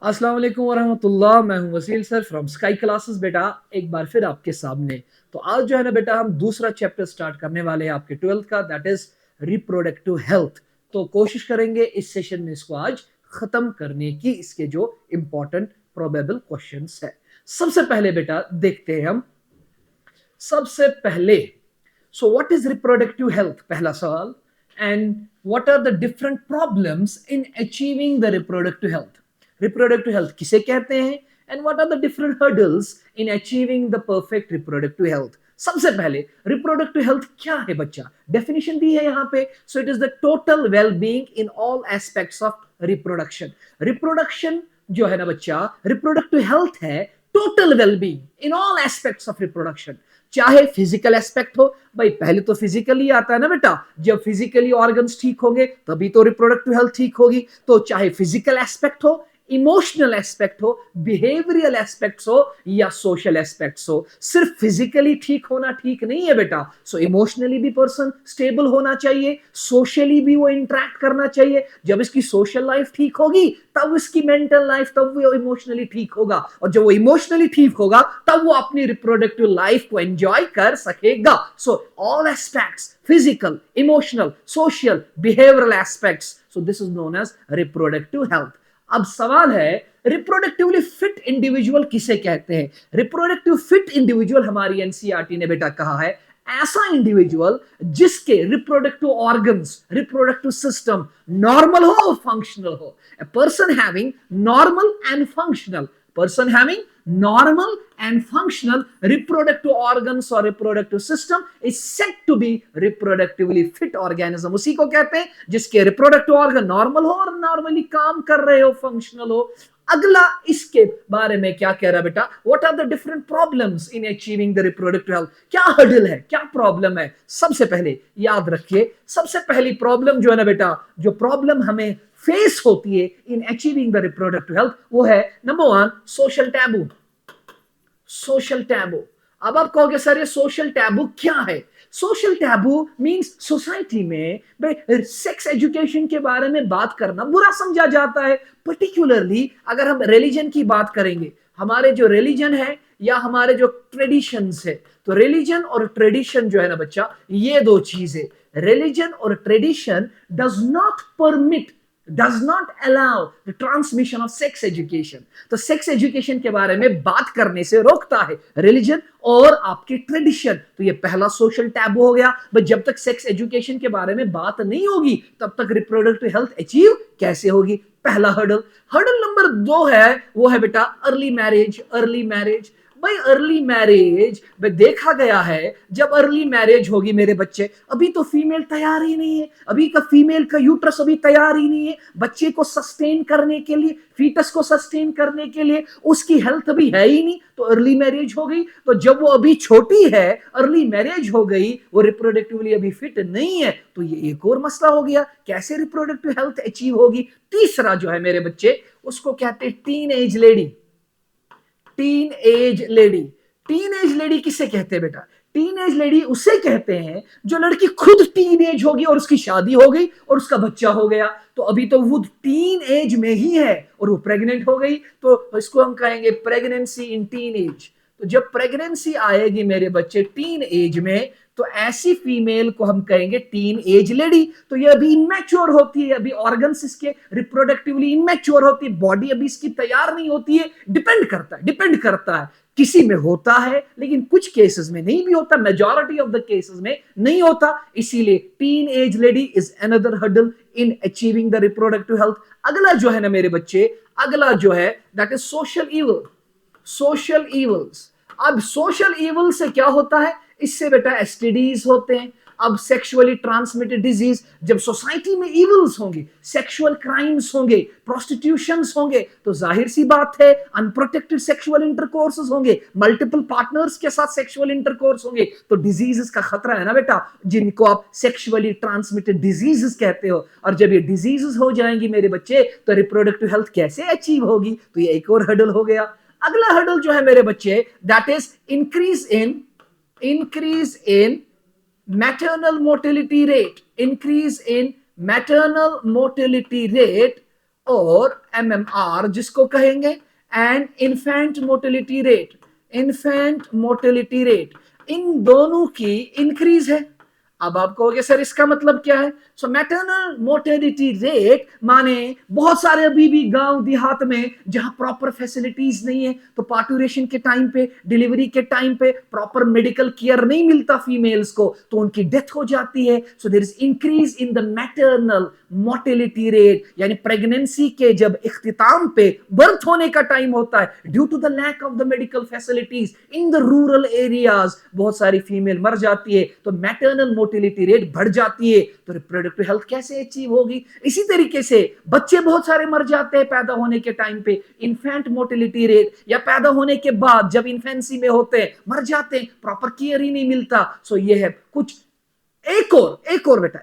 अस्सलाम वालेकुम वरहमतुल्लाह। मैं हूं वसील सर फ्रॉम स्काई क्लासेस। बेटा एक बार फिर आपके सामने। तो आज जो है ना बेटा, हम दूसरा चैप्टर स्टार्ट करने वाले हैं आपके 12th का, दैट इज रिप्रोडक्टिव हेल्थ। तो कोशिश करेंगे इस सेशन में इसको आज खत्म करने की। इसके जो इंपॉर्टेंट प्रोबेबल क्वेश्चंस है, सबसे पहले बेटा देखते हैं हम। सबसे पहले, so what is reproductive health, पहला सवाल। And what are the different problems in achieving the reproductive health. Reproductive health किसे कहते हैं and what are the different hurdles in achieving the perfect reproductive health. सबसे पहले रिप्रोडक्टिव हेल्थ क्या है बच्चा, डेफिनेशन दी है यहां पे। सो it is the total well being in all aspects of reproduction. Reproduction जो है ना बच्चा, रिप्रोडक्टिव हेल्थ है total well being in all aspects of reproduction. चाहे फिजिकल एस्पेक्ट हो, भाई पहले तो फिजिकली आता है ना बेटा, जब फिजिकली ऑर्गन्स ठीक होंगे तभी तो रिप्रोडक्टिव हेल्थ ठीक होगी। तो चाहे फिजिकल एस्पेक्ट हो, इमोशनल एस्पेक्ट हो, बिहेवियरल एस्पेक्ट्स हो या सोशल एस्पेक्ट्स हो, सिर्फ फिजिकली ठीक होना ठीक नहीं है बेटा। सो इमोशनली भी पर्सन स्टेबल होना चाहिए, सोशली भी वो इंटरेक्ट करना चाहिए। जब इसकी सोशल लाइफ ठीक होगी तब इसकी मेंटल लाइफ, तब वो इमोशनली ठीक होगा, और जब वो इमोशनली ठीक होगा तब वो अपनी रिप्रोडक्टिव लाइफ को एंजॉय कर सकेगा। So all aspects, physical, emotional, social, behavioural aspects, so this is known as reproductive health. अब सवाल है, रिप्रोडक्टिवली फिट इंडिविजुअल किसे कहते हैं। रिप्रोडक्टिव फिट इंडिविजुअल हमारी एनसीईआरटी ने बेटा कहा है ऐसा इंडिविजुअल जिसके reproductive organs, reproductive system normal हो और फंक्शनल हो। A person having normal and functional, person having normal and functional reproductive organs or reproductive system is said to be reproductively fit organism। उसी को कहते हैं जिसके रिप्रोडक्टिव ऑर्गन नॉर्मल हो और नॉर्मली काम कर रहे हो, फंक्शनल हो। अगला इसके बारे में क्या कह रहा है बेटा, what are the different problems in achieving the reproductive health. क्या हर्डल है, क्या प्रॉब्लम है। सबसे पहले याद रखिए, सबसे पहली प्रॉब्लम जो है ना बेटा, जो प्रॉब्लम हमें फेस होती है इन अचीविंग द रिप्रोडक्टिव हेल्थ, वो है number 1 social taboo. Social taboo. अब आप कहोगे सर ये सोशल टैबू क्या है। सोशल टैबू मींस सोसाइटी में सेक्स एजुकेशन के बारे में बात करना बुरा समझा जाता है। पर्टिकुलरली अगर हम रिलीजन की बात करेंगे, हमारे जो रिलीजन है या हमारे जो ट्रेडिशंस है, तो रिलीजन और ट्रेडिशन जो है ना बच्चा, ये दो चीजें, रिलीजन और tradition does not allow the transmission of sex education। तो सेक्स एजुकेशन के बारे में बात करने से रोकता है रिलीजन और आपकी ट्रेडिशन। तो ये पहला सोशल टैबू हो गया। बट जब तक सेक्स एजुकेशन के बारे में बात नहीं होगी तब तक रिप्रोडक्टिव हेल्थ अचीव कैसे होगी। पहला हर्डल। हर्डल नंबर 2 है, वो है बेटा अर्ली मैरिज। अर्ली मैरिज, भाई अर्ली मैरिज में देखा गया है, जब अर्ली मैरिज होगी मेरे बच्चे, अभी तो फीमेल तैयार ही नहीं है, अभी का फीमेल का यूट्रस अभी तैयार ही नहीं है बच्चे को सस्टेन करने के लिए, फीटस को सस्टेन करने के लिए, उसकी हेल्थ अभी है ही नहीं, तो अर्ली मैरिज हो गई। तो जब वो अभी छोटी है, अर्ली मैरिज हो गई, वो रिप्रोडक्टिवली अभी फिट नहीं है, तो ये एक और मसला हो गया, कैसे रिप्रोडक्टिव हेल्थ अचीव होगी। तीसरा जो है मेरे बच्चे, उसको कहते हैं teen age lady. Teen age lady. Teen age lady किसे कहते हैं बेटा, टीन एज लेडी उसे कहते हैं जो लड़की खुद टीन एज होगी और उसकी शादी हो गई और उसका बच्चा हो गया, तो अभी तो वो टीन एज में ही है और वो प्रेग्नेंट हो गई, तो इसको हम कहेंगे प्रेगनेंसी इन टीन एज। तो जब प्रेगनेंसी आएगी मेरे बच्चे टीन एज में, तो ऐसी फीमेल को हम कहेंगे टीन एज लेडी। तो ये अभी इमेच्योर होती है, अभी ऑर्गन्स इसके रिप्रोडक्टिवली इमेच्योर होती है, बॉडी अभी इसकी तैयार नहीं होती है। डिपेंड करता है, किसी में होता है लेकिन कुछ केसेस में नहीं भी होता, मेजॉरिटी ऑफ द केसेस में नहीं होता। इसीलिए teen age lady is another hurdle in achieving the reproductive health. अगला जो है ना मेरे बच्चे, अगला जो है that is social evil. Social evils. अब सोशल इवल से क्या होता है, इससे बेटा एसटीडीज होते हैं। अब सेक्सुअली ट्रांसमिटेड डिजीज, जब सोसाइटी में इवल्स होंगे, सेक्सुअल क्राइम्स होंगे, प्रोस्टिट्यूशंस होंगे, तो जाहिर सी बात है अनप्रोटेक्टेड सेक्सुअल इंटरकोर्सेस होंगे, मल्टीपल पार्टनर्स के साथ सेक्सुअल इंटरकोर्स होंगे, तो डिजीजेस का खतरा है ना बेटा, जिनको आप सेक्सुअली ट्रांसमिटेड डिजीजेस कहते हो। और जब ये डिजीजेस हो जाएंगी मेरे बच्चे, तो रिप्रोडक्टिव हेल्थ कैसे अचीव होगी। तो ये एक और हर्डल हो गया। अगला हर्डल जो है मेरे बच्चे, that is increase in maternal mortality rate। increase in maternal mortality rate और MMR जिसको कहेंगे and infant mortality rate, infant mortality rate, इन दोनों की इंक्रीज है। अब आप कहोगे सर इसका मतलब क्या है? सो मैटरनल मोर्टेलिटी रेट माने बहुत सारे अभी भी गांव देहात में जहां प्रॉपर फैसिलिटीज नहीं है, तो पार्टुरेशन के टाइम पे, डिलीवरी के टाइम पे प्रॉपर मेडिकल केयर नहीं मिलता फीमेल्स को, तो उनकी डेथ हो जाती है। So there is increase in the maternal mortality rate, यानी प्रेगनेंसी के जब इख्तिताम पे बर्थ होने का टाइम होता है, due to the lack of the medical facilities in the rural areas बहुत सारी फीमेल मर जाती है, तो मैटरनल मोर्टेलिटी रेट बढ़ जाती है। तो रिप्रोडक्टिव हेल्थ कैसे अचीव होगी? इसी तरीके से बच्चे बहुत सारे मर जाते हैं पैदा होने के टाइम पे, इन्फेंट मोर्टेलिटी रेट, या पैदा होने के बाद जब इन्फेंसी में होते हैं मर जाते हैं, प्रॉपर केयर ही नहीं मिलता। सो ये है कुछ। एक और बेटा,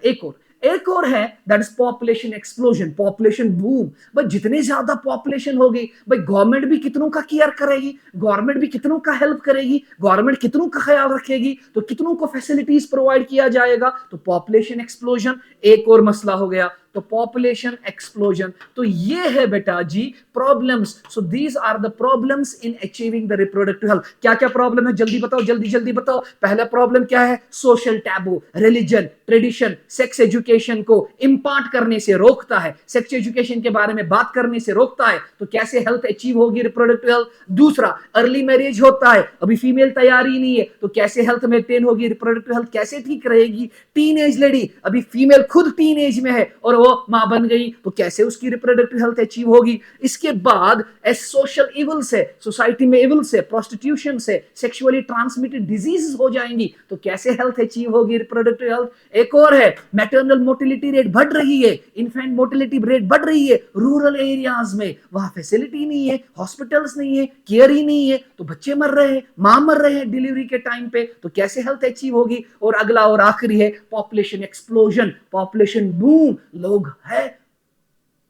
एक और है, that is population explosion, population boom. भाई जितनी ज्यादा पॉपुलेशन होगी, भाई गवर्नमेंट भी कितनों का केयर करेगी, गवर्नमेंट भी कितनों का हेल्प करेगी, गवर्नमेंट कितनों का ख्याल रखेगी, तो कितनों को फैसिलिटीज प्रोवाइड किया जाएगा। तो पॉपुलेशन एक्सप्लोजन एक और मसला हो गया। तो पॉपुलेशन एक्सप्लोजन, तो ये है बेटा जी problems. So these are the problems in achieving the reproductive health. क्या क्या प्रॉब्लम है जल्दी बताओ, जल्दी बताओ। पहला प्रॉब्लम क्या है? Social taboo, religion, tradition sex education को इंपार्ट करने से रोकता है, सेक्स एजुकेशन के बारे में बात करने से रोकता है। तो कैसे हेल्थ अचीव होगी रिप्रोडक्टिव हेल्थ? दूसरा, अर्ली मैरिज होता है, अभी फीमेल तैयार ही नहीं है, तो कैसे हेल्थ मेंटेन होगी, रिप्रोडक्टिव हेल्थ कैसे ठीक रहेगी? टीन एज लेडी, अभी फीमेल खुद टीन एज में है और वो मां बन गई, तो कैसे उसकी रिप्रोडक्टिव हेल्थ अचीव होगी? इसके बाद सोशल इविल्स है, सोसाइटी में इविल्स है, प्रोस्टिट्यूशन से, सेक्सुअली ट्रांसमिटेड डिजीजेस हो जाएंगी, तो कैसे हेल्थ अचीव होगी रिप्रोडक्टिव हेल्थ? एक और है, मैटरनल मोर्टेलिटी रेट बढ़ रही है, इन्फेंट मोर्टेलिटी रेट बढ़ रही है रूरल एरियाज में, वहां फैसिलिटी नहीं है, हॉस्पिटल्स नहीं है, केयर ही नहीं है, तो बच्चे मर रहे हैं, मां मर रहे हैं डिलीवरी के टाइम पे, तो कैसे हेल्थ अचीव होगी? और अगला और आखिरी है पॉपुलेशन एक्सप्लोजन, पॉपुलेशन बूम, लोग है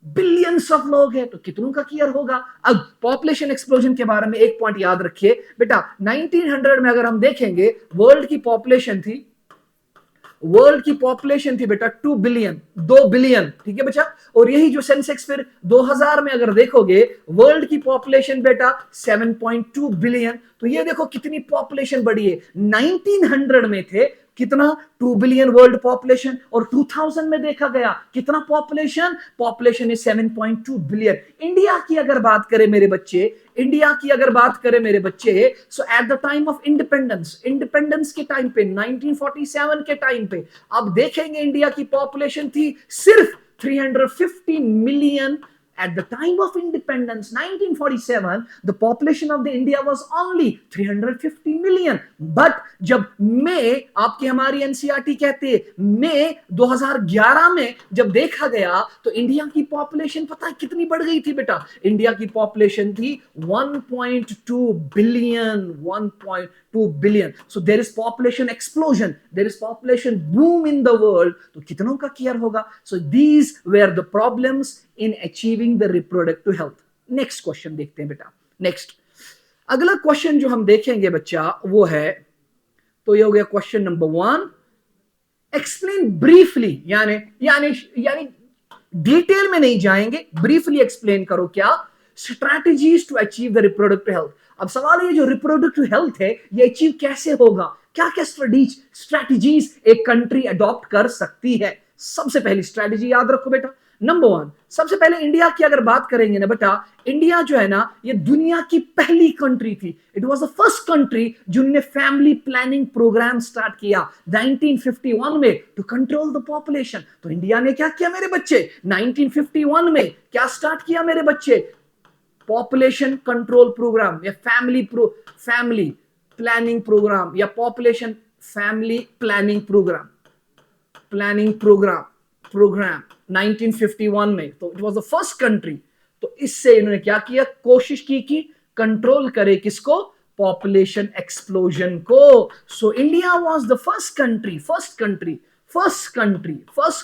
बिलियंस ऑफ लोग हैं, तो कितनों का केयर होगा? अब पॉपुलेशन एक्सप्लोजन के बारे में एक पॉइंट याद रखिए बेटा, 1900 में अगर हम देखेंगे वर्ल्ड की पॉपुलेशन थी, वर्ल्ड की पॉपुलेशन थी बेटा 2 बिलियन, 2 बिलियन, ठीक है बच्चा। और यही जो सेंसेक्स फिर 2000 में अगर देखोगे वर्ल्ड की पॉपुलेशन बेटा 7.2 बिलियन, तो ये देखो कितनी पॉपुलेशन बढ़ी है। 1900 में थे कितना? 2 बिलियन वर्ल्ड पॉपुलेशन, और 2000 में देखा गया कितना population? Population is 7.2 billion. India की अगर बात करें मेरे बच्चे, इंडिया की अगर बात करें मेरे बच्चे, so at the time of independence, independence के टाइम पे 1947 के टाइम पे आप देखेंगे इंडिया की पॉपुलेशन थी सिर्फ 350 million. At the time of independence, 1947, the population of the India was only 350 million. But जब मई, आपकी हमारी एनसीईआरटी कहते हैं मई 2011 में जब देखा गया, तो इंडिया की पॉपुलेशन पता है कितनी बढ़ गई थी बेटा? इंडिया की पॉपुलेशन थी 1.2 billion, 1.2 billion. So there is population explosion, there is population boom in the world. तो कितनों का केयर होगा? So these were the problems in achieving the reproductive health. Next question देखते हैं बेटा। नेक्स्ट अगला क्वेश्चन जो हम देखेंगे बच्चा वो है, तो ये हो गया क्वेश्चन नंबर 1, एक्सप्लेन ब्रीफली, यानी यानी यानी डिटेल में नहीं जाएंगे, ब्रीफली एक्सप्लेन करो क्या strategies to achieve the reproductive health. अब सवाल है जो रिप्रोडक्टिव हेल्थ है ये अचीव कैसे होगा, क्या क्या स्ट्रैटेजीज एक कंट्री अडॉप्ट कर सकती है? सबसे पहली स्ट्रैटेजी याद रखो बेटा, नंबर 1, सबसे पहले इंडिया की अगर बात करेंगे ना बेटा, इंडिया जो है ना ये दुनिया की पहली कंट्री थी, it was the first country जिन्होंने फैमिली प्लानिंग प्रोग्राम स्टार्ट किया 1951 में टू कंट्रोल द पॉपुलेशन। तो इंडिया ने क्या किया मेरे बच्चे? 1951 में क्या स्टार्ट किया मेरे बच्चे? पॉपुलेशन कंट्रोल प्रोग्राम या फैमिली प्लानिंग प्रोग्राम या पॉपुलेशन फैमिली प्लानिंग प्रोग्राम 1951 में। तो it was the first country. तो इससे इन्होंने क्या किया? कोशिश की कि कंट्रोल करे किसको? पॉपुलेशन एक्सप्लोजन को। So India was the first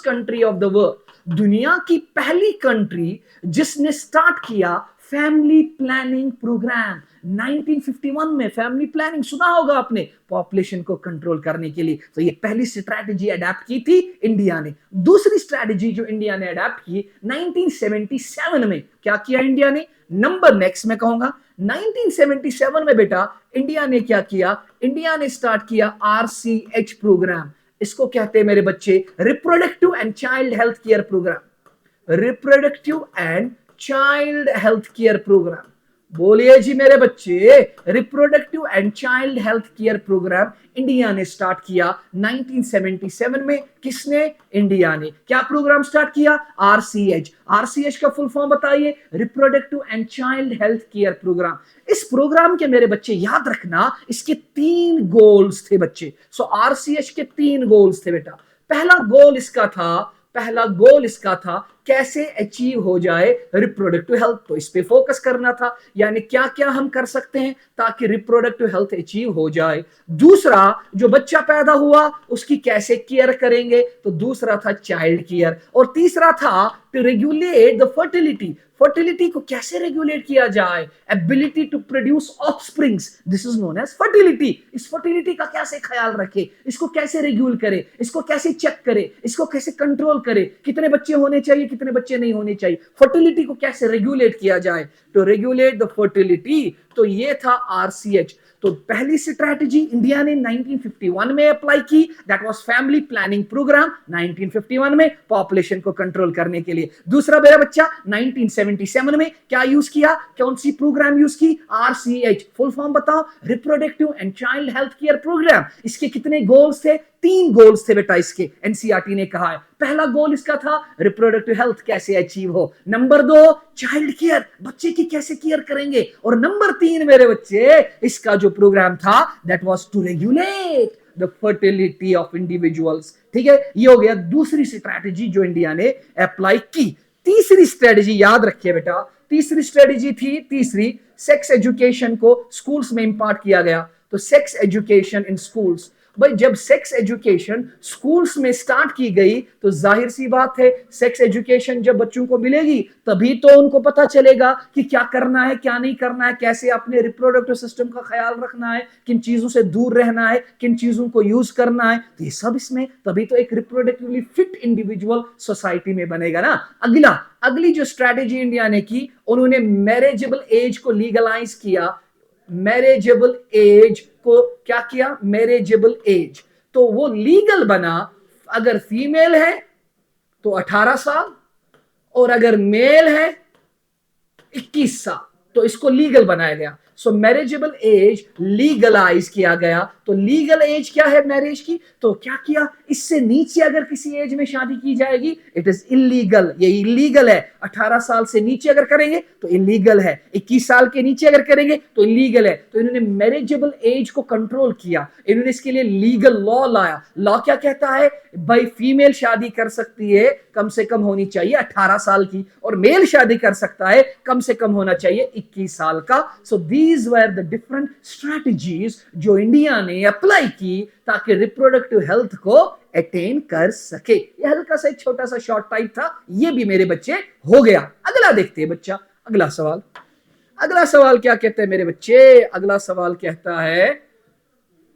country of the world, दुनिया की पहली कंट्री जिसने स्टार्ट किया फैमिली प्लानिंग प्रोग्राम। 1951 में फैमिली प्लानिंग सुना होगा आपने, पॉपुलेशन को कंट्रोल करने के लिए। तो ये पहली स्ट्रैटेजी अडेप्ट की थी इंडिया ने। दूसरी स्ट्रैटेजी जो इंडिया ने अडेप्ट की 1977 में, क्या किया इंडिया ने, नंबर नेक्स्ट में कहूंगा। 1977 में बेटा इंडिया ने क्या किया, इंडिया ने स्टार्ट किया आरसीएच प्रोग्राम। इसको कहते हैं मेरे बच्चे reproductive and child health care programme. Reproductive and child health care programme, बोलिए जी मेरे बच्चे, reproductive and child health care programme India ने स्टार्ट किया 1977 में। किसने, इंडिया ने। क्या प्रोग्राम स्टार्ट किया, आरसीएच। आरसीएच का फुल फॉर्म बताइए, reproductive and child health care programme. इस प्रोग्राम के मेरे बच्चे याद रखना, इसके 3 गोल्स थे बच्चे। सो आरसीएच के 3 गोल्स थे बेटा। पहला गोल इसका था कैसे अचीव हो जाए रिप्रोडक्टिव हेल्थ, तो इस पे फोकस करना था, यानी क्या क्या हम कर सकते हैं ताकि रिप्रोडक्टिव हेल्थ अचीव हो जाए। दूसरा, जो बच्चा पैदा हुआ उसकी कैसे केयर करेंगे, तो दूसरा था चाइल्ड केयर। और तीसरा था to regulate the fertility, fertility को कैसे रेगुलेट किया जाए, ability to produce offsprings, this is known as fertility. इस फर्टिलिटी का कैसे ख्याल रखे, इसको कैसे रेगुल करे, इसको कैसे चेक करे, इसको कैसे कंट्रोल करे, कितने बच्चे होने चाहिए कितने बच्चे नहीं होने चाहिए, फर्टिलिटी को कैसे रेगुलेट किया जाए, टू रेगुलेट द फर्टिलिटी। तो ये था आरसीएच। तो पहली स्ट्रैटेजी इंडिया ने 1951 में अप्लाई की, that was family planning programme 1951 में पॉपुलेशन को कंट्रोल करने के लिए। दूसरा मेरा बच्चा 1977 में क्या यूज किया, कौन सी प्रोग्राम यूज की, आरसीएच। फुल फॉर्म बताओ, reproductive and child health care programme. इसके कितने गोल्स थे, 3 गोल्स थे बेटा इसके, एनसीईआरटी ने कहा है। पहला गोल इसका था रिप्रोडक्टिव हेल्थ कैसे अचीव हो, नंबर 2 चाइल्ड केयर, बच्चे की कैसे केयर करेंगे, और नंबर 3 मेरे बच्चे इसका जो प्रोग्राम था that was to regulate the fertility of individuals. ठीक है, ये हो गया दूसरी स्ट्रैटेजी जो इंडिया ने अप्लाई की। तीसरी स्ट्रैटेजी याद रखिए बेटा, तीसरी स्ट्रैटेजी थी सेक्स एजुकेशन को स्कूल्स में इंपार्ट किया गया। तो सेक्स एजुकेशन इन स्कूल्स, भाई जब सेक्स एजुकेशन स्कूल्स में स्टार्ट की गई तो जाहिर सी बात है सेक्स एजुकेशन जब बच्चों को मिलेगी तभी तो उनको पता चलेगा कि क्या करना है क्या नहीं करना है, कैसे अपने रिप्रोडक्टिव सिस्टम का ख्याल रखना है, किन चीजों से दूर रहना है, किन चीजों को यूज करना है। तो ये सब इसमें, तभी तो एक रिप्रोडक्टिवली फिट इंडिविजुअल सोसाइटी में बनेगा ना। अगली जो स्ट्रैटेजी इंडिया ने की, उन्होंने मैरिजेबल एज को लीगलाइज किया। मैरिजेबल एज को क्या किया, मैरिजेबल एज, तो वो लीगल बना। अगर फीमेल है तो 18 साल और अगर मेल है 21 साल, तो इसको लीगल बनाया गया। सो मैरिजेबल एज लीगलाइज किया गया। तो लीगल एज क्या है मैरिज की, तो क्या किया, इससे नीचे अगर किसी एज में शादी की जाएगी इट इज इलीगल, ये इलीगल है। 18 साल से नीचे अगर करेंगे तो इलीगल है, 21 साल के नीचे अगर करेंगे तो इलीगल है। तो इन्होंने मैरिजेबल एज को कंट्रोल किया, इन्होंने इसके लिए लीगल लॉ लाया। लॉ क्या कहता है, भाई फीमेल शादी कर सकती है, कम से कम होनी चाहिए 18 साल की, और मेल शादी कर सकता है, कम से कम होना चाहिए 21 साल का। So these were the different strategies जो इंडिया ने अप्लाई की ताकि रिप्रोडक्टिव हेल्थ को अटेन कर सके। ये हल्का सा एक छोटा सा शॉर्ट टाइप था, ये भी मेरे बच्चे हो गया। अगला देखते हैं बच्चा, अगला सवाल क्या कहते हैं मेरे बच्चे, अगला सवाल कहता है,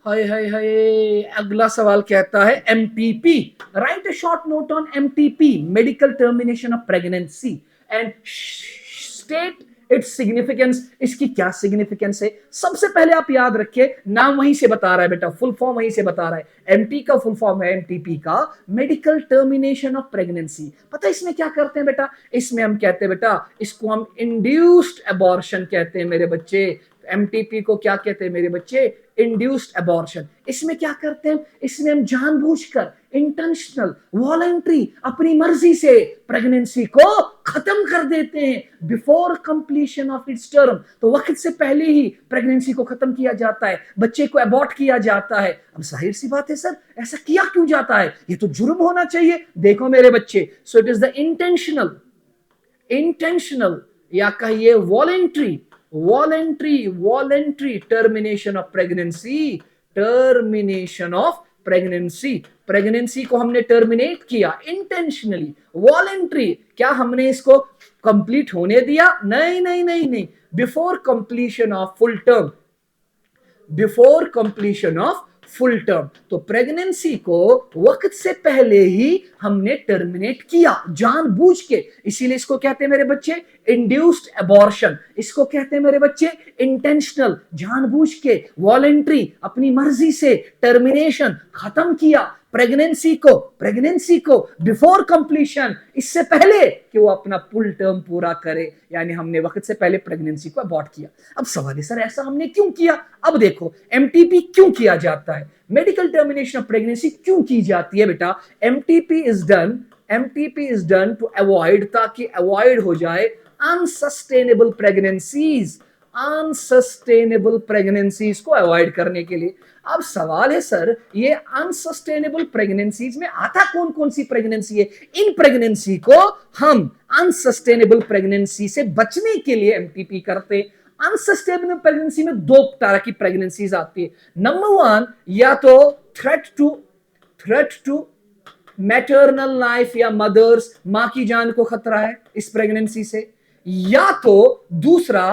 हाय हाय हाय, अगला सवाल कहता है MTP, right a short note on MTP, medical termination of pregnancy, and state its significance. इसकी क्या सिग्निफिकेंस है, सबसे पहले आप याद रखिए, नाम वहीं से बता रहा है बेटा, फुल फॉर्म वहीं से बता रहा है। एमटी का फुल फॉर्म है, एमटीपी का मेडिकल टर्मिनेशन ऑफ प्रेगनेंसी। पता है इसमें क्या करते हैं बेटा, इसमें हम कहते हैं बेटा, इसको हम इंड्यूस्ड एबॉर्शन कहते हैं मेरे बच्चे। एमटीपी को क्या कहते हैं मेरे बच्चे, इंड्यूस्ड एबॉर्शन। इसमें क्या करते हैं, इसमें हम जानबूझकर इंटेंशनल वॉलंटरी अपनी मर्जी से प्रेगनेंसी को खत्म कर देते हैं before completion of its term. तो वक्त से पहले ही प्रेगनेंसी को खत्म किया जाता है, बच्चे को अबॉर्ट किया जाता है। अब जाहिर सी बात है सर, ऐसा किया क्यों जाता है, ये तो जुर्म होना चाहिए। देखो मेरे बच्चे, सो इट इज द इंटेंशनल या कहिए voluntary termination of pregnancy. Pregnancy को हमने टर्मिनेट किया इंटेंशनली, वॉलेंट्री क्या हमने इसको कंप्लीट होने दिया, नहीं नहीं नहीं नहीं, before completion of full term, before completion of full term. तो प्रेगनेंसी को वक्त से पहले ही हमने टर्मिनेट किया जानबूझ के, इसीलिए इसको कहते हैं मेरे बच्चे इंड्यूस्ड एबॉर्शन, इसको कहते हैं मेरे बच्चे इंटेंशनल, जानबूझ के, वॉलेंट्री, अपनी मर्जी से टर्मिनेशन, खत्म किया प्रेगनेंसी को बिफोर कंप्लीशन, इससे पहले कि वो अपना फुल टर्म पूरा करे, यानी हमने वक्त से पहले प्रेगनेंसी को अबॉर्ट किया। अब सवाल है सर ऐसा हमने क्यों किया? अब देखो एमटीपी क्यों किया जाता है, मेडिकल टर्मिनेशन ऑफ प्रेगनेंसी क्यों की जाती है बेटा? MTP is done to avoid, ताकि अवॉइड हो जाए अनसस्टेनेबल प्रेगनेंसीज को अवॉइड करने के लिए। अब सवाल है सर ये अनसस्टेनेबल प्रेगनेंसीज में आता कौन कौन सी प्रेगनेंसी है? इन प्रेगनेंसी को हम अनसस्टेनेबल प्रेगनेंसी से बचने के लिए एमटीपी करते। अनसस्टेनेबल प्रेगनेंसी में दो तरह की प्रेगनेंसीज आती है। नंबर वन, या तो थ्रेट टू मैटरनल लाइफ या मदर्स, मां की जान को खतरा है इस प्रेगनेंसी से, या तो दूसरा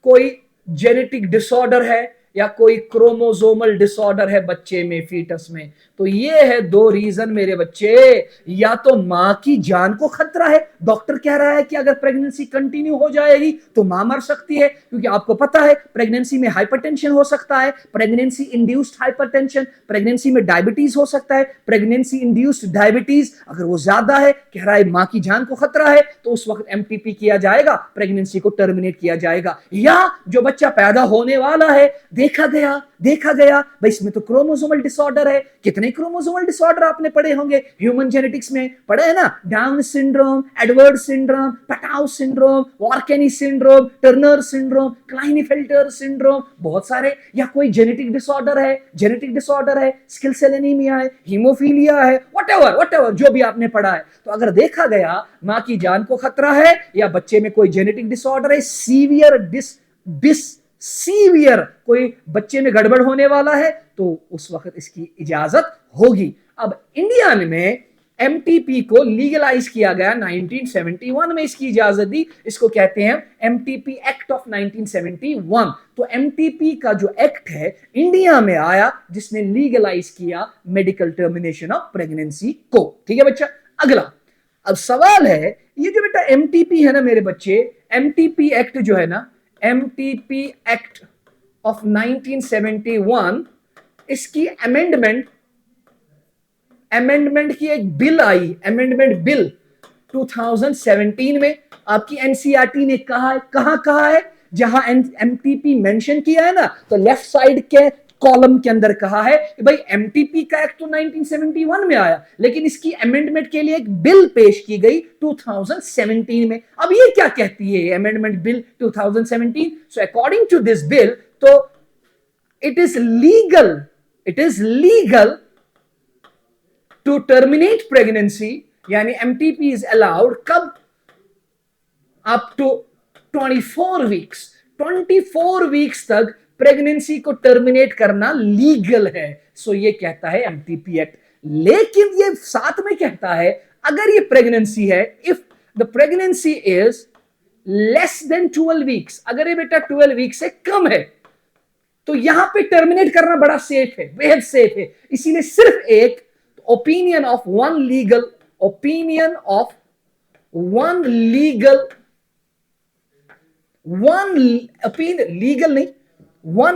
कोई जेनेटिक डिसऑर्डर है या कोई क्रोमोसोमल डिसऑर्डर है बच्चे में, फीटस में। तो ये है दो रीजन मेरे बच्चे, या तो मां की जान को खतरा है, डॉक्टर कह रहा है कि अगर प्रेगनेंसी कंटिन्यू हो जाएगी तो मां मर सकती है, क्योंकि आपको पता है प्रेगनेंसी में हाइपरटेंशन हो सकता है, प्रेगनेंसी इंड्यूस्ड हाइपरटेंशन, प्रेगनेंसी में डायबिटीज हो सकता है, प्रेगनेंसी इंड्यूस्ड डायबिटीज अगर वो ज्यादा है, कह रहा है मां की जान को खतरा है, तो उस वक्त एमटीपी किया जाएगा, प्रेगनेंसी को टर्मिनेट किया जाएगा। या जो बच्चा पैदा होने वाला है, देखा गया भाई इसमें तो क्रोमोसोमल डिसऑर्डर है। कितने क्रोमोसोमल डिसऑर्डर आपने पढ़े होंगे ह्यूमन जेनेटिक्स में, पढ़े है ना? Down syndrome, Edward syndrome, Patau syndrome, Warkany syndrome, Turner syndrome, Klinefelter syndrome, बहुत सारे। या कोई जेनेटिक डिसऑर्डर है, सिकल सेल एनीमिया है, हीमोफीलिया है, व्हाटएवर जो भी आपने पढ़ा है। तो अगर देखा गया मां की जान को खतरा है या बच्चे में कोई जेनेटिक डिसऑर्डर है, सीवियर कोई बच्चे में गड़बड़ होने वाला है, तो उस वक्त इसकी इजाजत होगी। अब इंडिया में एमटीपी को लीगलाइज किया गया 1971 में, इसकी इजाजत दी, इसको कहते हैं एमटीपी एक्ट ऑफ 1971। तो एमटीपी का जो एक्ट है इंडिया में आया जिसने लीगलाइज किया मेडिकल टर्मिनेशन ऑफ प्रेगनेंसी को। ठीक है बच्चा, अगला अब सवाल है, ये जो बेटा एमटीपी है ना मेरे बच्चे, एमटीपी एक्ट जो है ना, एमटीपी एक्ट ऑफ 1971, इसकी अमेंडमेंट की एक बिल आई, अमेंडमेंट बिल 2017 में। आपकी एनसीईआरटी ने कहा है जहां एमटीपी मेंशन किया है ना, तो लेफ्ट साइड के कॉलम के अंदर कहा है कि भाई एमटीपी का एक्ट तो 1971 में आया, लेकिन इसकी अमेंडमेंट के लिए एक बिल पेश की गई 2017 में। अब ये क्या कहती है amendment bill 2017? So according to this bill, तो it is legal to terminate pregnancy, यानी एमटीपी इज अलाउड कब? अप टू 24 वीक्स तक प्रेगनेंसी को टर्मिनेट करना लीगल है। सो ये कहता है एमटीपी एक्ट। लेकिन ये साथ में कहता है अगर ये प्रेगनेंसी है, if the pregnancy is less than 12 weeks, अगर ये बेटा 12 वीक से कम है, तो यहां पे टर्मिनेट करना बड़ा सेफ है, बेहद सेफ है। इसीलिए सिर्फ एक opinion of one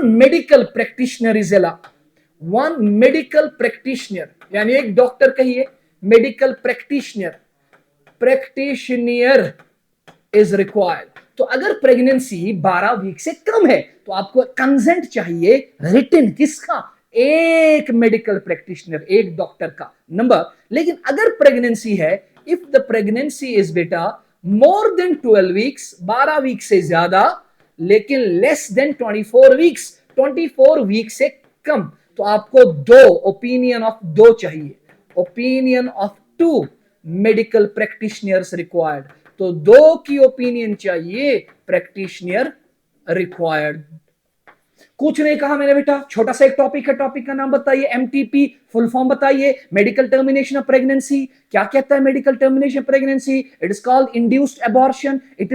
medical practitioner is allowed. One medical practitioner यानी एक डॉक्टर कहिए, मेडिकल प्रैक्टिशनर इज रिक्वायर्ड। तो अगर प्रेगनेंसी 12 वीक से कम है तो आपको कंसेंट चाहिए रिटन, किसका? एक मेडिकल प्रैक्टिशनर, एक डॉक्टर का नंबर। लेकिन अगर प्रेगनेंसी है, इफ द प्रेगनेंसी इज बेटा मोर देन 12 वीक्स, 12 वीक से ज्यादा, लेकिन लेस देन 24 वीक से कम, तो आपको ओपिनियन ऑफ दो चाहिए, opinion of 2 medical practitioners required. तो 2 की ओपिनियन चाहिए, प्रैक्टिशनर रिक्वायर्ड। कुछ नहीं कहा मैंने बेटा, छोटा सा एक टॉपिक है, टॉपिक का नाम बताइए, एमटीपी फुल फॉर्म बताइए, मेडिकल टर्मिनेशन ऑफ प्रेगनेंसी। क्या कहता है medical termination pregnancy? It is called induced abortion. It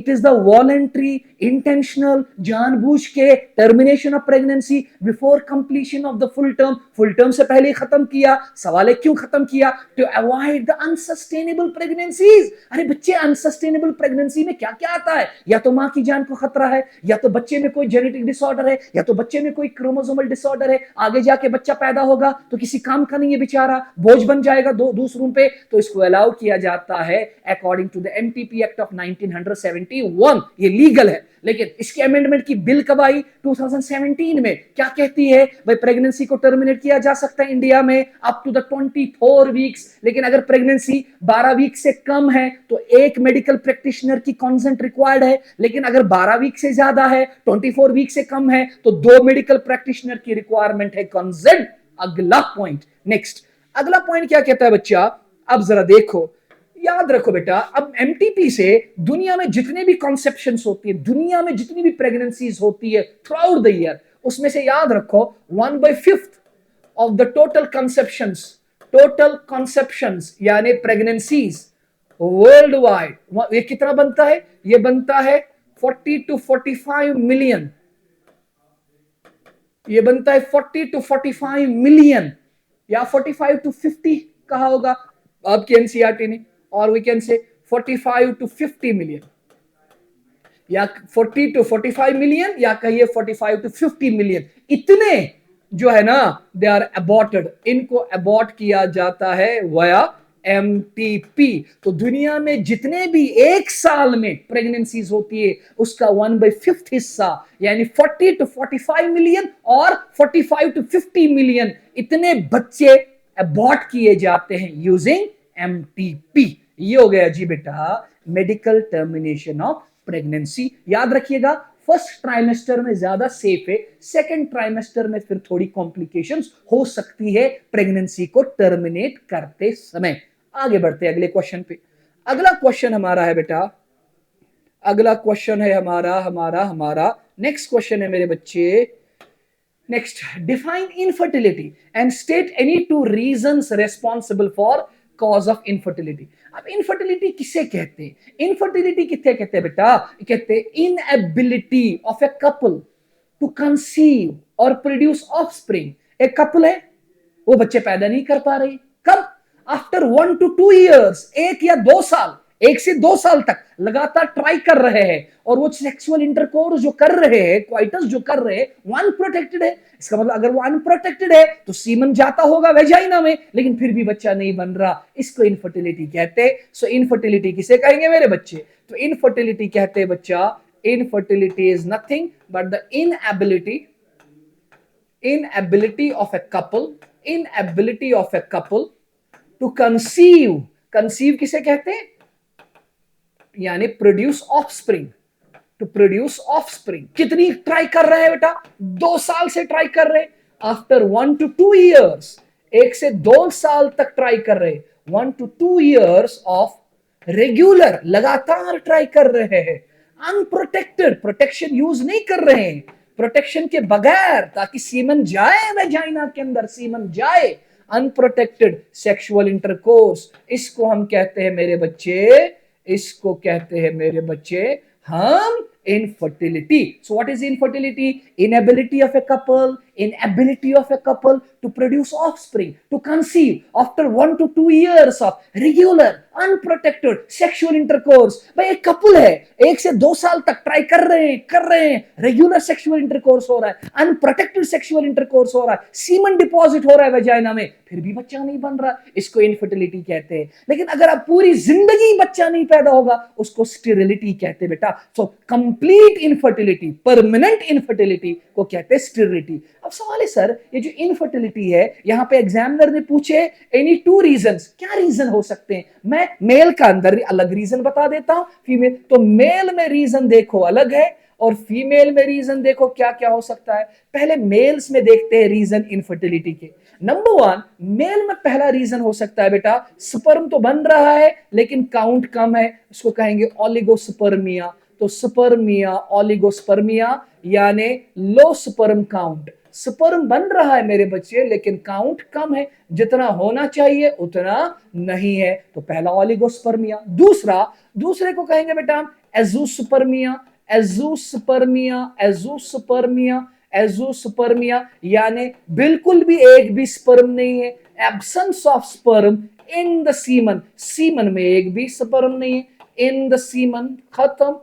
is the voluntary intentional जानबूझ के termination of pregnancy before completion of the full term. Full term से पहले ही खत्म किया। सवाल है क्यों खत्म किया? To avoid the unsustainable pregnancies. अरे बच्चे, अनसस्टेनेबल प्रेगनेंसी में क्या क्या आता है? या तो मां की जान को खतरा है, या तो बच्चे में कोई जेनेटिक डिसऑर्डर है, या तो बच्चे में कोई क्रोमोसोमल डिसऑर्डर है, आगे जाके बच्चा पैदा होगा तो किसी काम का नहीं है, बेचारा बोझ बन जाएगा दूसरों पे। तो इसको अलाउ किया जाता है according to the MTP act of 1971। ये लीगल है। लेकिन इसके अमेंडमेंट की बिल कब आई? 2017 में। क्या कहती है भाई? प्रेगनेंसी को टर्मिनेट किया जा सकता है इंडिया में अप टू द 24 वीक्स। लेकिन अगर प्रेगनेंसी 12 वीक से कम है तो एक मेडिकल प्रैक्टिशनर की कंसेंट रिक्वायर्ड है। लेकिन अगर 12 वीक से ज्यादा है, 24 वीक से कम है, तो 2 मेडिकल प्रैक्टिशनर की रिक्वायरमेंट है, कंसेंट। अगला पॉइंट, नेक्स्ट अगला पॉइंट क्या कहता है बच्चा? अब जरा देखो, याद रखो बेटा, अब एमटीपी से दुनिया में जितने भी कॉन्सेप्शंस होती है, दुनिया में जितनी भी प्रेगनेंसीज होती है थ्रू आउट द ईयर, उसमें से याद रखो 1/5 ऑफ द टोटल कॉन्सेप्शंस यानी प्रेगनेंसीज वर्ल्ड वाइड, ये कितना बनता है? ये बनता है 40 to 45 मिलियन। ये बनता है 40 to 45 मिलियन, या 45 to 50 कहा होगा आपकी एनसीईआरटी ने, और we can say 45 to 50 million, या 40 to 45 मिलियन, या कहिए 45 to 50 मिलियन। इतने जो है ना, दे आर अबॉर्टेड, इनको अबॉर्ट किया जाता है वया एमटीपी। तो दुनिया में जितने भी एक साल में प्रेगनेंसीज होती है उसका 1/5 हिस्सा यानी 40 to 45 मिलियन और 45 to 50 मिलियन इतने बच्चे अबॉर्ट किए जाते हैं यूजिंग एमटीपी। ये हो गया जी बेटा मेडिकल टर्मिनेशन ऑफ प्रेगनेंसी। याद रखिएगा, फर्स्ट ट्राइमेस्टर में ज्यादा सेफ है, सेकंड ट्राइमेस्टर में फिर थोड़ी कॉम्प्लिकेशंस हो सकती है प्रेगनेंसी को टर्मिनेट करते समय। आगे बढ़ते हैं अगले क्वेश्चन पे। अगला क्वेश्चन हमारा है बेटा, अगला क्वेश्चन है हमारा नेक्स्ट क्वेश्चन है मेरे बच्चे। Next, define infertility and state any 2 reasons responsible for cause of infertility. अब इनफर्टिलिटी किसे कहते हैं? इनफर्टिलिटी किसे कहते हैं बेटा? कहते हैं inability of a couple to conceive और प्रोड्यूस ऑफस्प्रिंग। एक कपल है, वो बच्चे पैदा नहीं कर पा रही। कब? आफ्टर 1 to 2 ईयर्स, 1 या 2 साल, 1 से 2 साल तक लगातार ट्राई कर रहे हैं, और वो सेक्सुअल इंटरकोर्स जो कर रहे हैं, क्वाइटस जो कर रहे हैं, वो अनप्रोटेक्टेड है। इसका मतलब अगर वो अनप्रोटेक्टेड है तो सीमन जाता होगा वेजाइना में, लेकिन फिर भी बच्चा नहीं बन रहा। इसको इनफर्टिलिटी कहते हैं। सो इनफर्टिलिटी किसे कहेंगे मेरे बच्चे? तो इनफर्टिलिटी कहते हैं बच्चा, infertility is nothing but the inability of a couple to conceive किसे कहते हैं? यानी प्रोड्यूस ऑफस्प्रिंग। कितनी ट्राई कर रहे हैं बेटा? 2 साल से ट्राई कर रहे हैं। आफ्टर 1 to 2 ईयर्स, 1 से 2 साल तक ट्राई कर रहे हैं। 1 to 2 ईयर्स ऑफ रेगुलर, लगातार ट्राई कर रहे हैं। अनप्रोटेक्टेड, प्रोटेक्शन यूज नहीं कर रहे हैं, प्रोटेक्शन के बगैर, ताकि सीमन जाए वेजाइना के अंदर, सीमन जाए। अनप्रोटेक्टेड सेक्सुअल इंटरकोर्स, इसको हम कहते हैं मेरे बच्चे, हम infertility. So what is infertility? Inability of a couple to produce offspring, to conceive after 1 to 2 years of regular unprotected sexual intercourse. भाई एक कपल है, 1 से 2 साल तक ट्राई कर रहे हैं, रेगुलर सेक्सुअल इंटरकोर्स हो रहा है, अनप्रोटेक्टेड सेक्सुअल इंटरकोर्स हो रहा है, सीमन डिपॉजिट हो रहा है वेजाइना में, फिर भी बच्चा नहीं बन रहा, इसको इनफर्टिलिटी कहते हैं। लेकिन अगर आप पूरी जिंदगी बच्चा नहीं पैदा होगा, उसको स्टेरिलिटी कहते हैं बेटा। So complete infertility, permanent infertility को कहते हैं स्टेरिलिटी। अब सवाल है सर, ये जो इनफर्टिलिटी है, यहां पे एग्जामिनर ने पूछे एनी 2 रीजंस, क्या रीजन हो सकते हैं? मैं मेल का अंदर अलग रीजन बता देता हूं, फीमेल तो मेल में रीजन देखो अलग है, और फीमेल में रीजन देखो क्या क्या हो सकता है। पहले मेल्स में देखते हैं रीजन इनफर्टिलिटी के। नंबर 1, मेल में पहला रीजन हो सकता है बेटा, स्पर्म तो बन रहा है लेकिन काउंट कम है, उसको कहेंगे ओलिगोस्पर्मिया। तो स्पर्मिया, ओलिगोस्पर्मिया यानी लो स्पर्म काउंट। स्पर्म बन रहा है मेरे बच्चे लेकिन काउंट कम है, जितना होना चाहिए उतना नहीं है, तो पहला ओलिगोस्पर्मिया। दूसरे को कहेंगे बेटा हम एजोस्पर्मिया। एजोस्पर्मिया, एजोस्पर्मिया, एजोस्पर्मिया यानी बिल्कुल भी एक भी स्पर्म नहीं है, absence of sperm in the semen. Semen में एक भी स्पर्म नहीं है, इन द सीमन, खत्म।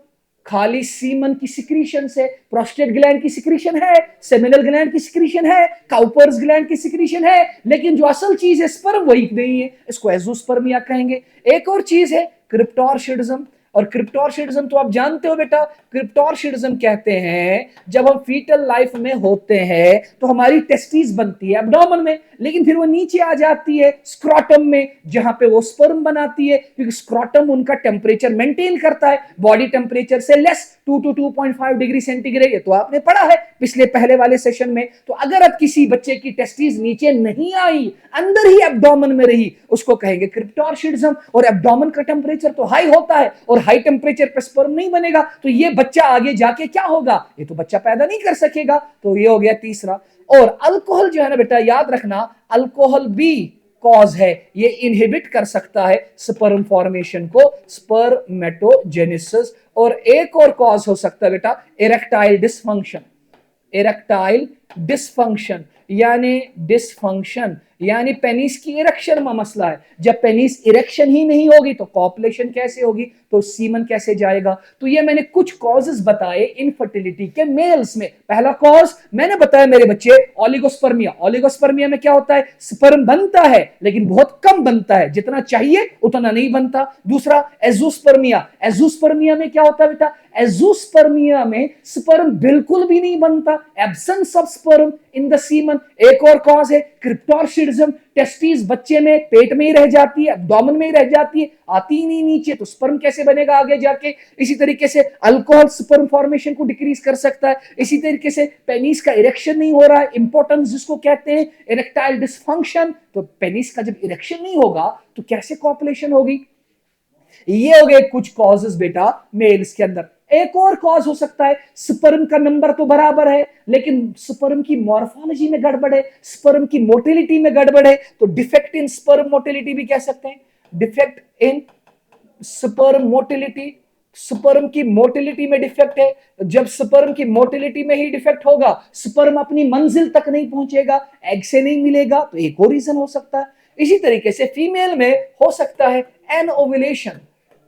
खाली सीमन की सिक्रीशन से, प्रोस्टेट ग्लैंड की सिक्रीशन है, सेमिनल ग्लैंड की सिक्रीशन है, काउपर्स ग्लैंड की सिक्रीशन है, लेकिन जो असल चीज है स्पर्म वही नहीं है, इसको एजोस्पर्मिया कहेंगे। एक और चीज है क्रिप्टोर्शिडिज्म, और क्रिप्टोर्शिडिज्म तो आप जानते हो बेटा, क्रिप्टोर्शिडिज्म कहते हैं जब हम फीटल लाइफ में होते हैं तो हमारी टेस्टिस बनती है एब्डोमेन में, लेकिन फिर वो नीचे आ जाती है स्क्रोटम में, जहां पे वो स्पर्म बनाती है, क्योंकि स्क्रोटम उनका टेम्परेचर मेंटेन करता है बॉडी टेम्परेचर से लेस 2 to 2.5 डिग्री सेंटीग्रेड। ये तो आपने पढ़ा है पिछले पहले वाले सेशन में। तो अगर अब किसी बच्चे की टेस्टिस नीचे नहीं आई, अंदर ही एब्डोमेन में रही, उसको कहेंगे क्रिप्टोर्शिडिज्म। और एब्डोमेन का टेम्परेचर तो हाई होता है और हाई टेम्परेचर पे स्पर्म नहीं बनेगा, तो ये बच्चा आगे जाके क्या होगा, ये तो बच्चा पैदा नहीं कर सकेगा। तो ये हो गया तीसरा। और अल्कोहल जो है ना बेटा, याद रखना, अल्कोहल भी कॉज है, ये इनहिबिट कर सकता है स्पर्म फॉर्मेशन को, स्पर्मेटोजेनेसिस। और एक और कॉज हो सकता है बेटा इरेक्टाइल डिसफंक्शन। इरेक्टाइल डिसफंक्शन यानी पेनिस की इरेक्शन में मसला है। जब पेनिस इरेक्शन ही नहीं होगी तो कॉपुलेशन कैसे होगी, तो सीमन कैसे जाएगा। तो ये मैंने कुछ कॉजेस बताए इनफर्टिलिटी के मेल्स में। पहला कॉज मैंने बताया मेरे बच्चे ओलिगोस्पर्मिया। ओलिगोस्पर्मिया में क्या होता है, स्पर्म बनता है लेकिन बहुत कम बनता है, जितना चाहिए उतना नहीं बनता। दूसरा एजोस्पर्मिया। एजोस्पर्मिया में क्या होता है बेटा, एजोस्पर्मिया में स्पर्म बिल्कुल भी नहीं बनता, absence of sperm in the semen. एक और कॉज है क्रिप्टोर्शिडिज्म। टेस्टिस बच्चे में पेट में ही रह जाती है, एब्डोमेन में ही रह जाती है, आती ही नहीं नीचे, तो स्पर्म कैसे बनेगा आगे जाके। इसी तरीके से अल्कोहल स्पर्म फॉर्मेशन को डिक्रीज कर सकता है। इसी तरीके से पेनिस का इरेक्शन नहीं हो रहा है, इंपॉर्टेंस जिसको कहते हैं इरेक्टाइल डिसफंक्शन। तो पेनिस का जब इरेक्शन नहीं होगा तो कैसे कॉपुलेशन होगी। ये हो गए कुछ कॉजेस बेटा मेल्स के अंदर। एक और कॉज हो सकता है, स्पर्म का नंबर तो बराबर है लेकिन स्पर्म की मॉर्फोलॉजी में गड़बड़ है, स्पर्म की मोटिलिटी में गड़बड़ है, तो डिफेक्ट इन स्पर्म मोटिलिटी भी कह सकते हैं। Defect in sperm motility, sperm की मोटिलिटी में डिफेक्ट है। जब स्पर्म की मोटिलिटी में ही डिफेक्ट होगा, स्पर्म अपनी मंजिल तक नहीं पहुंचेगा, एग से नहीं मिलेगा, तो एक और रीजन हो सकता है। इसी तरीके से फीमेल में हो सकता है एनओव्यूलेशन।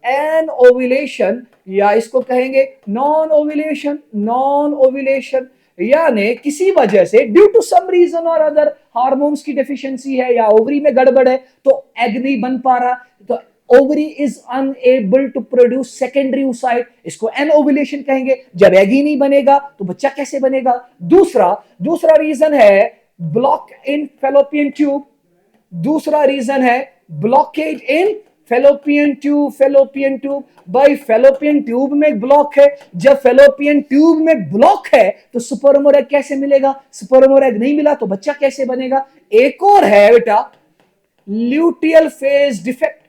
एनओव्यूलेशन या इसको कहेंगे नॉन ओव्यूलेशन। नॉन ओव्यूलेशन यानी किसी वजह से ड्यू टू सम रीजन और अदर, हार्मोन्स की डेफिशिएंसी है या ओवरी में गड़बड़ है तो एग नहीं बन पा रहा, तो ovary is unable to produce secondary oocyte, इसको एनओव्यूलेशन कहेंगे। जब एग ही नहीं बनेगा तो बच्चा कैसे बनेगा। दूसरा रीजन है ब्लॉक इन फेलोपियन ट्यूब। दूसरा रीजन है ब्लॉकेज इन फेलोपियन ट्यूब। फेलोपियन ट्यूब भाई, फेलोपियन ट्यूब में ब्लॉक है, जब फेलोपियन ट्यूब में ब्लॉक है तो स्पर्म और एग कैसे मिलेगा। स्पर्म और एग नहीं मिला तो बच्चा कैसे बनेगा। एक और है बेटा luteal phase defect.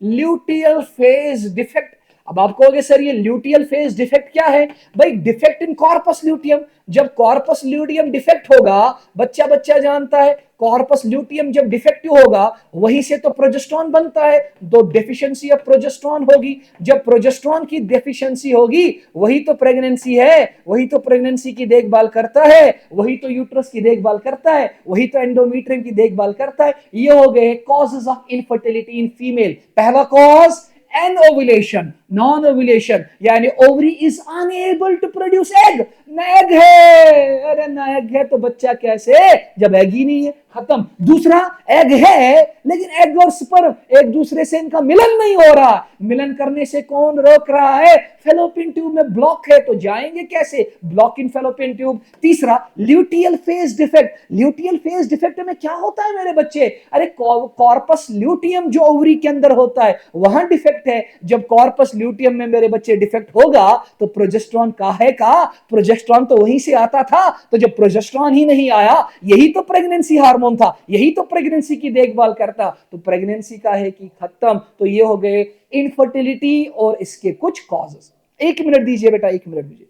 Luteal phase defect. अब आप कहोगे सर ये ल्यूटियल फेज डिफेक्ट क्या है। भाई डिफेक्ट इन कॉर्पस ल्यूटियम। जब कॉर्पस ल्यूटियम डिफेक्ट होगा, बच्चा जानता है कॉर्पस ल्यूटियम जब डिफेक्टिव होगा वहीं से तो प्रोजेस्टेरॉन बनता है, तो डेफिशिएंसी ऑफ प्रोजेस्टेरॉन होगी। जब प्रोजेस्टेरॉन की डेफिशिएंसी होगी वही तो प्रेगनेंसी है, वही तो प्रेगनेंसी की देखभाल करता है, वही तो यूट्रस की देखभाल करता है, वही तो एंडोमेट्रियम की देखभाल करता है। ये हो गए causes of infertility in female. पहला कॉज एनओव्यूलेशन। नॉन ओव्यूलेशन यानी ovary is unable to produce egg. ना एग है, अरे ना एग है तो बच्चा कैसे, जब एग ही नहीं है, खत्म। दूसरा एग है लेकिन एग और स्पर्म एक दूसरे से इनका मिलन नहीं हो रहा। मिलन करने से कौन रोक रहा है, फेलोपियन ट्यूब में ब्लॉक है तो जाएंगे कैसे, ब्लॉक इन फेलोपियन ट्यूब। तीसरा luteal phase defect. Luteal phase defect में क्या होता है मेरे बच्चे, अरे कॉर्पस ल्यूटियम जो ओवरी के अंदर होता है वहां डिफेक्ट है। जब कॉर्पस ल्यूटियम में मेरे बच्चे डिफेक्ट होगा तो प्रोजेस्टेरॉन काहे का, प्रोजेस्टेरॉन तो वहीं से आता था, तो जब प्रोजेस्टेरॉन ही नहीं आया, यही तो प्रेगनेंसी हार्मोन था, यही तो प्रेगनेंसी की देखभाल करता, तो प्रेगनेंसी का है कि खत्म। तो ये हो गए इनफर्टिलिटी और इसके कुछ कॉजेस। 1 मिनट दीजिए बेटा, 1 मिनट दीजिए।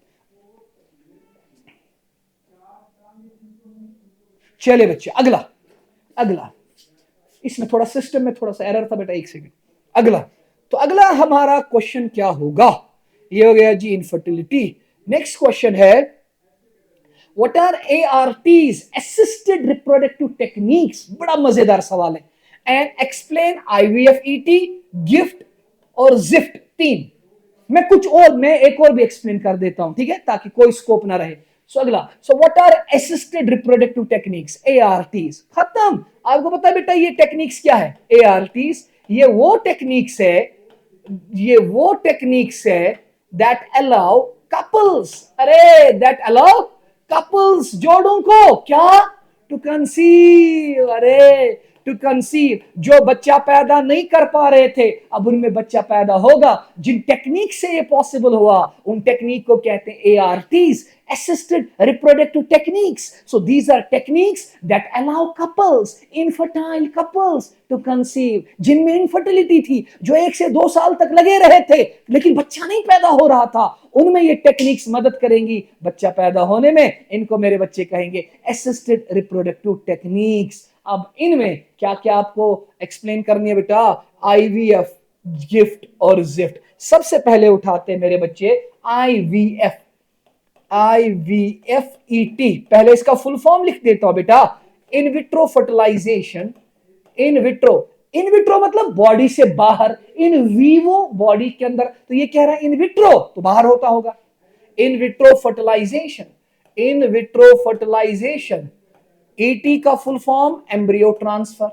चलिए बच्चे, अगला अगला इसमें थोड़ा सिस्टम में थोड़ा सा एरर था बेटा, 1 सेकंड। अगला, तो अगला हमारा क्वेश्चन क्या होगा, ये हो गया जी इनफर्टिलिटी। नेक्स्ट क्वेश्चन है what are ARTs, assisted reproductive techniques. बड़ा मजेदार सवाल है। And explain IVF, ET, GIFT और जिफ्ट। 3 मैं एक और भी एक्सप्लेन कर देता हूं, ठीक है, ताकि कोई स्कोप ना रहे। सो अगला, so what are assisted reproductive techniques, ARTs। खत्म। आपको पता है बेटा ये टेक्निक्स क्या है? ARTs ये वो टेक्निक्स है दैट अलाउ कपल्स, अरे दैट अलाउ कपल्स, जोड़ों को क्या, टू कंसीव, अरे टू कंसीव, जो बच्चा पैदा नहीं कर पा रहे थे अब उनमें बच्चा पैदा होगा। जिन टेक्निक से ये पॉसिबल हुआ उन टेक्निक को कहते हैं ARTs, assisted reproductive techniques. So these are techniques that allow couples, infertile couples to conceive. जिनमें infertility थी, जो 1 से 2 साल तक लगे रहे थे लेकिन बच्चा नहीं पैदा हो रहा था, उनमें ये टेक्निक्स मदद करेंगी बच्चा पैदा होने में। इनको मेरे बच्चे कहेंगे assisted reproductive techniques। अब इनमें क्या क्या आपको एक्सप्लेन करनी है बेटा? IVF, गिफ्ट और जिफ्ट। सबसे पहले उठाते हैं मेरे बच्चे IVF, IVFET। पहले इसका फुल फॉर्म लिख देता हूं बेटा, in vitro fertilisation. In vitro मतलब बॉडी से बाहर, इन वीवो बॉडी के अंदर। तो ये कह रहा है इन विट्रो तो बाहर होता होगा। In vitro fertilisation, in vitro fertilisation. ET का full form embryo transfer,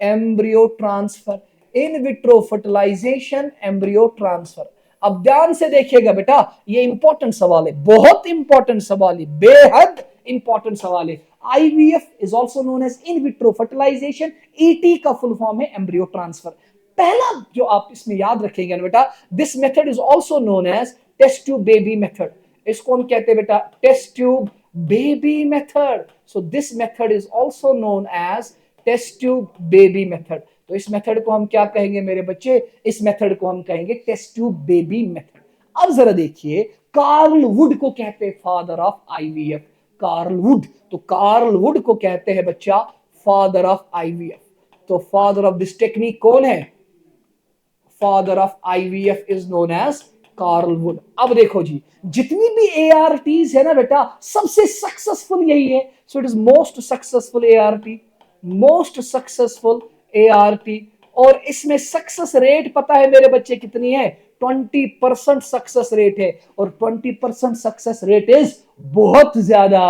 embryo transfer, in vitro fertilisation, embryo transfer. अब ध्यान से देखिएगा बेटा, ये इंपॉर्टेंट सवाल है, बहुत इंपॉर्टेंट सवाल है, बेहद इंपॉर्टेंट सवाल है। IVF is also known as in vitro fertilisation, ET का फुल फॉर्म है एम्ब्रियो ट्रांसफर। पहला जो आप इसमें याद रखेंगे बेटा, this method is also known as test tube baby method. इसको हम कहते हैं बेटा test tube baby method. So this method is also known as test tube baby method. तो इस मेथड को हम क्या कहेंगे मेरे बच्चे? इस मेथड को हम कहेंगे टेस्ट ट्यूब बेबी मेथड। अब जरा देखिए, कार्ल वुड को कहते हैं father of IVF। Carl Wood, तो कार्ल वुड को कहते हैं बच्चा फादर ऑफ IVF। तो फादर ऑफ दिस टेक्निक कौन है? Father of IVF is known as Carl Wood. अब देखो जी, जितनी भी ARTs है ना बेटा, सबसे सक्सेसफुल यही है। सो it is most successful ART, most successful ART। और इसमें सक्सेस रेट पता है मेरे बच्चे कितनी है? 20% सक्सेस रेट है, और 20% सक्सेस रेट इज बहुत ज्यादा।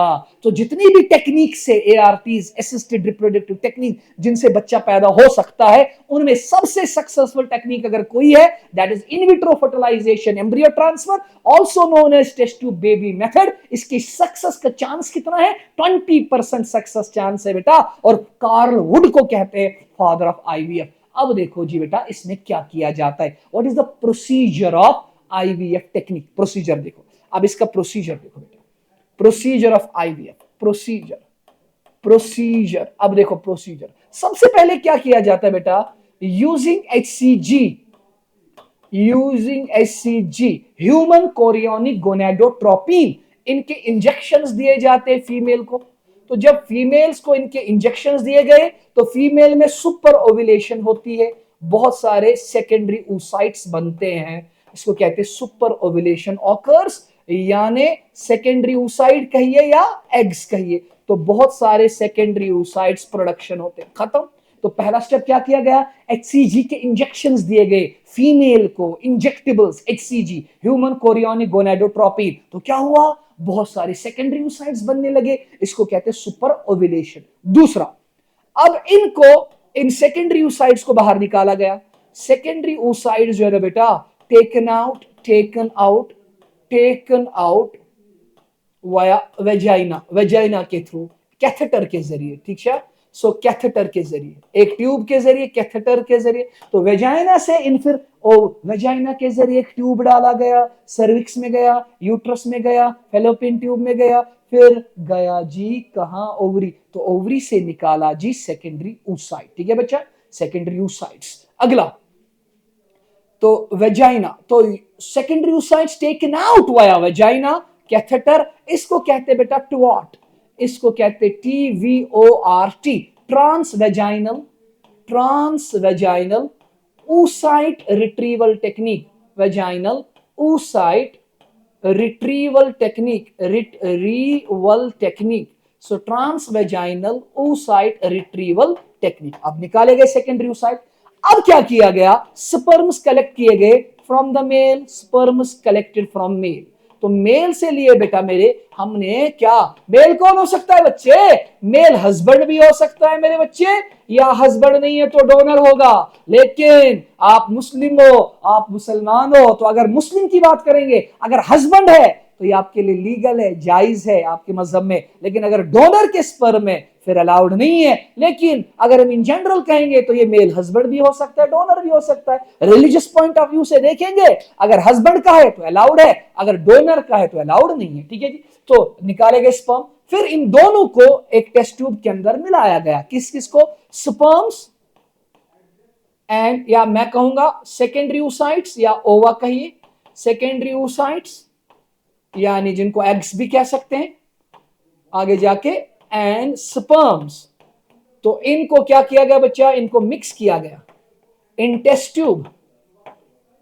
तो जितनी भी टेक्निक से ARTs, असिस्टेड रिप्रोडक्टिव टेक्निक, जिनसे बच्चा पैदा हो सकता है, उनमें सबसे सक्सेसफुल टेक्निक अगर कोई है, that is in vitro fertilisation, embryo transfer, also known as test tube baby method. इसकी सक्सेस का चांस कितना है? 20% सक्सेस चांस है बेटा, और कार्ल वुड को कहते हैं फादर ऑफ IVF। अब देखो जी बेटा, इसमें क्या किया जाता है, what is the procedure of IVF technique. Procedure देखो, अब इसका प्रोसीजर देखो बेटा, प्रोसीजर ऑफ IVF, प्रोसीजर। अब देखो प्रोसीजर, सबसे पहले क्या किया जाता है बेटा? Using HCG, human chorionic gonadotropin, इनके इंजेक्शंस दिए जाते हैं फीमेल को। तो जब फीमेल्स को इनके इंजेक्शंस दिए गए तो फीमेल में सुपर ओव्यूलेशन होती है, बहुत सारे सेकेंडरी oocytes बनते हैं, इसको कहते हैं सुपर ओव्यूलेशन ऑकर्स, यानी सेकेंडरी oocyte कहिए या एग्स कहिए, तो बहुत सारे सेकेंडरी oocytes प्रोडक्शन होते हैं। खत्म। तो पहला स्टेप क्या किया गया? HCG के इंजेक्शंस दिए गए फीमेल को, injectables HCG, human chorionic gonadotropin. तो क्या हुआ? बहुत सारे सेकेंडरी oocytes बनने लगे, इसको कहते हैं सुपर ओव्यूलेशन। दूसरा, अब इन सेकेंडरी oocytes को बाहर निकाला गया। सेकेंडरी oocytes जो है ना बेटा, टेकन आउट वाया वेजाइना के थ्रू, कैथेटर के जरिए, ठीक है। सो कैथेटर के जरिए, एक ट्यूब के जरिए, कैथेटर के जरिए। तो वेजाइना से फिर वेजाइना के जरिए एक ट्यूब डाला गया, सर्विक्स में गया, यूट्रस में गया, फेलोपियन ट्यूब में गया, फिर गया जी कहां? ओवरी। तो ओवरी से निकाला जी सेकेंडरी oocyte, ठीक है बच्चा, सेकेंडरी oocytes। अगला, तो वेजाइना, तो secondary oocytes taken out via vagina, catheter, इसको कहते हैं बेटा ट्वॉट, इसको कहते TVORT, transvaginal oocyte retrieval technique, vaginal oocyte retrieval technique, retrieval technique, so transvaginal oocyte retrieval technique। अब निकाले गए सेकेंडरी oocyte, अब क्या किया गया, स्पर्म्स कलेक्ट किए गए from the male, sperms collected from male, तो मेल से लिए बेटा मेरे हमने क्या, मेल कौन हो सकता है बच्चे, मेल हस्बैंड भी हो सकता है मेरे बच्चे, या हस्बैंड नहीं है तो डोनर होगा, लेकिन आप मुस्लिम हो, आप मुसलमान हो, तो अगर मुस्लिम की बात करेंगे, अगर हस्बैंड है तो ये आपके लिए लीगल है, जायज है आपके मजहब में, लेकिन अगर डोनर के स्पर्म है फिर अलाउड नहीं है। लेकिन अगर हम इन जनरल कहेंगे तो ये मेल हस्बैंड भी हो सकता है, डोनर भी हो सकता है, रिलीजियस पॉइंट ऑफ व्यू से देखेंगे अगर हस्बैंड का है तो अलाउड है, अगर डोनर का है तो अलाउड नहीं है, ठीक है जी। तो निकाले गए स्पर्म, फिर इन दोनों को एक टेस्ट ट्यूब के अंदर मिलाया गया, किस किस को, स्पर्म्स एंड, या मैं कहूंगा सेकेंडरी oocytes या ओवा कहिए, सेकेंडरी oocytes यानी जिनको एग्स भी कह सकते हैं आगे जाके, एंड स्पर्म्स, तो इनको क्या किया गया बच्चा, इनको मिक्स किया गया इन टेस्ट ट्यूब,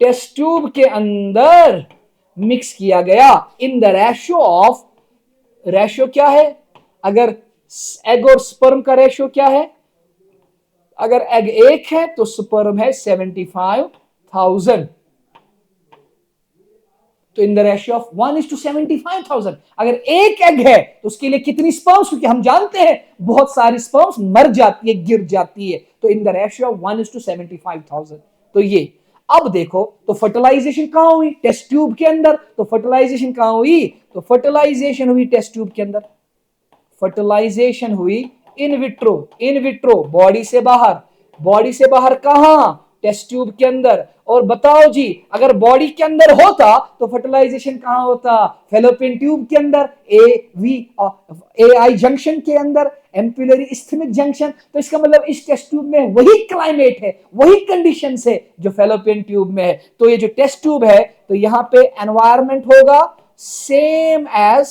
टेस्ट ट्यूब के अंदर मिक्स किया गया in the ratio of, ratio क्या है, अगर एग और स्पर्म का रेशियो क्या है, अगर एग 1 है तो स्पर्म है 75,000, तो इन द रेशियो ऑफ 1:75,000, अगर एक एग है तो उसके लिए कितनी स्पर्म्स, क्योंकि हम जानते हैं बहुत सारी स्पर्म्स मर जाती है, गिर जाती है, तो इन द रेशियो ऑफ 1:75,000। तो ये अब देखो, तो फर्टिलाइजेशन कहां हुई, टेस्ट ट्यूब के अंदर, तो फर्टिलाइजेशन कहां हुई, तो फर्टिलाइजेशन हुई टेस्ट ट्यूब के अंदर, फर्टिलाइजेशन हुई in vitro, in vitro body से बाहर, बॉडी से बाहर कहां, टेस्ट ट्यूब के अंदर। और बताओ जी, अगर बॉडी के अंदर होता तो फर्टिलाइजेशन कहां होता, फेलोपियन ट्यूब के अंदर, AI जंक्शन के अंदर, एम्पुलरी इस्थमिक जंक्शन, तो इसका मतलब इस टेस्ट ट्यूब में वही क्लाइमेट है, वही कंडीशंस है जो फेलोपियन ट्यूब में है। तो ये जो टेस्ट ट्यूब है, तो यहां पे एनवायरमेंट होगा सेम एज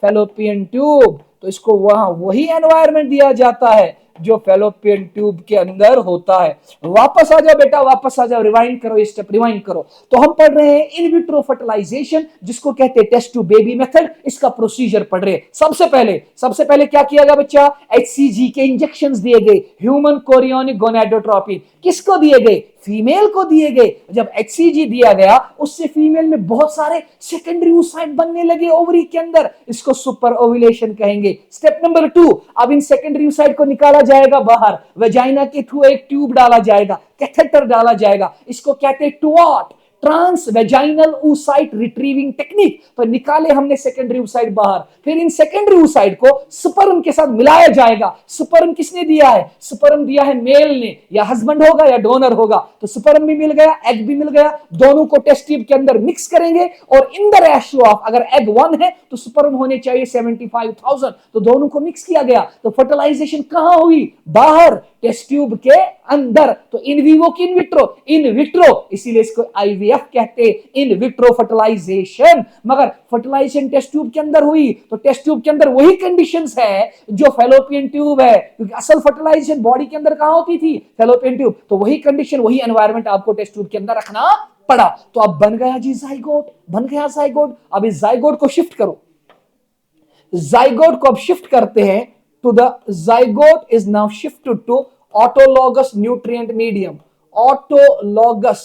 फेलोपियन ट्यूब, तो इसको वहां वही एनवायरमेंट दिया जाता है जो फेलोपियन ट्यूब के अंदर होता है। वापस आ जाओ बेटा, वापस आ जाओ, रिवाइंड करो, ये स्टेप रिवाइंड करो। तो हम पढ़ रहे हैं इन विट्रो फर्टिलाइजेशन, जिसको कहते हैं टेस्ट टू बेबी मेथड, इसका प्रोसीजर पढ़ रहे हैं। सबसे पहले क्या किया गया बच्चा, HCG के इंजेक्शंस दिए गए, ह्यूमन कोरियोनिक गोनाडोट्रोपिन, किसको दिए गए, फीमेल को दिए गए। जब HCG दिया गया उससे फीमेल में बहुत सारे सेकेंडरी oocyte बनने लगे ओवरी के अंदर, इसको सुपर ओव्यूलेशन कहेंगे। स्टेप नंबर 2, अब इन सेकेंडरी oocyte को निकाला जाएगा बाहर, वेजाइना के थ्रू एक ट्यूब डाला जाएगा, कैथेटर डाला जाएगा, इसको कहते हैं ट्वॉट, trans vaginal oocyte retrieving technique. तो निकाले हमने सेकेंडरी oocyte बाहर, फिर इन सेकेंडरी oocyte को स्पर्म के साथ मिलाया जाएगा। स्पर्म किसने दिया है, स्पर्म दिया है मेल ने, या हस्बैंड होगा या डोनर होगा, तो स्पर्म भी मिल गया, एग भी मिल गया, दोनों को टेस्ट ट्यूब के अंदर मिक्स करेंगे, और इन द रेशियो ऑफ, अगर एग 1 है तो स्पर्म होने चाहिए 75,000, तो दोनों को मिक्स किया गया। तो फर्टिलाइजेशन कहां हुई, बाहर टेस्ट ट्यूब के अंदर। तो इन विवो की इन विट्रो, इन विट्रो, इसीलिए इसको IVF कहते हैं, इन विट्रो फर्टिलाइजेशन। मगर फर्टिलाइजेशन टेस्ट ट्यूब के अंदर हुई, तो टेस्ट ट्यूब के अंदर वही कंडीशंस है जो फेलोपियन ट्यूब है, क्योंकि असल फर्टिलाइजेशन बॉडी के अंदर कहां होती थी, फेलोपियन ट्यूब, तो वही कंडीशन, वही एनवायरमेंट आपको टेस्ट ट्यूब के अंदर रखना पड़ा। तो अब बन गया जी जाइगोट, बन गया जाइगोट। अब इस जाइगोट को शिफ्ट करो, जाइगोट को अब शिफ्ट करते हैं to the, zygote is now shifted to autologous nutrient medium, autologous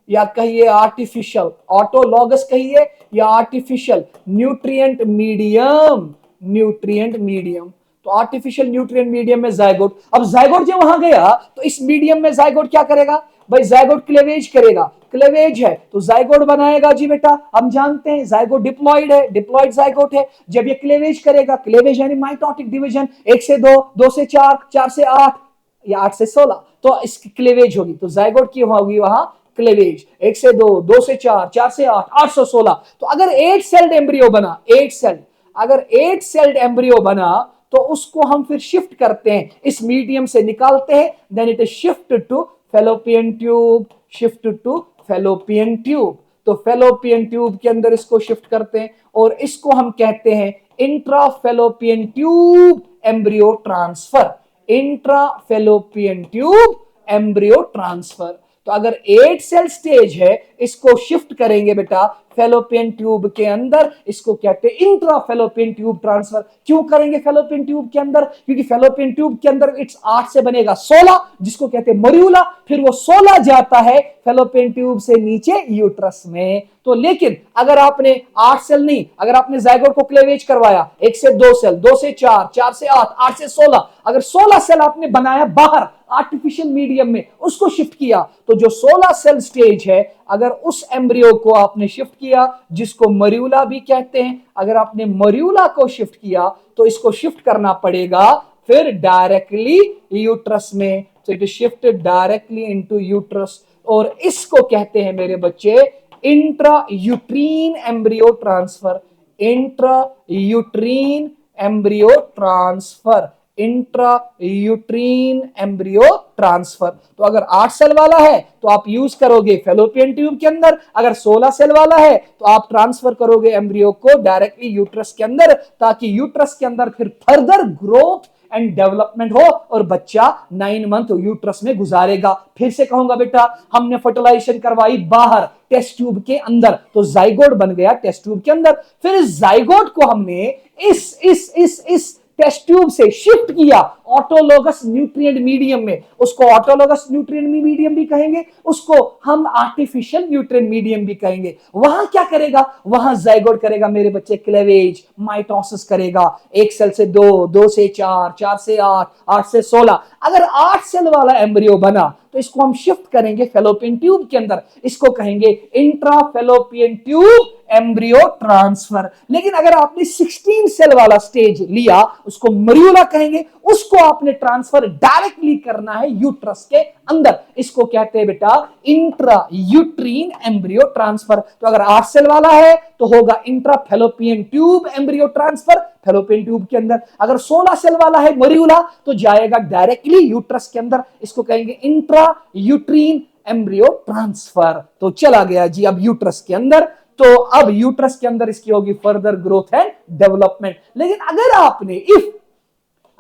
या कहिए आर्टिफिशियल, ऑटोलॉगस कहिए या artificial nutrient medium, nutrient medium. तो आर्टिफिशियल न्यूट्रिएंट मीडियम में जाइगोट, अब जाइगोट जब वहां गया तो इस मीडियम में जाइगोट क्या करेगा भाई, जाइगोट क्लेवेज करेगा, क्लेवेज है तो जाइगोट बनाएगा जी बेटा। हम जानते हैं जाइगोट डिप्लॉइड है, डिप्लॉइड जाइगोट है। जब ये क्लेवेज करेगा, क्लेवेज यानी माइटोटिक डिवीजन, 1 से 2, 2 से 4, 4 से 8 या 8 से 16, तो इसकी क्लेवेज होगी। तो जाइगोट की होगी वहां क्लेवेज, 1 से 2, 2 से 4, 4 से 8, 8 से 16। तो अगर 8 सेल्ड एम्ब्रियो बना, 8 सेल्ड, अगर 8 सेल्ड एम्ब्रियो बना तो उसको हम फिर शिफ्ट करते हैं, इस मीडियम से निकालते हैं, then it is shift to fallopian tube, shift to fallopian tube. तो फेलोपियन ट्यूब के अंदर इसको शिफ्ट करते हैं और इसको हम कहते हैं intrafallopian tube embryo transfer. Intrafallopian tube embryo transfer. तो अगर 8 सेल स्टेज है, इसको शिफ्ट करेंगे बेटा फेलोपियन ट्यूब के अंदर, इसको कहते हैं इंट्राफेलोपियन ट्यूब ट्रांसफर। क्यों करेंगे फेलोपियन ट्यूब के अंदर? क्योंकि फेलोपियन ट्यूब के अंदर इट्स 8 से बनेगा 16, जिसको कहते हैं मर्यूला, फिर वो 16 जाता है फेलोपियन ट्यूब से नीचे यूट्रस में। तो लेकिन अगर आपने 8 सेल नहीं, अगर आपने जाइगोट को क्लेवेज करवाया, 1 से 2 सेल, 2 से 4, 4 से 8, 8 से 16, अगर 16 सेल आपने बनाया बाहर आर्टिफिशियल मीडियम में, उसको शिफ्ट किया, तो जो 16 सेल स्टेज है, अगर उस एम्ब्रियो को आपने शिफ्ट किया, जिसको मर्यूला भी कहते हैं, अगर आपने मर्यूला को शिफ्ट किया तो इसको शिफ्ट करना पड़ेगा फिर डायरेक्टली यूट्रस में। तो it is shifted directly into uterus, और इसको कहते हैं मेरे बच्चे intra uterine embryo transfer. Intra uterine embryo transfer, intra uterine embryo transfer. तो अगर 8 सेल वाला है तो आप यूज करोगे फेलोपियन ट्यूब के अंदर, अगर 16 सेल वाला है तो आप ट्रांसफर करोगे एम्ब्रियो को डायरेक्टली यूट्रस के अंदर, ताकि यूट्रस के अंदर फिर फर्दर ग्रोथ एंड डेवलपमेंट हो और बच्चा 9 मंथ यूट्रस में गुजारेगा। फिर से कहूंगा बेटा, हमने फर्टिलाइजेशन करवाई बाहर टेस्ट ट्यूब के अंदर, तो जाइगोट बन गया टेस्ट ट्यूब के अंदर। फिर इस जाइगोट को हमने इस टेस्ट ट्यूब से शिफ्ट किया ऑटोलोगस न्यूट्रिएंट मीडियम में। उसको ऑटोलोगस न्यूट्रिएंट मीडियम भी कहेंगे, उसको हम आर्टिफिशियल न्यूट्रिएंट मीडियम भी कहेंगे। वहां क्या करेगा? वहां जाइगोट करेगा मेरे बच्चे क्लेवेज, माइटोसिस करेगा। 1 सेल से 2, 2 से 4, 4 से 8, 8 से 16। अगर 8 सेल वाला एम्ब्रियो बना तो इसको हम शिफ्ट करेंगे फेलोपियन ट्यूब के अंदर, इसको कहेंगे इंट्राफेलोपियन ट्यूब एम्ब्रियो ट्रांसफर। लेकिन अगर आपने 16 सेल वाला स्टेज लिया, उसको मर्यूला कहेंगे, उसको आपने ट्रांसफर डायरेक्टली करना है यूट्रस के अंदर, इसको कहते हैं बेटा इंट्रा यूट्रीन एम्ब्रियो ट्रांसफर। तो अगर 8 सेल वाला है तो होगा intrafallopian tube embryo transfer fallopian tube के अंदर। अगर 16 सेल वाला है मर्यूला तो जाएगा डायरेक्टली यूट्रस के अंदर, इसको कहेंगे इंट्रा यूट्रीन एम्ब्रियो ट्रांसफर। तो चला गया जी अब यूट्रस के अंदर, तो अब यूट्रस के अंदर इसकी होगी फर्दर ग्रोथ एंड डेवलपमेंट। लेकिन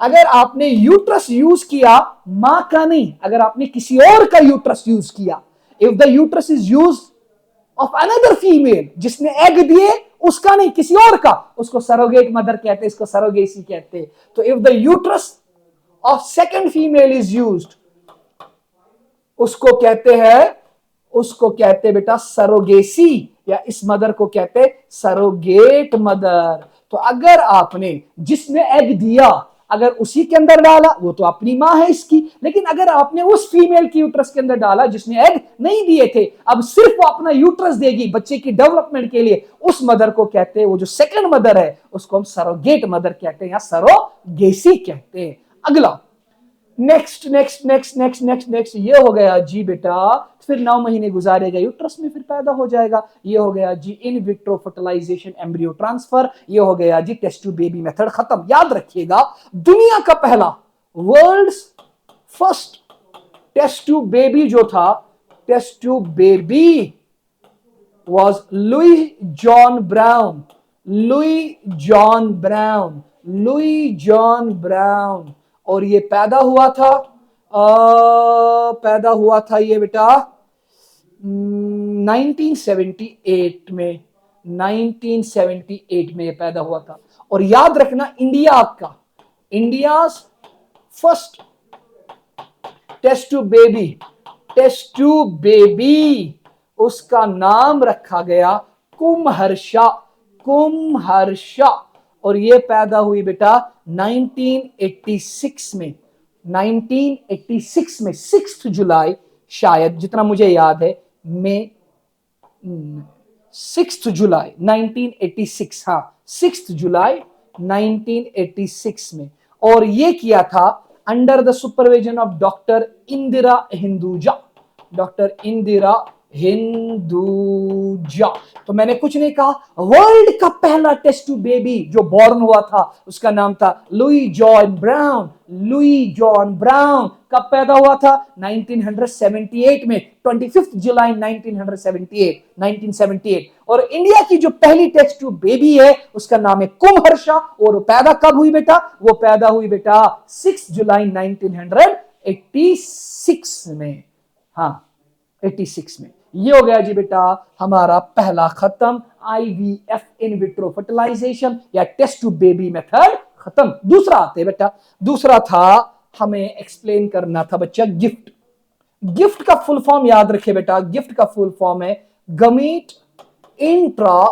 अगर आपने यूट्रस यूज किया मां का नहीं, अगर आपने किसी और का यूट्रस यूज किया, if the uterus is use of another female, जिसने एग दिए उसका नहीं, किसी और का, उसको सरोगेट मदर कहते हैं, इसको सरोगेसी कहते हैं। तो if the uterus of second female is used, उसको कहते हैं बेटा सरोगेसी, या इस मदर को कहते हैं सरोगेट मदर। तो अगर आपने जिसने एग दिया अगर उसी के अंदर डाला, वो तो अपनी मां है इसकी, लेकिन अगर आपने उस फीमेल की यूट्रस के अंदर डाला जिसने एग नहीं दिए थे, अब सिर्फ वो अपना यूट्रस देगी बच्चे की डेवलपमेंट के लिए, उस मदर को कहते हैं, वो जो सेकंड मदर है उसको हम सरोगेट मदर कहते हैं या सरोगेसी कहते हैं। अगला नेक्स्ट ये हो गया जी बेटा, फिर 9 महीने गुजारेगा यूट्रस में, फिर पैदा हो जाएगा। ये हो गया जी in vitro fertilisation embryo transfer. ये हो गया जी टेस्ट ट्यूब बेबी मेथड खत्म। याद रखिएगा, दुनिया का पहला world's first test tube baby जो था, test tube baby was Louise John Brown. और ये पैदा हुआ था ये बेटा 1978 में। 1978 में ये पैदा हुआ था। और याद रखना, India first test tube baby, उसका नाम रखा गया कुमहर्षा। और ये पैदा हुई बेटा 1986 में। 6 जुलाई, शायद जितना मुझे याद है, 6 जुलाई 1986, हाँ 6 जुलाई 1986 में। और ये किया था under the supervision of doctor Indira Hinduja. तो मैंने कुछ नहीं कहा, वर्ल्ड का पहला टेस्ट ट्यूब बेबी जो बॉर्न हुआ था उसका नाम था Louis John brown. Louis John brown कब पैदा हुआ था? 1978 में, 25 जुलाई 1978। और इंडिया की जो पहली टेस्ट ट्यूब बेबी है उसका नाम है कुमहर्षा। और वो पैदा कब हुई बेटा? वो पैदा हुई बेटा 6 जुलाई 1986 में। हाँ, 86 में। ये हो गया जी बेटा हमारा पहला खत्म, आईवीएफ इन विट्रो फर्टिलाइजेशन या टेस्ट टू बेबी मेथड खत्म। दूसरा आते बेटा, दूसरा था हमें एक्सप्लेन करना था बच्चा गिफ्ट। गिफ्ट का फुल फॉर्म याद रखे बेटा, गिफ्ट का फुल फॉर्म है gamete intra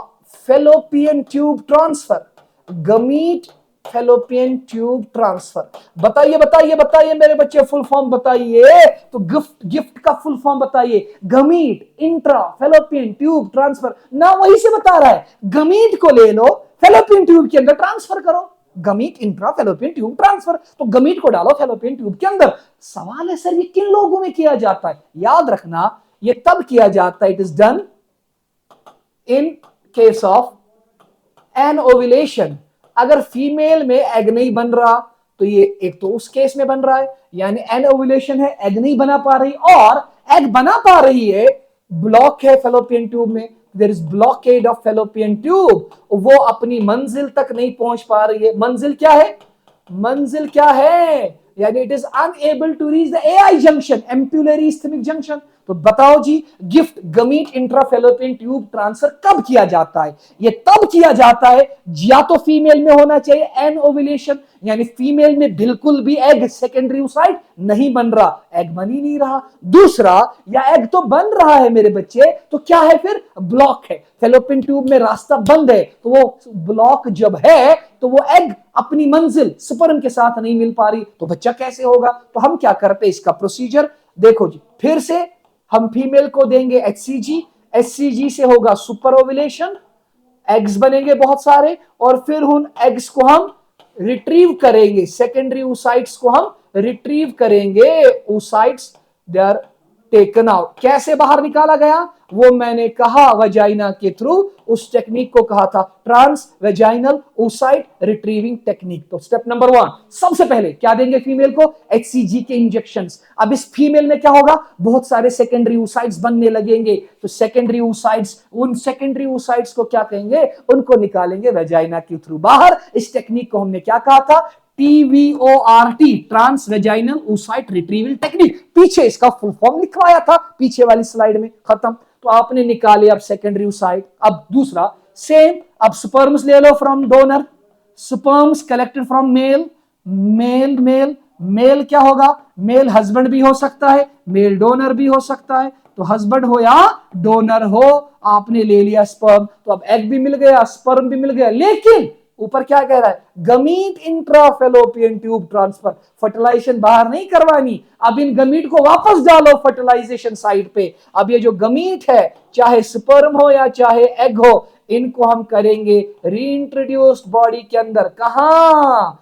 fallopian tube transfer. Gamete fallopian tube transfer. बताइए बताइए बताइए मेरे बच्चे, फुल फॉर्म बताइए। तो गिफ्ट का फुल फॉर्म बताइए। Gamete intra fallopian tube transfer ना, वही से बता रहा है। गमीट को ले लो, फेलोपियन ट्यूब के अंदर ट्रांसफर करो। Gamete intra fallopian tube transfer, तो गमीट को डालो फेलोपियन ट्यूब के अंदर। सवाल है सर ये किन लोगों में किया जाता है? याद रखना ये तब किया जाता है, it is done in case of an ovulation. अगर फीमेल में एग नहीं बन रहा तो ये एक तो उस केस में बन रहा है, यानी एन ओव्यूलेशन है, एग नहीं बना पा रही, और एग बना पा रही है, ब्लॉक है फेलोपियन ट्यूब में, there is blockade of fallopian tube, वो अपनी मंजिल तक नहीं पहुंच पा रही है। मंजिल क्या है? मंजिल क्या है? यानी it is unable to reach the AI junction, ampullary isthmic junction. तो बताओ जी, GIFT gamete intrafallopian tube transfer कब किया जाता है? ये तब किया जाता है या तो फीमेल में होना चाहिए एन ओव्यूलेशन, यानी फीमेल में बिल्कुल भी एग सेकेंडरी ओसाइट नहीं बन रहा, एग बन ही नहीं रहा। दूसरा, या एग तो बन रहा है मेरे बच्चे, तो क्या है फिर? ब्लॉक है, फेलोपियन ट्यूब में रास्ता बंद है, तो वो ब्लॉक जब है तो वो एग अपनी मंजिल स्पर्म के साथ नहीं मिल पा रही, तो बच्चा कैसे होगा? तो हम क्या करते हैं, इसका प्रोसीजर देखो जी। फिर से हम फीमेल को देंगे एचसीजी, एचसीजी से होगा सुपर ओव्यूलेशन, एग्स बनेंगे बहुत सारे, और फिर उन एग्स को हम रिट्रीव करेंगे, सेकेंडरी oocytes को हम रिट्रीव करेंगे। oocytes they are taken out. कैसे बाहर निकाला गया वो मैंने कहा, वजाइना के थ्रू। उस टेक्निक को कहा था trans vaginal oocyte retrieving technique. तो स्टेप नंबर 1, सबसे पहले क्या देंगे फीमेल को? एचसीजी के इंजेक्शंस। अब इस फीमेल में क्या होगा? बहुत सारे सेकेंडरी oocytes बनने लगेंगे, तो सेकेंडरी oocytes, उन सेकेंडरी oocytes को क्या कहेंगे? उनको निकालेंगे वेजाइना के थ्रू बाहर। इस टेक्निक को हमने क्या कहा था? TVORT, trans vaginal oocyte retrieval technique. पीछे इसका फुल फॉर्म लिखवाया था, पीछे वाली स्लाइड में, खत्म। तो आपने निकाले अब सेकेंडरी oocyte। अब दूसरा सेम, अब स्पर्म्स ले लो from donor, sperms collected from male, male क्या होगा? मेल हस्बैंड भी हो सकता है, मेल डोनर भी हो सकता है। तो हस्बैंड हो या डोनर हो, आपने ले लिया स्पर्म, तो अब एग भी मिल गया, स्पर्म भी मिल गया। लेकिन ऊपर क्या कह रहा है? Gamete intrafallopian tube transfer, fertilisation बाहर नहीं करवानी। अब इन गमीट को वापस डालो फर्टिलाइजेशन साइट पे। अब ये जो गमीट है, चाहे स्पर्म हो या चाहे एग हो, इनको हम करेंगे रीइंट्रोड्यूस्ड बॉडी के अंदर। कहां?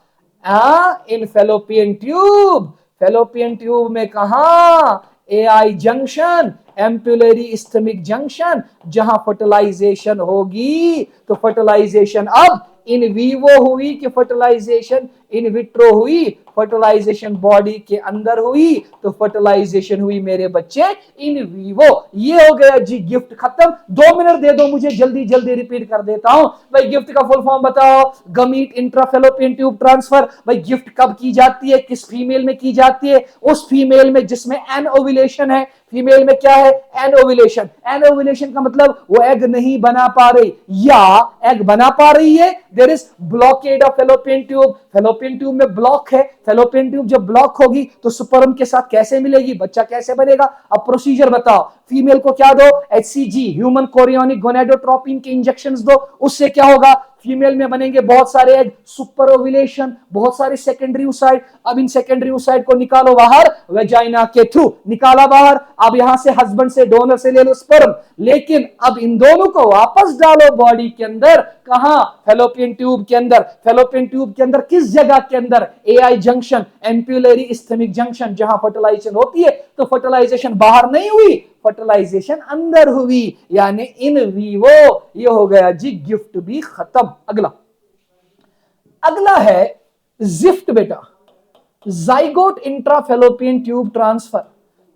इन फेलोपियन ट्यूब। फेलोपियन ट्यूब में कहां? AI junction, ampullary isthmic junction, जहां फर्टिलाइजेशन होगी। तो फर्टिलाइजेशन अब इन वीवो हुई कि फर्टिलाइजेशन इन विट्रो हुई? फर्टिलाइजेशन बॉडी के अंदर हुई, तो फर्टिलाइजेशन हुई मेरे बच्चे इन वीवो। ये हो गया जी गिफ्ट खत्म। 2 मिनट दे दो मुझे, जल्दी जल्दी रिपीट कर देता हूं। भाई गिफ्ट का फुल फॉर्म बताओ। Gamete intrafallopian tube transfer. भाई गिफ्ट कब की जाती है, किस फीमेल में की जाती है? उस फीमेल में जिसमें एन ओव्यूलेशन है। फीमेल में क्या है? N ovulation. एन ओव्यूलेशन का मतलब वो एग नहीं बना पा रही, या एग बना पा रही है, there is blockade of fallopian tube. Fallopian tube में ब्लॉक है, फेलोपियन ट्यूब जब ब्लॉक होगी तो स्पर्म के साथ कैसे मिलेगी, बच्चा कैसे बनेगा? अब प्रोसीजर बताओ। फीमेल को क्या दो? एचसीजी, ह्यूमन कोरियोनिक गोनेडोट्रोपिन के इंजेक्शंस दो। उससे क्या होगा? फीमेल में बनेंगे बहुत सारे एग, सुपर ओव्यूलेशन, बहुत सारे सेकेंडरी oocyte। अब इन सेकेंडरी oocyte को निकालो बाहर वेजाइना के थ्रू, निकाला बाहर। अब यहां से हस्बैंड से, डोनर से ले लो स्पर्म, लेकिन अब इन दोनों को वापस डालो बॉडी के अंदर। कहां? फेलोपियन ट्यूब के अंदर। फेलोपियन ट्यूब के अंदर किस जगह के अंदर? AI junction, ampullary isthmic junction, जहां फर्टिलाइजेशन होती है। तो फर्टिलाइजेशन बाहर नहीं हुई, फर्टिलाइजेशन अंदर हुई, यानी इन वीवो। ये हो गया जी गिफ्ट भी खत्म। अगला अगला है जिफ्ट बेटा, zygote intrafallopian tube transfer.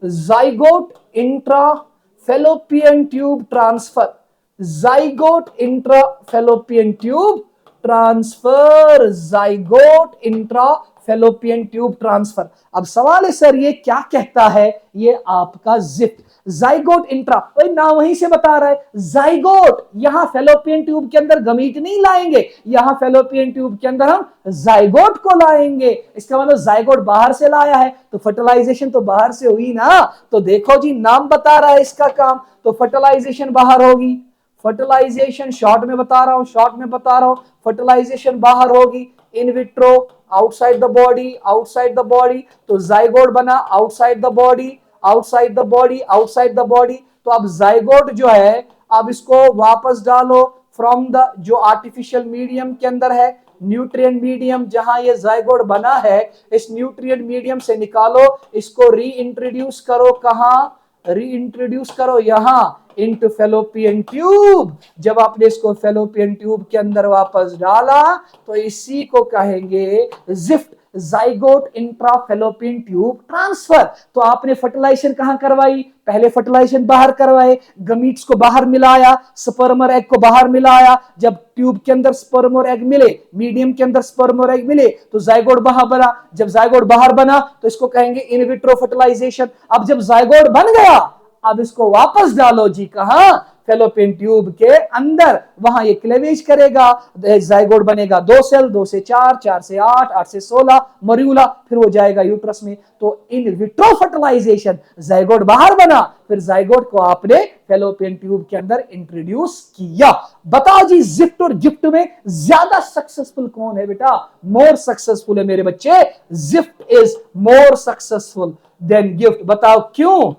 Zygote intrafallopian tube transfer, zygote intrafallopian tube transfer, zygote intrafallopian tube transfer. अब सवाल है सर ये क्या कहता है? ये आपका जिफ्ट, जाइगोट इंट्रा, नाम वहीं से बता रहा है जाइगोट। यहां फेलोपियन ट्यूब के अंदर गमीट नहीं लाएंगे, यहां फेलोपियन ट्यूब के अंदर हम जाइगोट को लाएंगे। इसका मतलब जाइगोट बाहर से लाया है, तो फर्टिलाइजेशन तो बाहर से हुई ना। तो देखो जी नाम बता रहा है इसका काम, तो फर्टिलाइजेशन बाहर होगी। फर्टिलाइजेशन शॉर्ट में बता रहा हूं, शॉर्ट में बता रहा हूं, फर्टिलाइजेशन बाहर होगी। In vitro, outside the body, outside the body. तो जाइगोट बना outside the body, outside the body, outside the body. तो अब जाइगोट जो है, अब इसको वापस डालो फ्रॉम द जो आर्टिफिशियल मीडियम के अंदर है, न्यूट्रिएंट मीडियम जहां ये जाइगोट बना है, इस न्यूट्रिएंट मीडियम से निकालो, इसको री इंट्रोड्यूस करो। कहां? री इंट्रोड्यूस करो यहां, इनटू फेलोपियन ट्यूब। जब आपने इसको फेलोपियन ट्यूब के अंदर वापस डाला तो इसी को कहेंगे gift, zygote intrafallopian tube transfer. तो आपने फर्टिलाइजेशन कहां करवाई? पहले फर्टिलाइजेशन बाहर करवाए, गमीट्स को बाहर मिलाया, स्पर्म और एग को बाहर मिलाया। जब ट्यूब के अंदर स्पर्म और एग मिले, मीडियम के अंदर स्पर्म और एग मिले, तो जाइगोट बाहर बना। जब जाइगोट बाहर बना तो इसको कहेंगे इन विट्रो फर्टिलाइजेशन। अब जब जाइगोट बन गया, अब इसको वापस डालो जी कहां? फेलोपियन ट्यूब के अंदर। वहां ये क्लेवेज करेगा, जाइगोट बनेगा 2 सेल, 2 से 4, 4 से 8, 8 से 16, मर्यूला, फिर वो जाएगा यूट्रस में। तो इन विट्रो फर्टिलाइजेशन, जाइगोट बाहर बना, फिर जाइगोट को आपने फेलोपियन ट्यूब के अंदर इंट्रोड्यूस किया। बताओ जी जिफ्ट और गिफ्ट में ज्यादा सक्सेसफुल कौन है बेटा? मोर सक्सेसफुल है मेरे बच्चे, ZIFT is more successful than GIFT. बताओ क्यों?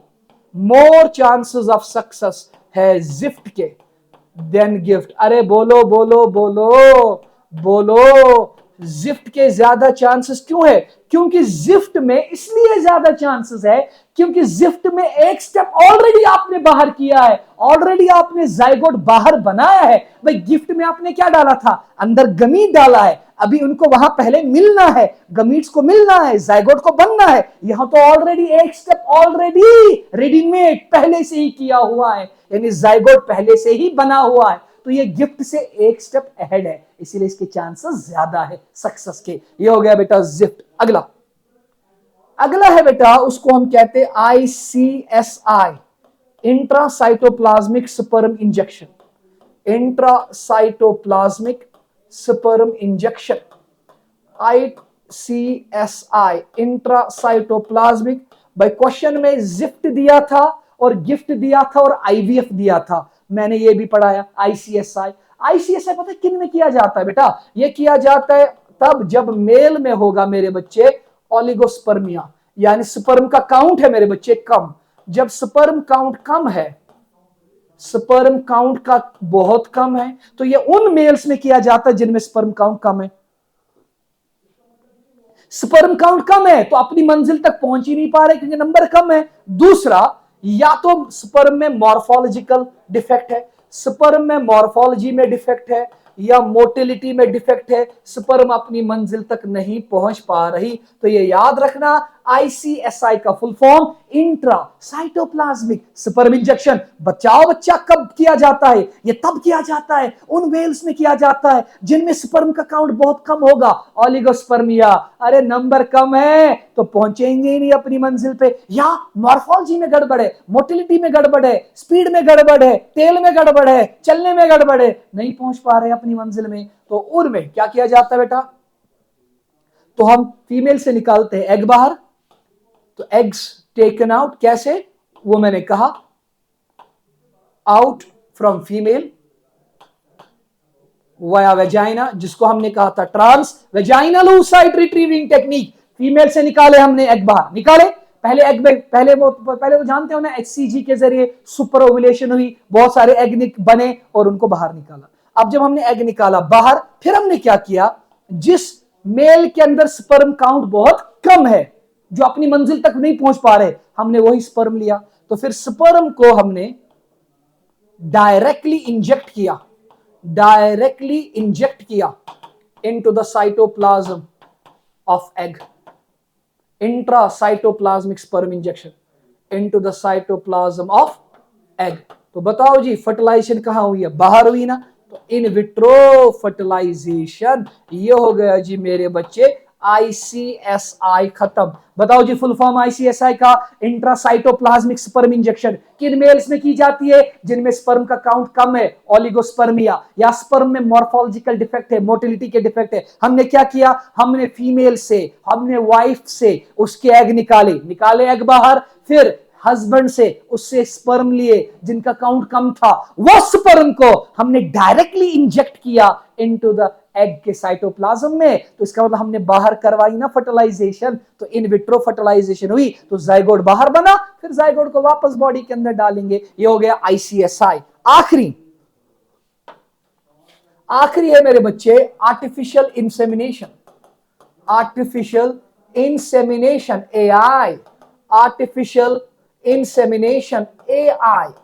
मोर चांसेस ऑफ सक्सेस है जिफ्ट के देन गिफ्ट। अरे बोलो बोलो बोलो बोलो, जिफ्ट के ज्यादा चांसेस क्यों है? क्योंकि जिफ्ट में इसलिए ज्यादा चांसेस है क्योंकि जिफ्ट में एक स्टेप ऑलरेडी आपने बाहर किया है, ऑलरेडी आपने जाइगोट बाहर बनाया है। भाई गिफ्ट में आपने क्या डाला था? अंदर गमीट डाला है, अभी उनको वहां पहले मिलना है, गमीट्स को मिलना है, जाइगोट को बनना है। यहां तो ऑलरेडी एक स्टेप ऑलरेडी रेडीमेड पहले से ही किया हुआ है, यानी जाइगोट पहले से ही बना हुआ है। तो ये गिफ्ट से एक स्टेप अहेड है, इसीलिए इसके चांसेस ज्यादा है सक्सेस के। ये हो गया बेटा जिफ्ट। अगला अगला है बेटा, उसको हम कहते हैं ICSI, intracytoplasmic sperm injection. Intracytoplasmic sperm injection, ICSI, intracytoplasmic. भाई क्वेश्चन में जिफ्ट दिया था और गिफ्ट दिया था और IVF दिया था, मैंने ये भी पढ़ाया। ICSI, ICSI पता है किन में किया जाता है बेटा? ये किया जाता है तब जब मेल में होगा मेरे बच्चे ओलिगोस्पर्मिया, यानी स्पर्म का काउंट है मेरे बच्चे कम। जब स्पर्म काउंट कम है, स्पर्म काउंट का बहुत कम है, तो ये उन मेल्स में किया जाता है जिनमें स्पर्म काउंट कम है। स्पर्म काउंट कम है तो अपनी मंजिल तक पहुंच ही नहीं पा रहे क्योंकि नंबर कम है। दूसरा, या तो स्पर्म में मॉर्फोलॉजिकल डिफेक्ट है, स्पर्म में मॉर्फोलॉजी में डिफेक्ट है, या मोटिलिटी में डिफेक्ट है, स्पर्म अपनी मंजिल तक नहीं पहुंच पा रही। तो ये याद रखना, ICSI का full form intracytoplasmic sperm injection. बचाओ बच्चा कब किया जाता है? ये तब किया जाता है उन वेल्स में किया जाता है जिनमें स्पर्म का काउंट बहुत कम होगा, ओलिगोस्पर्मिया। अरे नंबर कम है तो पहुंचेंगे ही नहीं अपनी मंजिल पे, या मॉर्फोलॉजी में गड़बड़ है, मोटिलिटी में गड़बड़ है, स्पीड में गड़बड़ है, तेल में गड़बड़ है, चलने में गड़बड़ है, नहीं पहुंच पा रहे अपनी मंजिल में। तो उनमें क्या किया जाता है बेटा? तो हम फीमेल से निकालते हैं एग बाहर, तो एग्स टेकन आउट कैसे? वो मैंने कहा, out from female via vagina, जिसको हमने कहा था trans vaginal oocyte retrieving technique. Female से निकाले हमने एग बाहर, निकाले पहले एग में, पहले वो जानते हो ना, HCG के जरिए सुपर ओव्यूलेशन हुई, बहुत सारे एग बने और उनको बाहर निकाला। अब जब हमने एग निकाला बाहर, फिर हमने क्या किया, जिस मेल के अंदर स्पर्म काउंट बहुत कम है, जो अपनी मंजिल तक नहीं पहुंच पा रहे, हमने वही स्पर्म लिया। तो फिर स्पर्म को हमने डायरेक्टली इंजेक्ट किया into the cytoplasm of egg, intracytoplasmic sperm injection into the cytoplasm of egg. तो बताओ जी फर्टिलाइजेशन कहां हुई है, बाहर हुई ना, तो इन विट्रो फर्टिलाइजेशन, ये हो गया जी मेरे बच्चे आईसीएसआई खत्म। बताओ जी फुल फॉर्म आईसीएसआई का, इंट्रासाइटोप्लाज्मिक स्पर्म इंजेक्शन, किन मेल्स में की जाती है, जिनमें स्पर्म का काउंट कम है, ओलिगोस्पर्मिया, या स्पर्म में मॉर्फोलॉजिकल डिफेक्ट है, मोटिलिटी के डिफेक्ट है। हमने क्या किया, हमने फीमेल से, हमने वाइफ से उसके एग निकाले एग बाहर, फिर हस्बैंड से उससे स्पर्म लिए जिनका काउंट कम था, वो स्पर्म को हमने डायरेक्टली इंजेक्ट किया इनटू द एग के साइटोप्लाज्म में। तो इसका मतलब हमने बाहर करवाई ना फर्टिलाइजेशन, तो इन विट्रो फर्टिलाइजेशन हुई, तो जाइगोट बाहर बना, फिर जाइगोट को वापस बॉडी के अंदर डालेंगे। ये हो गया आईसीएसआई। आखिरी है मेरे बच्चे artificial insemination. AI,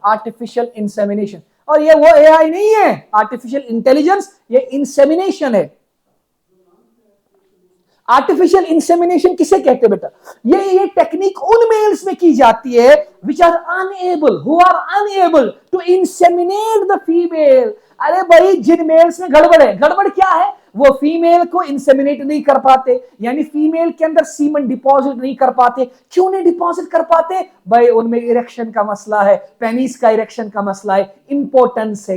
artificial insemination. और ये वो एआई नहीं है आर्टिफिशियल इंटेलिजेंस, ये इंसेमिनेशन है। आर्टिफिशियल इंसेमिनेशन किसे कहते हैं बेटा, ये टेक्निक उन मेल्स में की जाती है which are unable to inseminate the female। अरे भाई जिन मेल्स में गड़बड़ है, गड़बड़ क्या है, वो फीमेल को इंसेमिनेट नहीं कर पाते, यानी फीमेल के अंदर सीमन डिपॉजिट नहीं कर पाते। क्यों नहीं डिपॉजिट कर पाते भाई, उनमें इरेक्शन का मसला है, पेनिस का इरेक्शन का मसला है, इंपोर्टेंस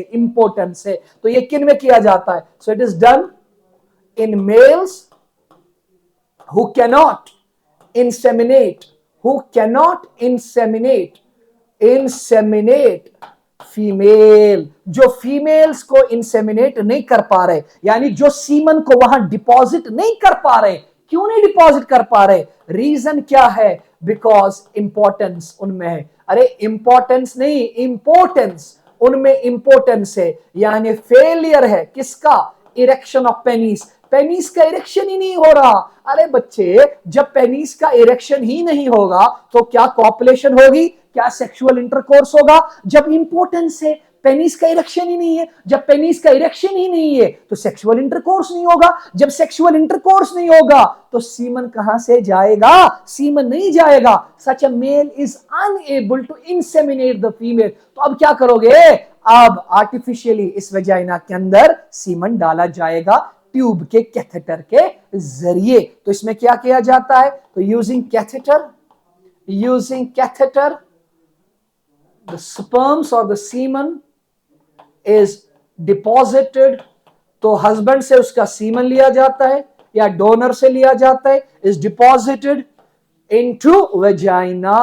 है। तो ये किन में किया जाता है, सो it is done in males who cannot inseminate female, जो फीमेल्स को इंसेमिनेट नहीं कर पा रहे, यानी जो सीमन को वहां डिपॉजिट नहीं कर पा रहे। क्यों नहीं डिपॉजिट कर पा रहे, रीजन क्या है, बिकॉज इंपॉर्टेंस उनमें है। अरे इंपॉर्टेंस नहीं, इंपोर्टेंस, उनमें इंपोर्टेंस है, यानी फेलियर है किसका, इरेक्शन ऑफ पेनिस का इरेक्शन ही नहीं हो रहा। अरे बच्चे जब पेनिस का इरेक्शन ही नहीं होगा तो क्या कॉपुलेशन होगी, क्या सेक्सुअल इंटरकोर्स होगा। जब इंपोर्टेंस है, पेनिस का इरेक्शन ही नहीं है, जब पेनिस का इरेक्शन ही नहीं है तो सेक्सुअल इंटरकोर्स नहीं होगा, जब सेक्सुअल इंटरकोर्स नहीं होगा तो सीमन कहां से जाएगा, सीमन नहीं जाएगा। Such a male is unable to inseminate the female. तो अब क्या करोगे, अब आर्टिफिशियली इस वेजाइना के अंदर सीमन डाला जाएगा ट्यूब के कैथेटर के जरिए। तो इसमें क्या किया जाता है, तो using catheter the sperms or the semen is deposited, तो हस्बैंड से उसका सीमन लिया जाता है या डोनर से लिया जाता है, is deposited into vagina,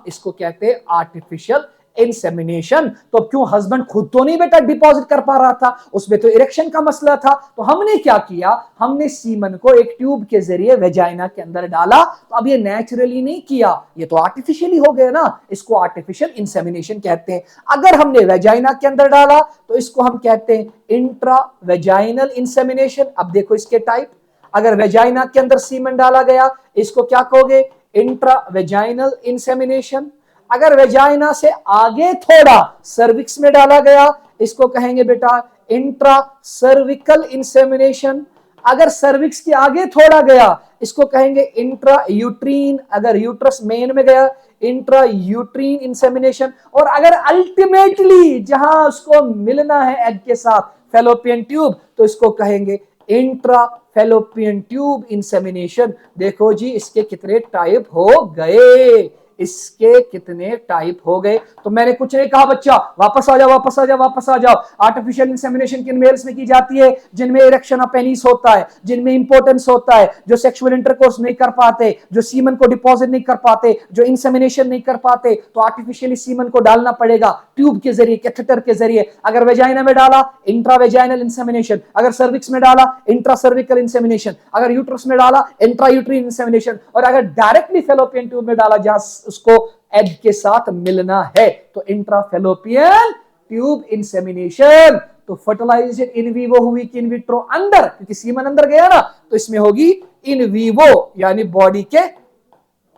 इसको कहते हैं आर्टिफिशियल इंसेमिनेशन। तो क्यों हस्बैंड खुद तो नहीं बेटा डिपॉजिट कर पा रहा था, उसमें तो इरेक्शन का मसला था, तो हमने क्या किया, हमने सीमन को एक ट्यूब के जरिए वेजाइना के अंदर डाला। तो अब ये नेचुरली नहीं किया, ये तो आर्टिफिशियली हो गया ना, इसको आर्टिफिशियल इंसेमिनेशन कहते हैं। अगर हमने वेजाइना के अंदर डाला तो इसको हम कहते हैं इंट्रा वेजाइनल इंसेमिनेशन। अब देखो इसके टाइप, अगर वेजाइना के अंदर सीमन डाला गया इसको क्या कहोगे, इंट्रा वेजाइनल इंसेमिनेशन। अगर वेजाइना से आगे थोड़ा सर्विक्स में डाला गया इसको कहेंगे बेटा इंट्रा सर्विकल इंसेमिनेशन। अगर सर्विक्स के आगे थोड़ा गया इसको कहेंगे इंट्रा यूट्रीन, अगर यूट्रस मेन में गया इंट्रा यूट्रीन इंसेमिनेशन। और अगर अल्टीमेटली जहां उसको मिलना है एग के साथ फैलोपियन ट्यूब तो इसको कहेंगे इंट्रा फैलोपियन ट्यूब इंसेमिनेशन। देखो जी इसके कितने टाइप हो गए, इसके कितने टाइप हो गए। तो मैंने कुछ नहीं कहा बच्चा, वापस आ जाओ। आर्टिफिशियल इंसेमिनेशन किन मेल्स में की जाती है, जिनमें इरेक्शन ऑफ पेनिस होता है, जिनमें इंपोर्टेंस होता है, जो सेक्सुअल इंटरकोर्स नहीं कर पाते, जो सीमन को डिपॉजिट नहीं कर पाते, जो इंसेमिनेशन नहीं कर पाते, तो आर्टिफिशियली सीमन को डालना पड़ेगा ट्यूब के जरिए, कैथेटर के जरिए। अगर वेजाइना में डाला इंट्रा वेजाइनल इंसेमिनेशन, अगर सर्विक्स में डाला इंट्रा सर्विकल इंसेमिनेशन, अगर यूट्रस में डाला इंट्रा यूट्रीन इंसेमिनेशन, और अगर डायरेक्टली फैलोपियन ट्यूब में डाला जहां उसको एग के साथ मिलना है तो इंट्राफैलोपियन ट्यूब इंसेमिनेशन। तो फर्टिलाइजेशन इन वीवो हुई कि इन विट्रो अंदर, क्योंकि सीमन अंदर गया ना, तो इसमें होगी इन वीवो यानी बॉडी के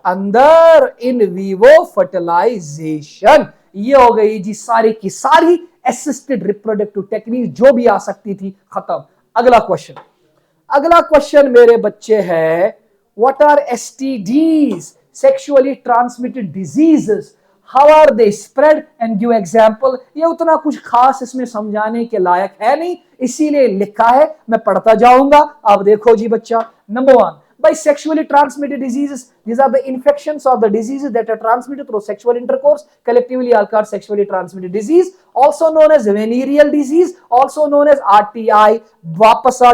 अंदर, इन वीवो फर्टिलाइजेशन। ये हो गई जी सारी की सारी असिस्टेड रिप्रोडक्टिव टेक्निक जो भी आ सकती थी, खत्म। अगला क्वेश्चन, अगला क्वेश्चन मेरे बच्चे है, what are STDs, sexually transmitted diseases, how are they spread and give example. ये उतना कुछ खास इसमें समझाने के लायक है नहीं, इसीलिए लिखा है, मैं पढ़ता जाऊंगा। आप देखो जी बच्चा, number 1, by sexually transmitted diseases, these are the infections or the diseases that are transmitted through sexual intercourse, collectively all called sexually transmitted disease, also known as venereal disease, also known as RTI। वापस आ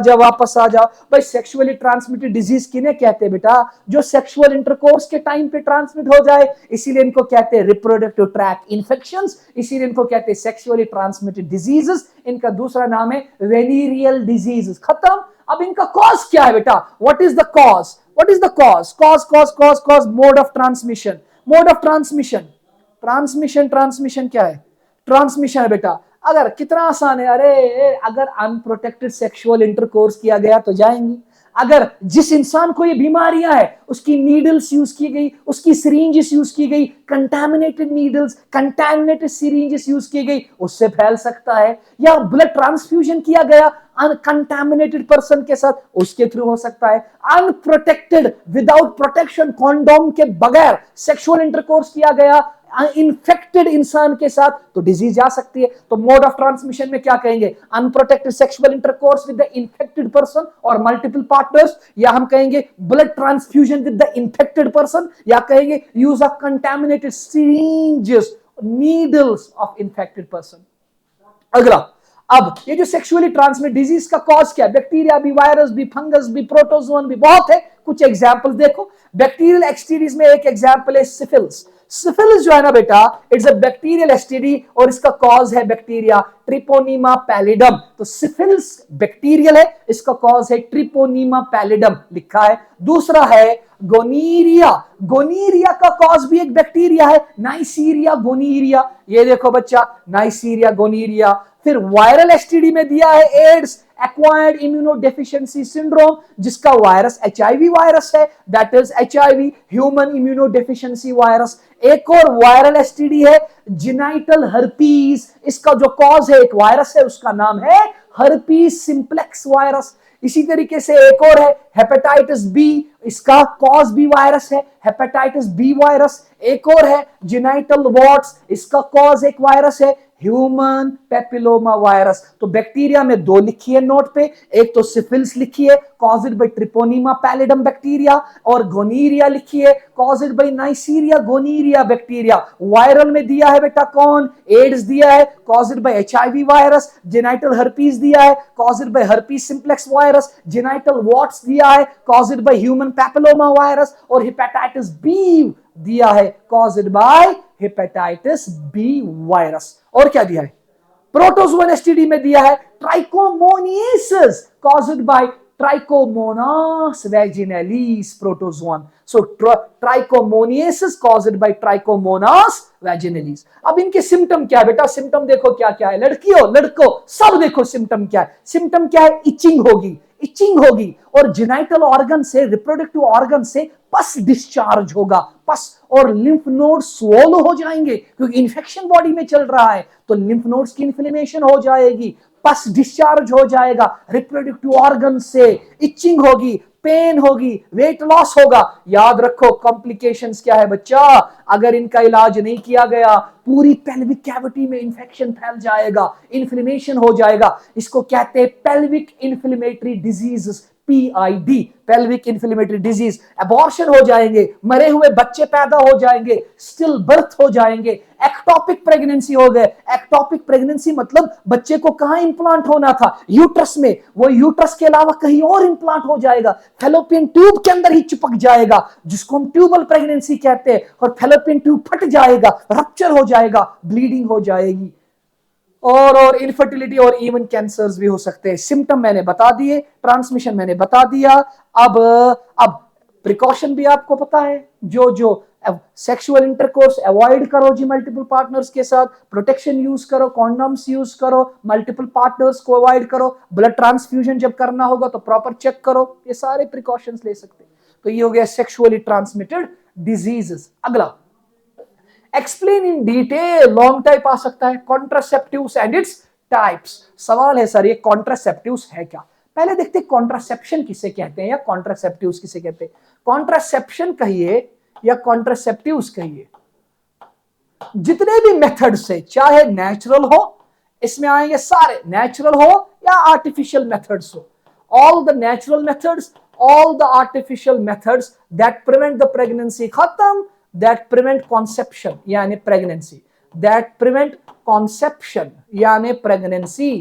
जा। by sexually transmitted disease किन्हें कहते हैं बेटा, जो sexual intercourse के time पे transmit हो जाए, इसीलिए इनको कहते हैं reproductive tract infections, इसीलिए इनको कहते हैं sexually transmitted diseases। इनका दूसरा नाम है venereal diseases। खत्म। अब इनका कॉज क्या है बेटा, what is the cause, what is the cause, mode of transmission, mode of transmission क्या है, ट्रांसमिशन है बेटा। अगर कितना आसान है, अरे अगर अनप्रोटेक्टेड सेक्सुअल इंटरकोर्स किया गया तो जाएंगी। अगर जिस इंसान को ये बीमारियां है उसकी नीडल्स यूज की गई, उसकी सिरिंजेस यूज की गई, contaminated needles, contaminated syringes use की गई, उससे फैल सकता है। या ब्लड ट्रांसफ्यूजन किया गया अनकंटामिनेटेड पर्सन के साथ, उसके थ्रू हो सकता है। अनप्रोटेक्टेड, विदाउट प्रोटेक्शन, कॉन्डोम के बगैर सेक्सुअल इंटरकोर्स किया गया इन्फेक्टेड इंसान के साथ, तो डिजीज आ सकती है। तो मोड ऑफ ट्रांसमिशन में क्या कहेंगे, unprotected sexual intercourse with the infected person और मल्टीपल पार्टनर्स, या हम कहेंगे blood transfusion with the infected person, या कहेंगे use of contaminated syringes, needles of infected person. अगला, अब ये जो सेक्सुअली ट्रांसमिट डिजीज का कॉज क्या है, बैक्टीरिया भी, वायरस भी, फंगस भी, प्रोटोजोन भी, बहुत है। कुछ एग्जांपल्स देखो, बैक्टीरियल एसटीडीज में एक एग्जांपल है सिफिलिस। सिफिलिस जो है ना बेटा, इट्स अ बैक्टीरियल एसटीडी और इसका कॉज है बैक्टीरिया ट्रिपोनीमा पैलिडम। तो सिफिलिस बैक्टीरियल है, इसका कॉज है ट्रिपोनीमा पैलिडम लिखा है। दूसरा है गोनीरिया, गोनीरिया का कॉज भी एक बैक्टीरिया है, नाइसीरिया गोनीरिया। ये देखो बच्चा, नाइसीरिया गोनीरिया। फिर वायरल एसटीडी में दिया है एड्स, एक्वायर्ड इम्यूनोडेफिशिएंसी सिंड्रोम, जिसका वायरस एचआईवी वायरस है, that is HIV, human immunodeficiency virus. एक और वायरल एसटीडी है जेनाइटल हर्पीज, इसका जो कॉज है एक वायरस है, उसका नाम है हर्पीज सिंप्लेक्स वायरस। इसी तरीके से एक और है हेपेटाइटिस बी, इसका कॉज भी वायरस है, हेपेटाइटिस बी वायरस। एक और है जेनाइटल वॉर्ट्स, इसका कॉज एक वायरस है, ह्यूमन पेपिलोमा वायरस। तो बैक्टीरिया में दो लिखी है नोट पे, एक तो सिफिलिस लिखी है caused by treponema pallidum bacteria, और गोनीरिया लिखी है caused by neisseria gonorrhoea bacteria. Viral में दिया है बेटा कौन, एड्स दिया है caused by HIV virus, genital herpes दिया है caused by herpes simplex virus, genital warts दिया है caused by human papilloma virus, और हेपेटाइटिस बी दिया है caused by hepatitis B virus. और क्या दिया है, प्रोटोजोन एसटीडी में दिया है trichomoniasis caused by trichomonas vaginalis protozoan. So trichomoniasis caused by trichomonas vaginalis. अब इनके सिम्टम क्या है बेटा, सिम्टम देखो क्या क्या है, लड़कियों लड़कों सब देखो सिम्टम क्या है। सिम्टम क्या है, इचिंग होगी, इचिंग होगी, और जेनाइटल ऑर्गन से, रिप्रोडक्टिव ऑर्गन से पस डिस्चार्ज होगा, पस, और लिम्फ नोड स्वोलो हो जाएंगे, क्योंकि इन्फेक्शन बॉडी में चल रहा है तो लिम्फ नोड्स की इन्फ्लेमेशन हो जाएगी, पस डिस्चार्ज हो जाएगा रिप्रोडक्टिव ऑर्गन से, इचिंग होगी, पेन होगी, वेट लॉस होगा। याद रखो कॉम्प्लिकेशंस क्या है बच्चा, अगर इनका इलाज नहीं किया गया पूरी पेल्विक कैविटी में इंफेक्शन फैल जाएगा, इन्फ्लेमेशन हो जाएगा। इसको कहते हैं pelvic inflammatory disease, PID, pelvic inflammatory disease. Abortion हो जाएंगे, मरे हुए बच्चे पैदा हो जाएंगे, स्टिल बर्थ हो जाएंगे, एक्टोपिक प्रेगनेंसी हो गए। एक्टोपिक प्रेगनेंसी मतलब बच्चे को कहां इंप्लांट होना था, यूट्रस में, वो यूट्रस के अलावा कहीं और इंप्लांट हो जाएगा, फेलोपियन ट्यूब के अंदर ही चिपक जाएगा, जिसको हम ट्यूबल प्रेगनेंसी कहते हैं, और फेलोपियन ट्यूब फट जाएगा, रप्चर हो जाएगा, ब्लीडिंग हो जाएगी, और इनफर्टिलिटी और इवन कैंसर्स भी हो सकते हैं। सिम्टम मैंने बता दिए, ट्रांसमिशन मैंने बता दिया। अब प्रिकॉशन भी आपको पता है, जो सेक्सुअल इंटरकोर्स अवॉइड करो जी मल्टीपल पार्टनर्स के साथ, प्रोटेक्शन यूज करो, कॉन्डम्स यूज करो, मल्टीपल पार्टनर्स को अवॉइड करो, ब्लड ट्रांसफ्यूजन जब करना होगा तो प्रॉपर चेक करो, ये सारे प्रिकॉशंस ले सकते हैं। तो ये हो गया सेक्सुअली ट्रांसमिटेड डिजीजेस। अगला, explain in detail, long type आ सकता है, कॉन्ट्रासेप्टिव्स एंड इट्स टाइप्स। सवाल है सर ये कॉन्ट्रासेप्टिव्स है क्या? पहले देखते हैं कॉन्ट्रासेप्शन किसे कहते हैं या कॉन्ट्रासेप्टिव्स किसे कहते हैं। कॉन्ट्रासेप्शन कहिए या कॉन्ट्रासेप्टिव्स कहिए, जितने भी मेथड से, चाहे नेचुरल हो, इसमें आएंगे सारे, नेचुरल हो या आर्टिफिशियल मेथड्स हो, all the natural methods, all the artificial methods that prevent the pregnancy, खत्म, that prevent conception यानी pregnancy, that prevent conception यानी pregnancy,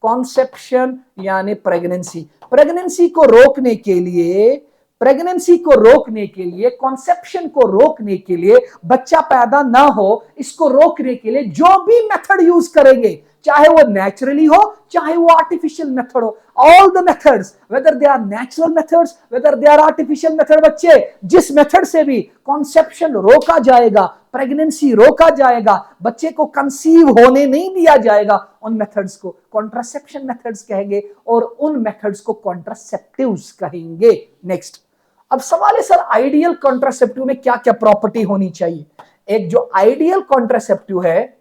conception यानी pregnancy, pregnancy को रोकने के लिए, प्रेगनेंसी को रोकने के लिए, कॉन्सेप्शन को रोकने के लिए, बच्चा पैदा ना हो इसको रोकने के लिए जो भी मेथड यूज करेंगे, चाहे वो नेचुरली हो चाहे वो आर्टिफिशियल मेथड हो, all the methods, whether they are natural methods whether they are artificial method, बच्चे जिस मेथड से भी कॉन्सेप्शन रोका जाएगा, प्रेगनेंसी रोका जाएगा, बच्चे को कंसीव होने नहीं दिया जाएगा, उन मेथड्स को कॉन्ट्रासेप्शन मेथड्स कहेंगे और उन मेथड्स को कॉन्ट्रासेप्टिव्स कहेंगे। नेक्स्ट, अब सवाल है सर आइडियल कॉन्ट्रासेप्टिव में क्या क्या प्रॉपर्टी होनी चाहिए। एक जो आइडियल कॉन्ट्रासेप्टिव है,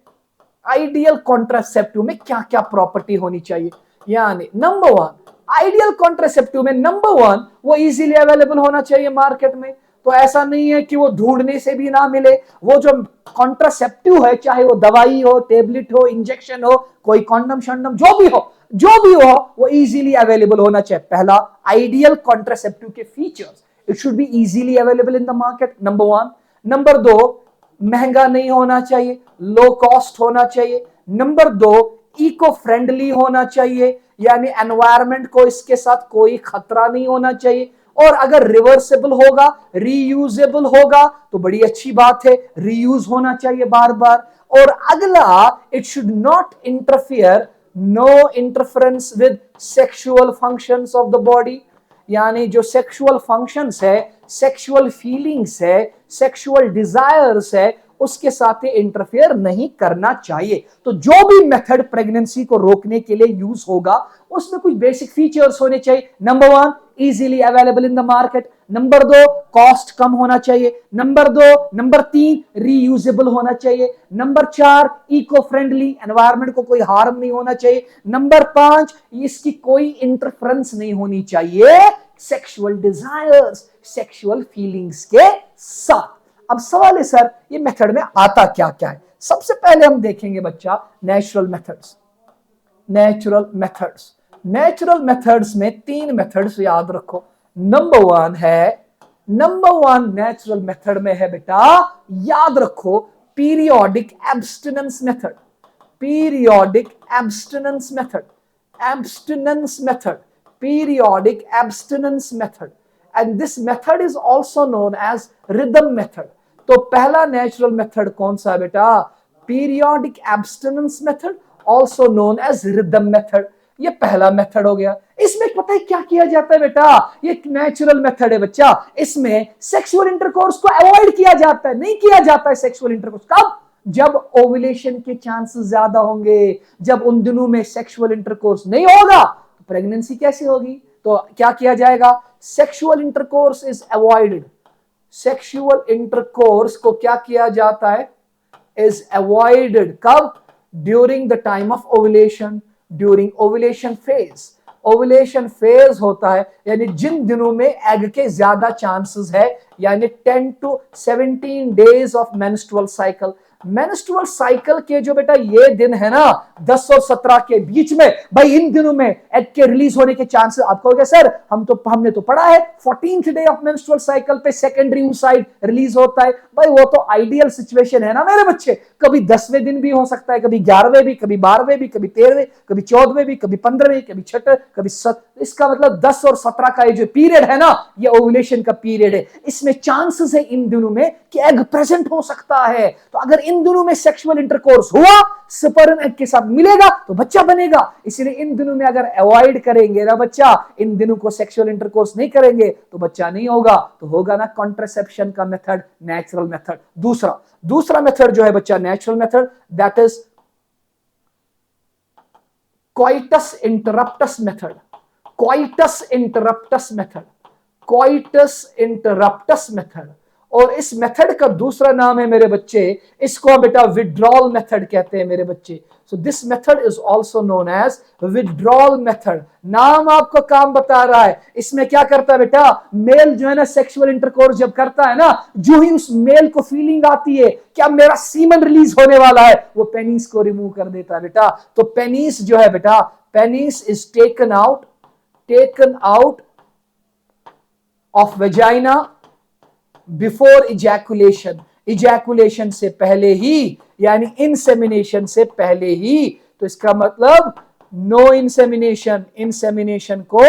आइडियल कॉन्ट्रासेप्टिव में क्या क्या प्रॉपर्टी होनी चाहिए, यानी नंबर वन, आइडियल कॉन्ट्रासेप्टिव में नंबर वन, वो इजीली अवेलेबल होना चाहिए मार्केट में। तो ऐसा नहीं है कि वो ढूंढने से भी ना मिले, वो जो कॉन्ट्रासेप्टिव है, चाहे वो दवाई हो, टेबलेट हो, इंजेक्शन हो, कोई कॉन्डम शंडम जो भी हो, वो इजीली अवेलेबल होना चाहिए। पहला आइडियल कॉन्ट्रासेप्टिव के features, it should be easily available in the market, number one. Number दो, महंगा नहीं होना चाहिए, लो कॉस्ट होना चाहिए। नंबर दो, इको फ्रेंडली होना चाहिए, यानी एनवायरनमेंट को इसके साथ कोई खतरा नहीं होना चाहिए। और अगर रिवर्सेबल होगा, रीयूजेबल होगा तो बड़ी अच्छी बात है, रीयूज होना चाहिए बार बार। और अगला, it should not interfere, no interference with sexual functions of the body, यानी जो सेक्सुअल फंक्शंस है, सेक्सुअल फीलिंग्स है, सेक्सुअल डिजायर्स है, उसके साथ इंटरफेयर नहीं करना चाहिए। तो जो भी मेथड प्रेगनेंसी को रोकने के लिए यूज होगा उसमें कुछ बेसिक फीचर्स होने चाहिए। Number one, easily available in the market. Number दो, कॉस्ट कम होना चाहिए। नंबर तीन, रीयूजेबल होना चाहिए। नंबर चार, इको फ्रेंडली, एनवायरनमेंट को कोई हार्म नहीं होना चाहिए। नंबर पांच, इसकी कोई इंटरफेरेंस नहीं होनी चाहिए सेक्सुअल डिजायर्स, सेक्सुअल फीलिंग्स के साथ। अब सवाल है सर ये मेथड में आता क्या क्या है। सबसे पहले हम देखेंगे बच्चा नेचुरल मेथड्स। नेचुरल मेथड्स में तीन मेथड्स याद रखो। नंबर वन नेचुरल मेथड में है बेटा, याद रखो, periodic abstinence method. Periodic abstinence method, periodic abstinence method, and this method is also known as rhythm method। तो पहला नेचुरल मेथड कौन सा है बेटा? Periodic abstinence method, also known as rhythm method. ये पहला मेथड हो गया। इसमें पता है क्या किया जाता है बेटा? ये नेचुरल मेथड है बच्चा, इसमें सेक्सुअल इंटरकोर्स को अवॉइड किया जाता है, नहीं किया जाता है सेक्सुअल इंटरकोर्स। कब? जब ओव्यूलेशन के चांसेस ज्यादा होंगे, जब उन दिनों में सेक्सुअल इंटरकोर्स नहीं होगा तो प्रेगनेंसी कैसे होगी? तो क्या किया जाएगा? Sexual intercourse is avoided. Sexual intercourse को क्या किया जाता है? Is avoided. कब? During the time of ovulation, during ovulation phase. Ovulation phase होता है यानी जिन दिनों में एग के ज्यादा चांसेस है, यानी 10 to 17 days of menstrual cycle. Menstrual cycle के जो बेटा ये दिन है ना 10 और 17 के बीच में, भाई इन दिनों में एग के रिलीज होने के चांसेस, आपको क्या सर हमने तो पढ़ा है 14th day of menstrual cycle पे सेकेंडरी oocyte रिलीज होता है। भाई वो तो आइडियल सिचुएशन है ना मेरे बच्चे, कभी 10वें दिन भी हो सकता है, कभी 11वें भी, कभी 12वें भी, कभी 13वें, कभी 14वें भी, कभी 15वें, कभी 6, कभी 7। इसका मतलब 10 और 17 का ये जो पीरियड है ना, ये ओव्यूलेशन का पीरियड है। इसमें चांसेस है इन दिनों में कि एग प्रेजेंट हो सकता है। तो अगर इन दिनों में सेक्सुअल इंटरकोर्स हुआ, स्पर्म एग के साथ मिलेगा तो बच्चा बनेगा। इसलिए इन दिनों में अगर अवॉइड करेंगे ना बच्चा, इन दिनों को सेक्सुअल इंटरकोर्स नहीं करेंगे तो बच्चा नहीं होगा। तो होगा ना कॉन्ट्रासेप्शन का मेथड, नेचुरल मेथड। दूसरा मेथड जो है बच्चा natural method, that is coitus interruptus method, coitus interruptus method, coitus interruptus method। और इस मेथड का दूसरा नाम है मेरे बच्चे, इसको बेटा विड्रॉल मेथड कहते हैं मेरे बच्चे। So this method is also known as withdrawal method. नाम आपको काम बता रहा है। इसमें क्या करता है बेटा, मेल जो है ना सेक्सुअल इंटरकोर्स जब करता है ना, जो ही उस मेल को फीलिंग आती है क्या मेरा सीमन रिलीज होने वाला है, वो पेनिस को रिमूव कर देता है बेटा। तो पेनिस जो है बेटा, penis is taken out of vagina before ejaculation से पहले ही, यानी इंसेमिनेशन से पहले ही। तो इसका मतलब नो इंसेमिनेशन को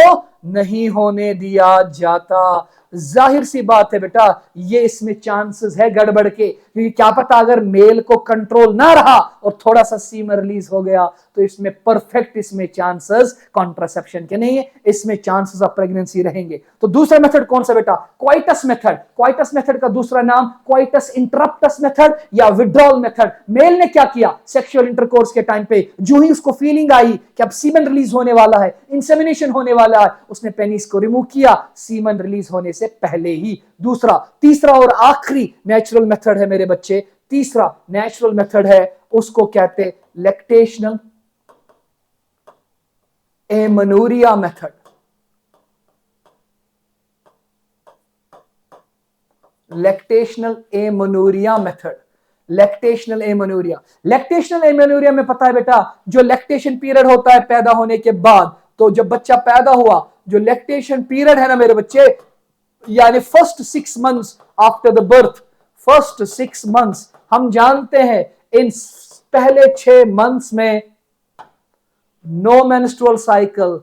नहीं होने दिया जाता। जाहिर सी बात है बेटा, ये इसमें चांसेस है गड़बड़ के, क्योंकि क्या पता अगर मेल को कंट्रोल ना रहा और थोड़ा सा सीमन रिलीज हो गया तो इसमें परफेक्ट, इसमें चांसेस कॉन्ट्रासेप्शन के नहीं है, इसमें चांसेस ऑफ प्रेगनेंसी रहेंगे। तो दूसरा मेथड कौन सा बेटा, क्वाइटस मेथड। क्वाइटस मेथड का दूसरा नाम क्वाइटस इंटरप्टस मेथड या विड्रॉल मेथड। मेल ने क्या किया, सेक्सुअल इंटरकोर्स के टाइम पे जो ही उसको फीलिंग आई कि अब सीमन रिलीज होने वाला है, इंसेमिनेशन होने वाला है, उसने पेनिस को रिमूव किया सीमन रिलीज होने से पहले ही। तीसरा और आखिरी नेचुरल मेथड है मेरे बच्चे, तीसरा नेचुरल मेथड है, उसको कहते lactational amenorrhoea method. Lactational amenorrhoea method, lactational amenorrhoea में पता है बेटा, जो लैक्टेशन पीरियड होता है पैदा होने के बाद, तो जब बच्चा पैदा हुआ, जो लैक्टेशन पीरियड है ना मेरे बच्चे, यानी first 6 months after the birth, first 6 months, हम जानते हैं इन पहले 6 मंथ्स में नो मेंस्ट्रुअल साइकिल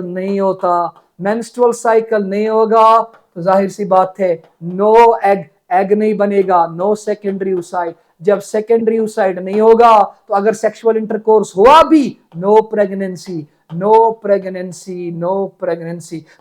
नहीं होता। मेंस्ट्रुअल साइकिल नहीं होगा तो जाहिर सी बात है नो एग नहीं बनेगा, नो सेकेंडरी oocyte। जब सेकेंडरी oocyte नहीं होगा तो अगर सेक्सुअल इंटरकोर्स हुआ भी नो प्रेगनेंसी।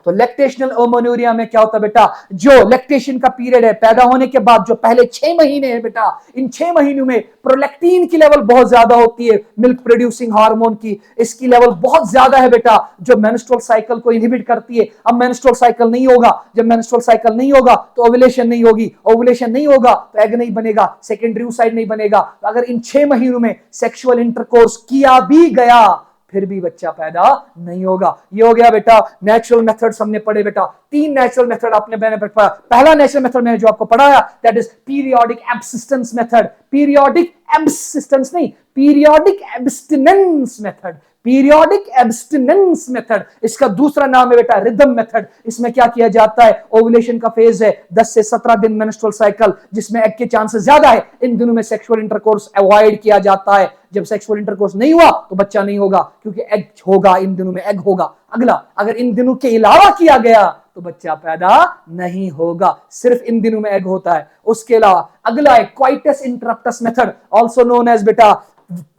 तो लैक्टेशनल एमनूरिया में क्या होता है बेटा, जो लैक्टेशन का पीरियड है पैदा होने के बाद, जो पहले 6 महीने है बेटा, इन 6 महीनों में प्रोलैक्टिन की लेवल बहुत ज्यादा होती है, मिल्क प्रोड्यूसिंग हार्मोन की, इसकी लेवल बहुत ज्यादा है बेटा, जो मेंस्ट्रुअल साइकिल को इनहिबिट करती है। अब मेंस्ट्रुअल साइकिल नहीं होगा, जब मेंस्ट्रुअल साइकिल नहीं होगा तो ओव्यूलेशन नहीं होगी, ओव्यूलेशन नहीं होगा तो एग नहीं बनेगा, सेकेंडरी oocyte नहीं बनेगा। तो अगर इन 6 महीनों में सेक्सुअल इंटरकोर्स किया भी गया फिर भी बच्चा पैदा नहीं होगा। ये हो गया बेटा नेचुरल मेथड्स हमने पढ़े बेटा। 3 नेचुरल मेथड आपने मैंने पढ़ा। पहला नेचुरल मेथड मैंने जो आपको पढ़ाया that is periodic absistence method, periodic absistence नहीं, periodic abstinence method, periodic abstinence method. इसका दूसरा नाम है बेटा रिदम मेथड। इसमें क्या किया जाता है, ओवुलेशन का फेज है 10 से 17 दिन मेंस्ट्रुअल साइकिल, जिसमें एग के चांसेस ज्यादा है, इन दिनों में सेक्सुअल इंटरकोर्स अवॉइड किया जाता है। जब सेक्सुअल इंटरकोर्स नहीं हुआ तो बच्चा नहीं होगा, क्योंकि एग होगा, इन दिनों में एग होगा। अगला, अगर इन दिनों के अलावा किया गया तो बच्चा पैदा नहीं होगा, सिर्फ इन दिनों में एग होता है। उसके अलावा अगला है coitus interruptus method, also known as बेटा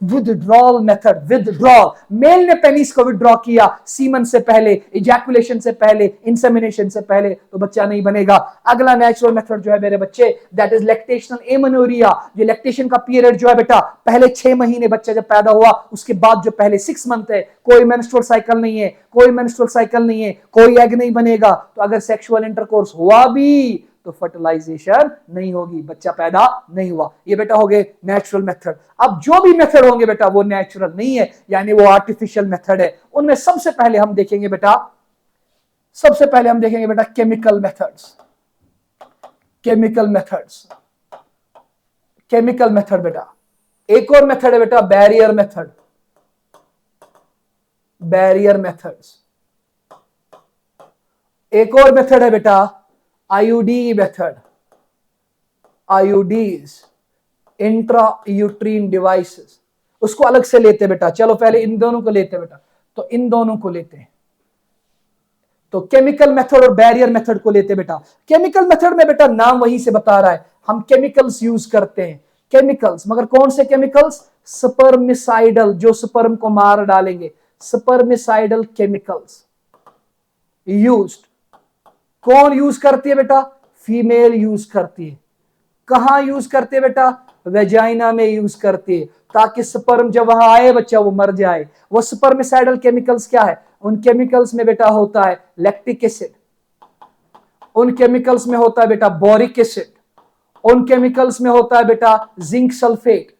विदड्रॉल मेथड। विदड्रॉल, मेल ने पेनिस को विदड्रॉ किया सीमन से पहले, इजैकुलेशन से पहले, इंसेमिनेशन से पहले, तो बच्चा नहीं बनेगा। अगला नेचुरल मेथड जो है मेरे बच्चे दैट इज लैक्टेशनल एमनूरिया। जो लैक्टेशन का पीरियड जो है बेटा, पहले 6 महीने बच्चा जब पैदा हुआ उसके बाद जो पहले 6 मंथ है, कोई मेंस्ट्रुअल साइकिल नहीं है, कोई एग नहीं बनेगा, तो अगर सेक्सुअल इंटरकोर्स हुआ भी तो फर्टिलाइजेशन नहीं होगी, बच्चा पैदा नहीं हुआ। ये बेटा हो गए नेचुरल मेथड। अब जो भी मेथड होंगे बेटा वो नेचुरल नहीं है, यानी वो आर्टिफिशियल मेथड है। उनमें सबसे पहले हम देखेंगे बेटा केमिकल मेथड बेटा। एक और मेथड है बेटा बैरियर मेथड्स। एक और मेथड है बेटा IUD method, IUDs, intrauterine devices. उसको अलग से लेते बेटा, चलो पहले इन दोनों को लेते बेटा। तो इन दोनों को लेते हैं, तो केमिकल मेथड और बैरियर मेथड को लेते बेटा। केमिकल मेथड में बेटा नाम वहीं से बता रहा है, हम केमिकल्स यूज करते हैं। केमिकल्स, मगर कौन से केमिकल्स? स्पर्मिसाइडल, जो स्पर्म को मार डालेंगे, स्पर्मिसाइडल केमिकल्स यूज्ड। कौन यूज करती है बेटा? फीमेल यूज करती है। कहां यूज करती है बेटा? वेजाइना में यूज करती है, ताकि स्पर्म जब वहां आए बच्चा वो मर जाए। वो स्पर्मिसाइडल केमिकल्स क्या है? उन केमिकल्स में बेटा होता है लैक्टिक एसिड, उन केमिकल्स में होता है बेटा बोरिक एसिड, उन केमिकल्स में होता है बेटा जिंक सल्फेट,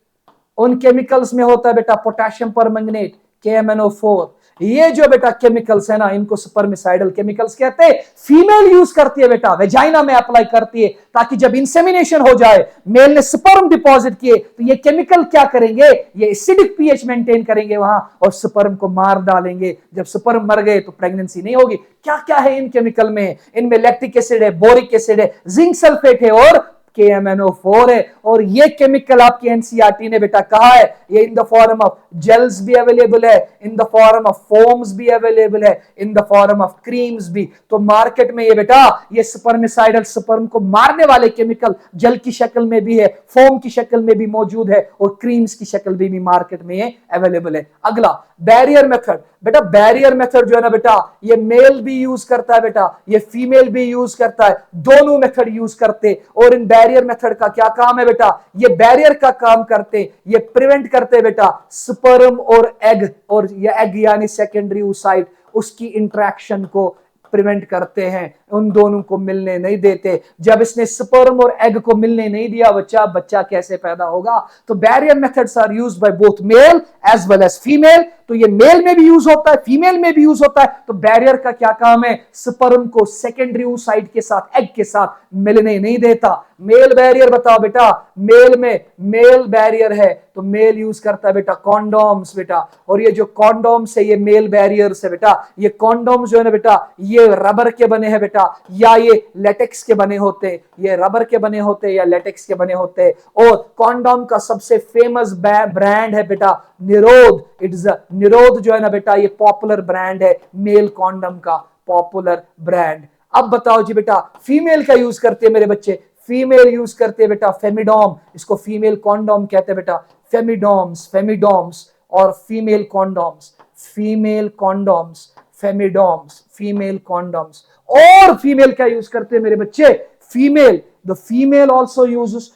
उन केमिकल्स में होता है बेटा पोटेशियम परमैंगनेट KMnO4। ये जो बेटा केमिकल्स है ना, इनको स्पर्मिसाइडल केमिकल्स कहते हैं। फीमेल यूज करती है बेटा, वेजाइना में अप्लाई करती है, ताकि जब इंसेमिनेशन हो जाए, मेल ने स्पर्म डिपॉजिट किए, तो ये केमिकल क्या करेंगे? ये एसिडिक पीएच मेंटेन करेंगे वहां और स्पर्म को मार डालेंगे। जब स्पर्म मर गए तो प्रेगनेंसी नहीं होगी। क्या क्या है इन केमिकल में? इनमें लैक्टिक एसिड है, बोरिक एसिड है, जिंक सल्फेट है और KMnO4 है। और ये केमिकल आपकी एनसीईआरटी ने बेटा कहा है, ये in the form of gels भी अवेलेबल है, in the form of foams भी अवेलेबल है, in the form of creams भी। तो मार्केट में ये बेटा ये स्पर्मिसाइडल, स्पर्म को मारने वाले केमिकल जेल की शक्ल में भी है, फोम की शक्ल में भी मौजूद है और क्रीम्स की शक्ल में भी मार्केट में ये अवेलेबल है। अगला बैरियर मेथड। बेटा बैरियर मेथड जो है ना बेटा, ये मेल भी यूज करता है बेटा, ये फीमेल भी यूज करता है, दोनों मेथड यूज करते। और इन बैरियर मेथड का क्या काम है बेटा? ये बैरियर का काम करते, ये प्रिवेंट करते बेटा स्पर्म और एग, और ये एग यानी सेकेंडरी oocyte, उसकी इंटरेक्शन को प्रिवेंट करते हैं, उन दोनों को मिलने नहीं देते। जब इसने स्पर्म और एग को मिलने नहीं दिया बच्चा, बच्चा कैसे पैदा होगा? तो barrier methods are used by both male as well as female. तो ये मेल में भी यूज होता है, फीमेल में भी यूज होता है। तो बैरियर का क्या काम है? स्पर्म को सेकेंडरी oocyte के साथ, एग के साथ मिलने नहीं देता। मेल बैरियर बताओ बेटा, मेल में मेल बैरियर है तो मेल यूज करता है बेटा कॉन्डोम्स बेटा। और ये जो कॉन्डोम्स है ये मेल बैरियर्स है बेटा। ये कॉन्डोम्स जो है ना बेटा, ये रबर के बने हैं बेटा, या ये लेटेक्स के बने होते हैं। ये रबर के बने होते हैं या लेटेक्स के बने होते हैं। और कॉन्डोम का सबसे फेमस ब्रांड है बेटा निरोध। इट्स निरोध जो है ना बेटा, ये पॉपुलर ब्रांड है, मेल कॉन्डोम का पॉपुलर ब्रांड। अब बताओ जी बेटा, फीमेल का यूज करते हैं मेरे बच्चे, फीमेल यूज करते हैं बेटा फेमिडोम, इसको फीमेल कॉन्डोम कहते हैं बेटा, फेमिडोम्स, फेमिडोम्स और female condoms, female condoms, femidoms, female condoms. और फीमेल क्या यूज करते हैं मेरे बच्चे? Female, the female also uses,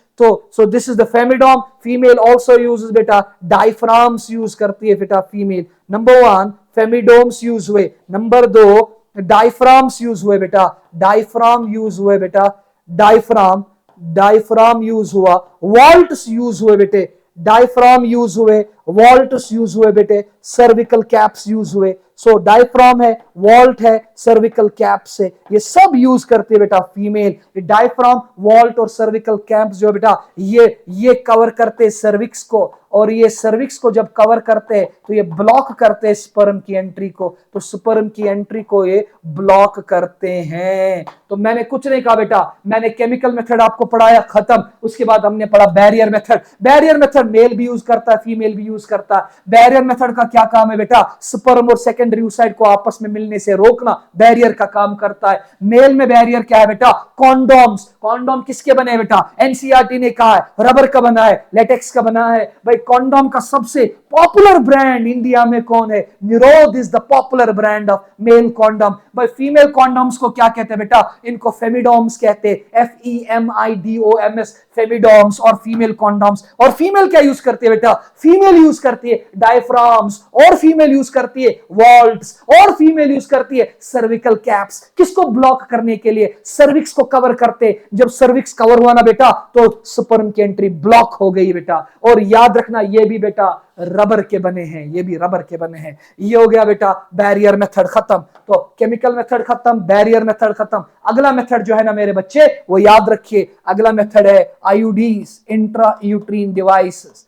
so this is the femidom. Female also uses बेटा diaphragms यूज करती है बेटा फीमेल। नंबर 1 फेमिडोम्स यूज हुए, नंबर 2 डायफ्राम्स यूज हुए बेटा, डायफ्राम यूज हुए बेटा, डायफ्राम, डायफ्राम यूज हुआ, वॉल्ट्स यूज हुए बेटे, डायफ्राम यूज हुए, वॉल्ट्स यूज हुए बेटे, सर्विकल कैप्स यूज हुए। सो डायफ्राम है, वॉल्ट है, सर्विकल कैप्स है, ये सब यूज करते हैं बेटा फीमेल। ये डायफ्राम, वॉल्ट और सर्विकल कैप्स जो बेटा ये कवर करते हैं सर्विक्स को, और ये सर्विक्स को जब कवर करते हैं तो ये ब्लॉक करते हैं स्पर्म की एंट्री को, तो स्पर्म की एंट्री को ये ब्लॉक करते हैं। तो मैंने कुछ नहीं कहा बेटा, मैंने केमिकल मेथड आपको पढ़ाया, खत्म। उसके बाद हमने पढ़ा barrier method. Barrier method male भी यूज करता है, फीमेल भी यूज करता है। बैरियर मेथड का क्या काम है बेटा? स्पर्म और सेकेंडरी oocyte को आपस में मिलने से रोकना बैरियर का काम करता है। मेल में बैरियर क्या है बेटा? कॉन्डोम्स। कॉन्डोम किसके बने हैं बेटा? एनसीईआरटी ने कहा है रबर का बना है, लेटेक्स का बना है। भाई कॉन्डोम का सबसे पॉपुलर ब्रांड इंडिया में कौन है? निरोध is the popular brand of male condom. भाई फीमेल कॉन्डोम्स को क्या कहते हैं बेटा? इनको फेमिडोम्स कहते हैं, FEMIDOMS, फेमिडोम्स और फीमेल कॉन्डोम्स। और फीमेल क्या यूज करती है बेटा? फीमेल यूज करती है डायफ्राम्स, और फीमेल यूज करती है वॉल्ट्स, और फीमेल यूज करती है सर्विकल कैप्स। किसको ब्लॉक करने के लिए? सर्विक्स को कवर करते। जब सर्विक्स कवर हुआ ना बेटा तो स्पर्म की एंट्री ब्लॉक हो गई बेटा। और याद रखना ये भी बेटा रबर के बने हैं, ये भी रबर के बने हैं। ये हो गया बेटा बैरियर मेथड खत्म। तो केमिकल मेथड खत्म, बैरियर मेथड खत्म। अगला मेथड जो है ना मेरे बच्चे वो याद रखिए, अगला मेथड है IUDs, intra uterine devices,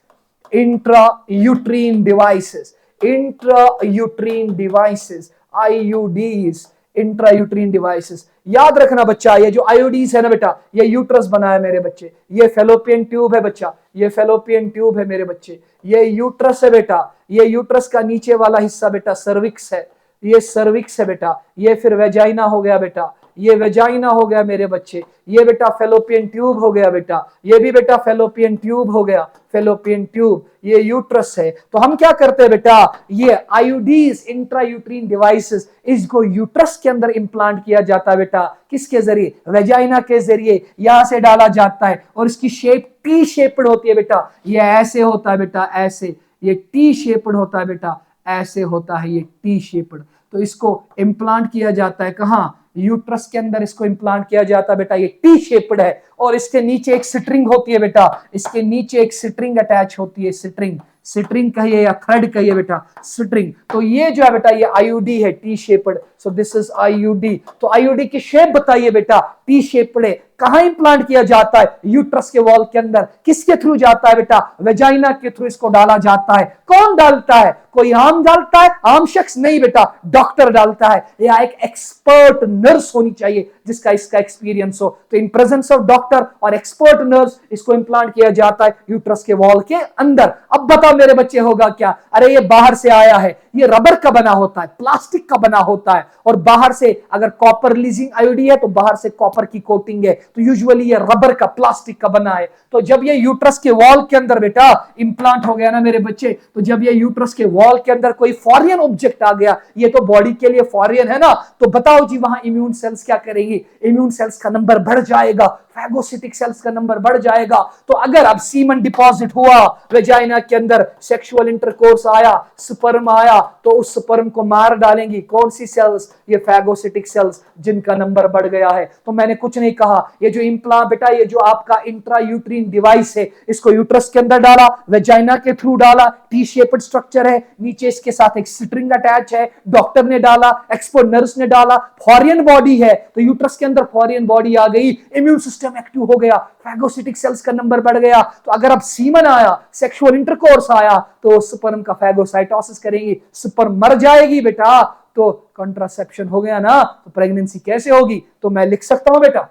intra uterine devices, intra uterine devices, IUDs, intra uterine devices. याद रखना बच्चा, ये जो आईयूडीज है ना बेटा, ये यूट्रस बना है मेरे बच्चे, ये फेलोपियन ट्यूब है बच्चा, ये फेलोपियन ट्यूब है मेरे बच्चे, ये यूट्रस है बेटा, ये यूट्रस का नीचे वाला हिस्सा बेटा सर्विक्स है, ये सर्विक्स है बेटा, ये फिर वेजाइना हो गया बेटा, ये वेजाइना हो गया मेरे बच्चे, ये बेटा फेलोपियन ट्यूब हो गया बेटा, ये भी बेटा फेलोपियन ट्यूब हो गया, फेलोपियन ट्यूब, ये यूट्रस है। तो हम क्या करते हैं बेटा, ये आईयूडीज इंट्रायूट्रीन डिवाइसेस इसको यूट्रस के अंदर इंप्लांट किया जाता है बेटा, किसके जरिए, वेजाइना के जरिए यहां से डाला जाता है, और इसकी शेप टी शेप्ड होती है बेटा, ये ऐसे होता है बेटा, ऐसे, ये टी शेप्ड होता है बेटा, ऐसे होता है ये टी शेप्ड। तो इसको इंप्लांट किया जाता है कहां, यूट्रस के अंदर इसको इंप्लांट किया जाता है बेटा, ये टी शेप्ड है, और इसके नीचे एक स्ट्रिंग होती है बेटा, इसके नीचे एक स्ट्रिंग अटैच होती है, स्ट्रिंग, स्ट्रिंग कहिए या थ्रेड कहिए बेटा, स्ट्रिंग। तो ये जो है बेटा ये आईयूडी है, T shaped, so this is IUD. तो आईयूडी की शेप बताइए बेटा, टी शेप्ड है, कहां इंप्लांट किया जाता है, यूट्रस के वॉल के अंदर, किसके थ्रू जाता है बेटा, वेजाइना के थ्रू इसको डाला जाता है। कौन डालता है, कोई आम डालता है, आम शख्स नहीं बेटा, डॉक्टर डालता है, या एक एक्सपर्ट नर्स होनी चाहिए जिसका इसका एक्सपीरियंस हो। तो इन प्रेजेंस ऑफ डॉक्टर और एक्सपर्ट नर्स इसको इंप्लांट किया जाता है यूट्रस के वॉल के अंदर। अब बताओ मेरे बच्चे होगा क्या, अरे ये बाहर से आया है, ये रबर का बना होता है, प्लास्टिक का बना होता है, और बाहर से अगर कॉपर लीजिंग आईओडी है तो बाहर से कॉपर की कोटिंग है, तो यूजुअली ये रबर का, प्लास्टिक का बना है। तो जब ये यूट्रस के वॉल के अंदर बेटा इंप्लांट हो गया ना मेरे बच्चे, तो जब ये यूट्रस के वॉल के अंदर कोई फॉरेन ऑब्जेक्ट आ गया, ये तो बॉडी के लिए फॉरेन है ना, तो बताओ जी वहां इम्यून सेल्स क्या करेंगी, इम्यून सेल्स का नंबर बढ़ जाएगा, फैगोसिटिक सेल्स का नंबर बढ़ जाएगा। तो अगर अब सीमन डिपॉजिट हुआ वेजाइना के अंदर, सेक्सुअल इंटरकोर्स आया, स्पर्म आया, तो उस स्पर्म को मार डालेंगी कौन सी सेल्स, ये फैगोसिटिक सेल्स, जिनका नंबर बढ़ गया है। तो मैंने कुछ नहीं कहा, ये जो इंप्लांट बेटा, ये जो आपका इंट्रायूट्रीन डिवाइस है, इसको यूट्रस के अंदर डाला, वेजाइना के थ्रू डाला, टी शेप्ड स्ट्रक्चर है, नीचे इसके साथ एक स्ट्रिंग अटैच है, डॉक्टर ने डाला, एक्सपर्ट नर्स ने डाला, फॉरेन बॉडी है, तो यूट्रस के अंदर फॉरेन बॉडी आ गई, इम्यून सिस्टम एक्टिव हो गया, फैगोसिटिक सेल्स का नंबर बढ़ गया। तो अगर अब सीमन आया, सेक्सुअल इंटरकोर्स आया, तो स्पर्म का फैगोसाइटोसिस करेंगी, स्पर्म मर जाएगी बेटा, तो कंट्रासेप्शन हो गया ना, तो प्रेगनेंसी कैसे होगी। तो मैं लिख सकता हूं बेटा,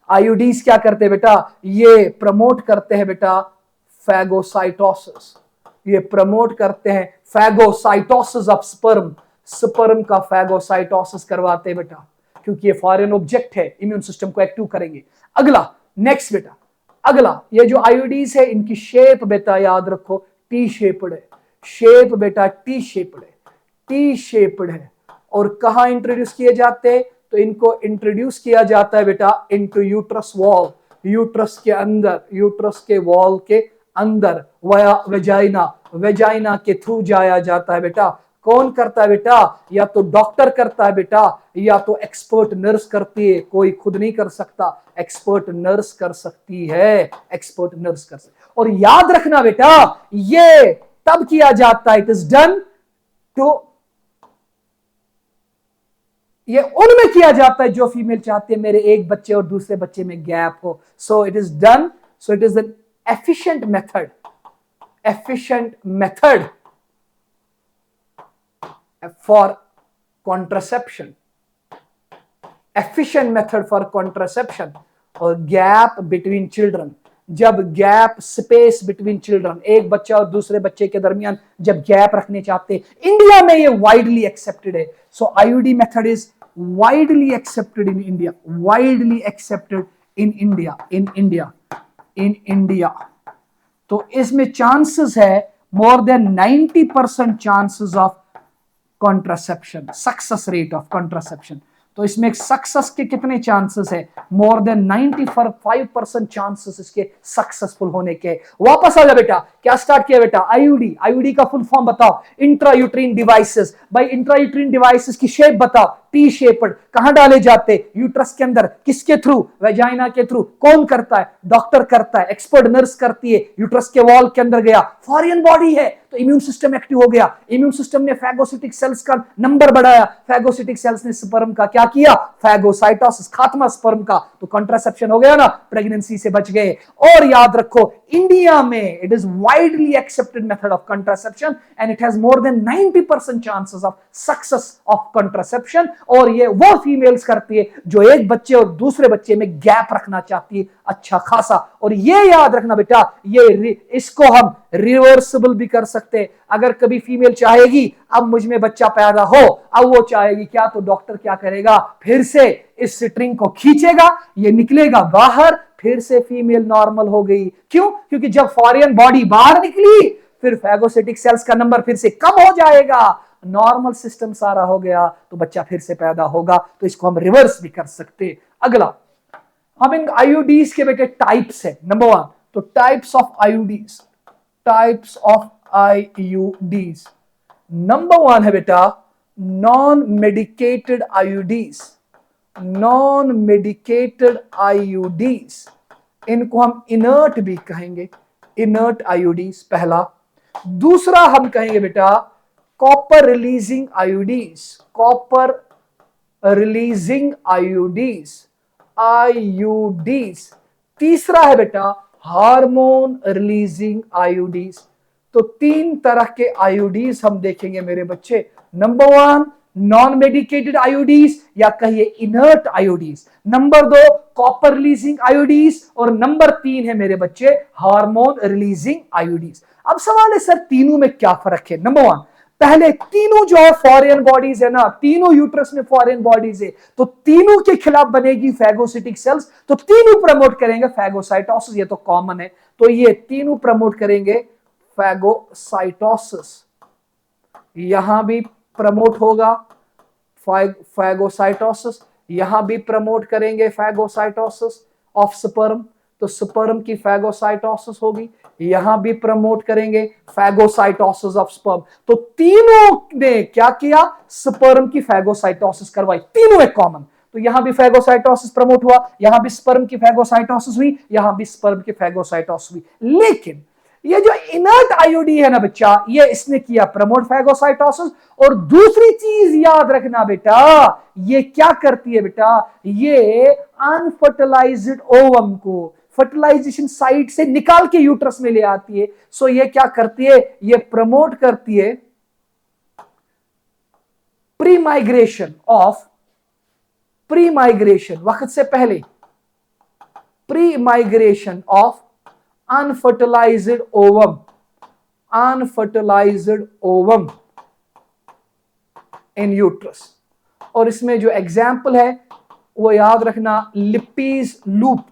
आईयूडीज क्या करते हैं बेटा, ये प्रमोट करते हैं बेटा फैगोसाइटोसिस, ये प्रमोट करते हैं फैगोसाइटोसिस ऑफ स्पर्म, स्पर्म का फैगोसाइटोसिस करवाते हैं बेटा, क्योंकि ये फॉरेन ऑब्जेक्ट है, इम्यून सिस्टम को एक्टिव करेंगे। अगला, नेक्स्ट बेटा, अगला, ये जो आईयूडीज है इनकी शेप बेटा याद रखो, टी शेप्ड है, शेप बेटा टी शेप्ड है, टी शेप्ड है। और कहां इंट्रोड्यूस किए जाते हैं, तो इनको इंट्रोड्यूस किया जाता है बेटा इनटू यूट्रस वॉल, यूट्रस के अंदर, यूट्रस के वॉल के अंदर, वया वेजाइना, वेजाइना के थ्रू जाया जाता है बेटा। कौन करता है बेटा, या तो डॉक्टर करता है बेटा, या तो एक्सपर्ट नर्स करती है, कोई खुद नहीं कर सकता, एक्सपर्ट नर्स कर सकती है, एक्सपर्ट नर्स कर सकती। और याद रखना बेटा, ये तब किया जाता है, इट इज डन टू, ये उनमें किया जाता है जो फीमेल चाहती है मेरे एक बच्चे और दूसरे बच्चे में गैप हो। सो it is done, so it is an efficient method, efficient method for contraception, efficient method for contraception। और गैप बिटवीन चिल्ड्रन, जब गैप, स्पेस बिटवीन चिल्ड्रन, एक बच्चा और दूसरे बच्चे के दरमियान जब गैप रखने चाहते हैं, इंडिया में ये वाइडली एक्सेप्टेड है। So IUD method is widely accepted in India, widely accepted in India, in India, in India. तो इसमें चांसेस है more than 90% chances of contraception, success rate of contraception. तो इसमें सक्सेस के कितने चांसेस है, मोर देन 95% चांसेस इसके successful होने के। वापस आ जा बेटा, क्या स्टार्ट किया बेटा, आईयूडी, आईयूडी का फुल फॉर्म बताओ, इंट्रायूट्रीन डिवाइसेस। भाई इंट्रायूट्रीन डिवाइसेस की शेप बताओ, टी शेप्ड, कहां डाले जाते, यूट्रस के अंदर, किसके थ्रू, वेजाइना के थ्रू। कौन करता है, डॉक्टर करता है, एक्सपर्ट नर्स करती है, यूट्रस के वॉल के अंदर गया, फॉरेन बॉडी है, तो इम्यून सिस्टम एक्टिव हो गया, इम्यून सिस्टम ने फैगोसिटिक सेल्स का नंबर बढ़ाया, फैगोसिटिक सेल्स ने स्पर्म का क्या किया, फैगोसाइटोसिस, खात्मा स्पर्म का, तो कंट्रासेप्शन हो गया ना, प्रेगनेंसी से बच गए। और याद रखो इंडिया में it is widely accepted method of contraception and it has more than 90% chances of success of contraception. और ये वो फीमेल्स करती है जो एक बच्चे और दूसरे बच्चे में गैप रखना चाहती है अच्छा खासा। और ये याद रखना बेटा, ये इसको हम रिवर्सिबल भी कर सकते। अगर कभी फीमेल चाहेगी अब मुझ में बच्चा पैदा हो, अब वो चाहेगी क्या, तो डॉक्टर क्या करेगा, फिर से इस स्ट्रिंग को खींचेगा, ये निकलेगा बाहर, फिर से फीमेल नॉर्मल हो गई। क्यों? क्योंकि जब फॉरेन बॉडी बाहर निकली फिर फैगोसिटिक सेल्स का नंबर फिर से कम हो जाएगा, नॉर्मल सिस्टम सारा हो गया, तो बच्चा फिर से पैदा होगा। तो इसको हम रिवर्स भी कर सकते। अगला, हम इन आईयूडीज के बेटे टाइप्स है। नंबर 1, तो types of IUDs, types of IUDs. Number 1 है बेटा non medicated IUDs, non medicated IUDs, इनको हम इनर्ट भी कहेंगे, इनर्ट आईयूडीज पहला। दूसरा हम कहेंगे बेटा copper releasing IUDs, copper releasing IUDs, IUDs. तीसरा है बेटा हार्मोन रिलीजिंग आईयूडीज। तो 3 तरह के आईयूडीज हम देखेंगे मेरे बच्चे। नंबर 1 नॉन मेडिकेटेड आईयूडीज या कहिए inert IUDs, number 2 copper releasing IUDs, और नंबर 3 है मेरे बच्चे हार्मोन रिलीजिंग आईयूडीज। अब सवाल है सर तीनों में क्या फर्क है। नंबर 1, पहले तीनों जो है फॉरेन बॉडीज है ना, तीनों यूट्रस में फॉरेन बॉडीज है, तो तीनों के खिलाफ बनेगी फैगोसिटिक सेल्स, तो तीनों प्रमोट करेंगे फैगोसाइटोसिस, ये तो कॉमन है। तो ये तीनों प्रमोट करेंगे फैगोसाइटोसिस, यहां भी प्रमोट होगा फैगोसाइटोसिस, यहां भी प्रमोट करेंगे फैगोसाइटोसिस ऑफ स्पर्म, तो स्पर्म की फैगोसाइटोसिस होगी, यहां भी प्रमोट करेंगे फैगोसाइटोसिस ऑफ स्पर्म। तो तीनों ने क्या किया, स्पर्म की फैगोसाइटोसिस करवाई, तीनों एक कॉमन। तो यहां भी फैगोसाइटोसिस प्रमोट हुआ, यहां भी स्पर्म की फैगोसाइटोसिस हुई, यहां भी स्पर्म की फैगोसाइटोसिस हुई। लेकिन ये जो इनर्ट आईयूडी है ना बच्चा, ये इसने किया प्रमोट फैगोसाइटोसिस। और दूसरी चीज याद रखना बेटा, ये क्या करती है बेटा, ये अनफर्टिलाइज्ड ओवम को फर्टिलाइजेशन साइट से निकाल के यूट्रस में ले आती है। सो ये क्या करती है, ये प्रमोट करती है pre migration of, pre migration वक्त से पहले, pre migration of unfertilised ovum, unfertilised ovum in uterus. और इसमें जो एग्जाम्पल है वो याद रखना लिपीज लूप।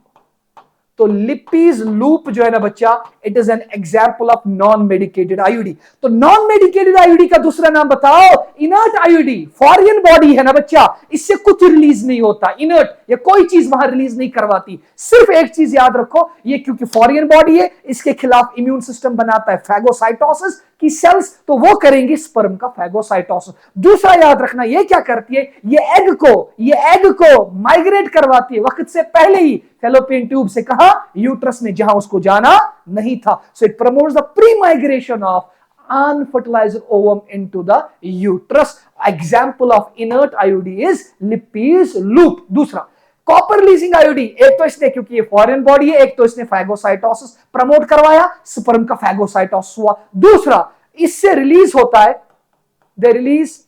तो लिपीज लूप जो है ना बच्चा, it is an example of non medicated IUD. तो नॉन मेडिकेटेड आईयूडी का दूसरा नाम बताओ, इनर्ट आईयूडी। फॉरेन बॉडी है ना बच्चा, इससे कुछ रिलीज नहीं होता, इनर्ट, ये कोई चीज वहां रिलीज नहीं करवाती। सिर्फ एक चीज याद रखो, ये क्योंकि फॉरेन बॉडी है, इसके खिलाफ इम्यून सिस्टम बनाता है फैगोसाइटोसिस की सेल्स, तो वो करेंगी स्पर्म का फैगोसाइटोसिस। दूसरा याद रखना, ये क्या करती है, ये एग को माइग्रेट करवाती है वक्त से पहले ही फैलोपियन ट्यूब से, कहा, यूट्रस में, जहां उसको जाना नहीं था। So it promotes the pre migration of unfertilized ovum into the uterus. Example of inert IUD is Lippes loop. दूसरा कॉपर रिलीजिंग आईयूडी, एक तो इसने क्योंकि ये फॉरेन बॉडी है, एक तो इसने फैगोसाइटोसिस प्रमोट करवाया, स्पर्म का फैगोसाइटोसिस हुआ। दूसरा इससे रिलीज होता है, they release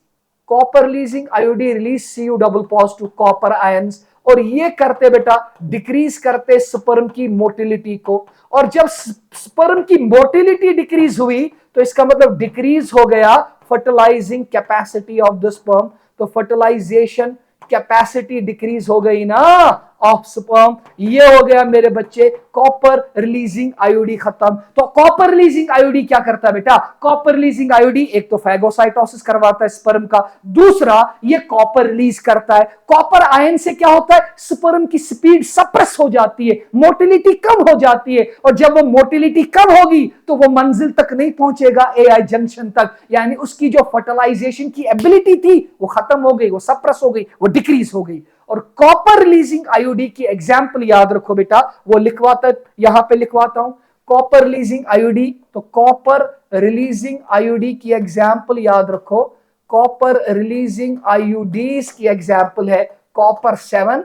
copper releasing IUD release Cu double positive copper ions, और ये करते बेटा डिक्रीज करते स्पर्म की मोटिलिटी को। और जब स्पर्म की मोटिलिटी डिक्रीज हुई तो इसका मतलब डिक्रीज हो गया fertilising capacity of the sperm. तो फर्टिलाइजेशन कैपेसिटी डिक्रीज हो गई ना ऑफ स्पर्म, ये हो गया मेरे बच्चे कॉपर रिलीजिंग आईयूडी खत्म। तो कॉपर रिलीजिंग आईयूडी क्या करता है बेटा, कॉपर रिलीजिंग आईयूडी एक तो फैगोसाइटोसिस करवाता है स्पर्म का, दूसरा ये कॉपर रिलीज करता है। कॉपर आयन से क्या होता है, स्पर्म की स्पीड सप्रेस हो जाती है, मोटिलिटी कम हो जाती है, और जब वो मोटिलिटी कम होगी तो वो मंजिल तक नहीं पहुंचेगा एआई जंक्शन तक, यानी उसकी जो फर्टिलाइजेशन की एबिलिटी थी वो खत्म हो गई, वो सप्रेस हो गई, वो डिक्रीज हो गई। और कॉपर रिलीजिंग आईयूडी की एग्जाम्पल याद रखो बेटा, वो लिखवाता, यहां पे लिखवाता हूं कॉपर रिलीजिंग आईयूडी। तो कॉपर रिलीजिंग आईयूडी की एग्जाम्पल याद रखो, कॉपर रिलीजिंग आईयूडीज की एग्जाम्पल है कॉपर 7,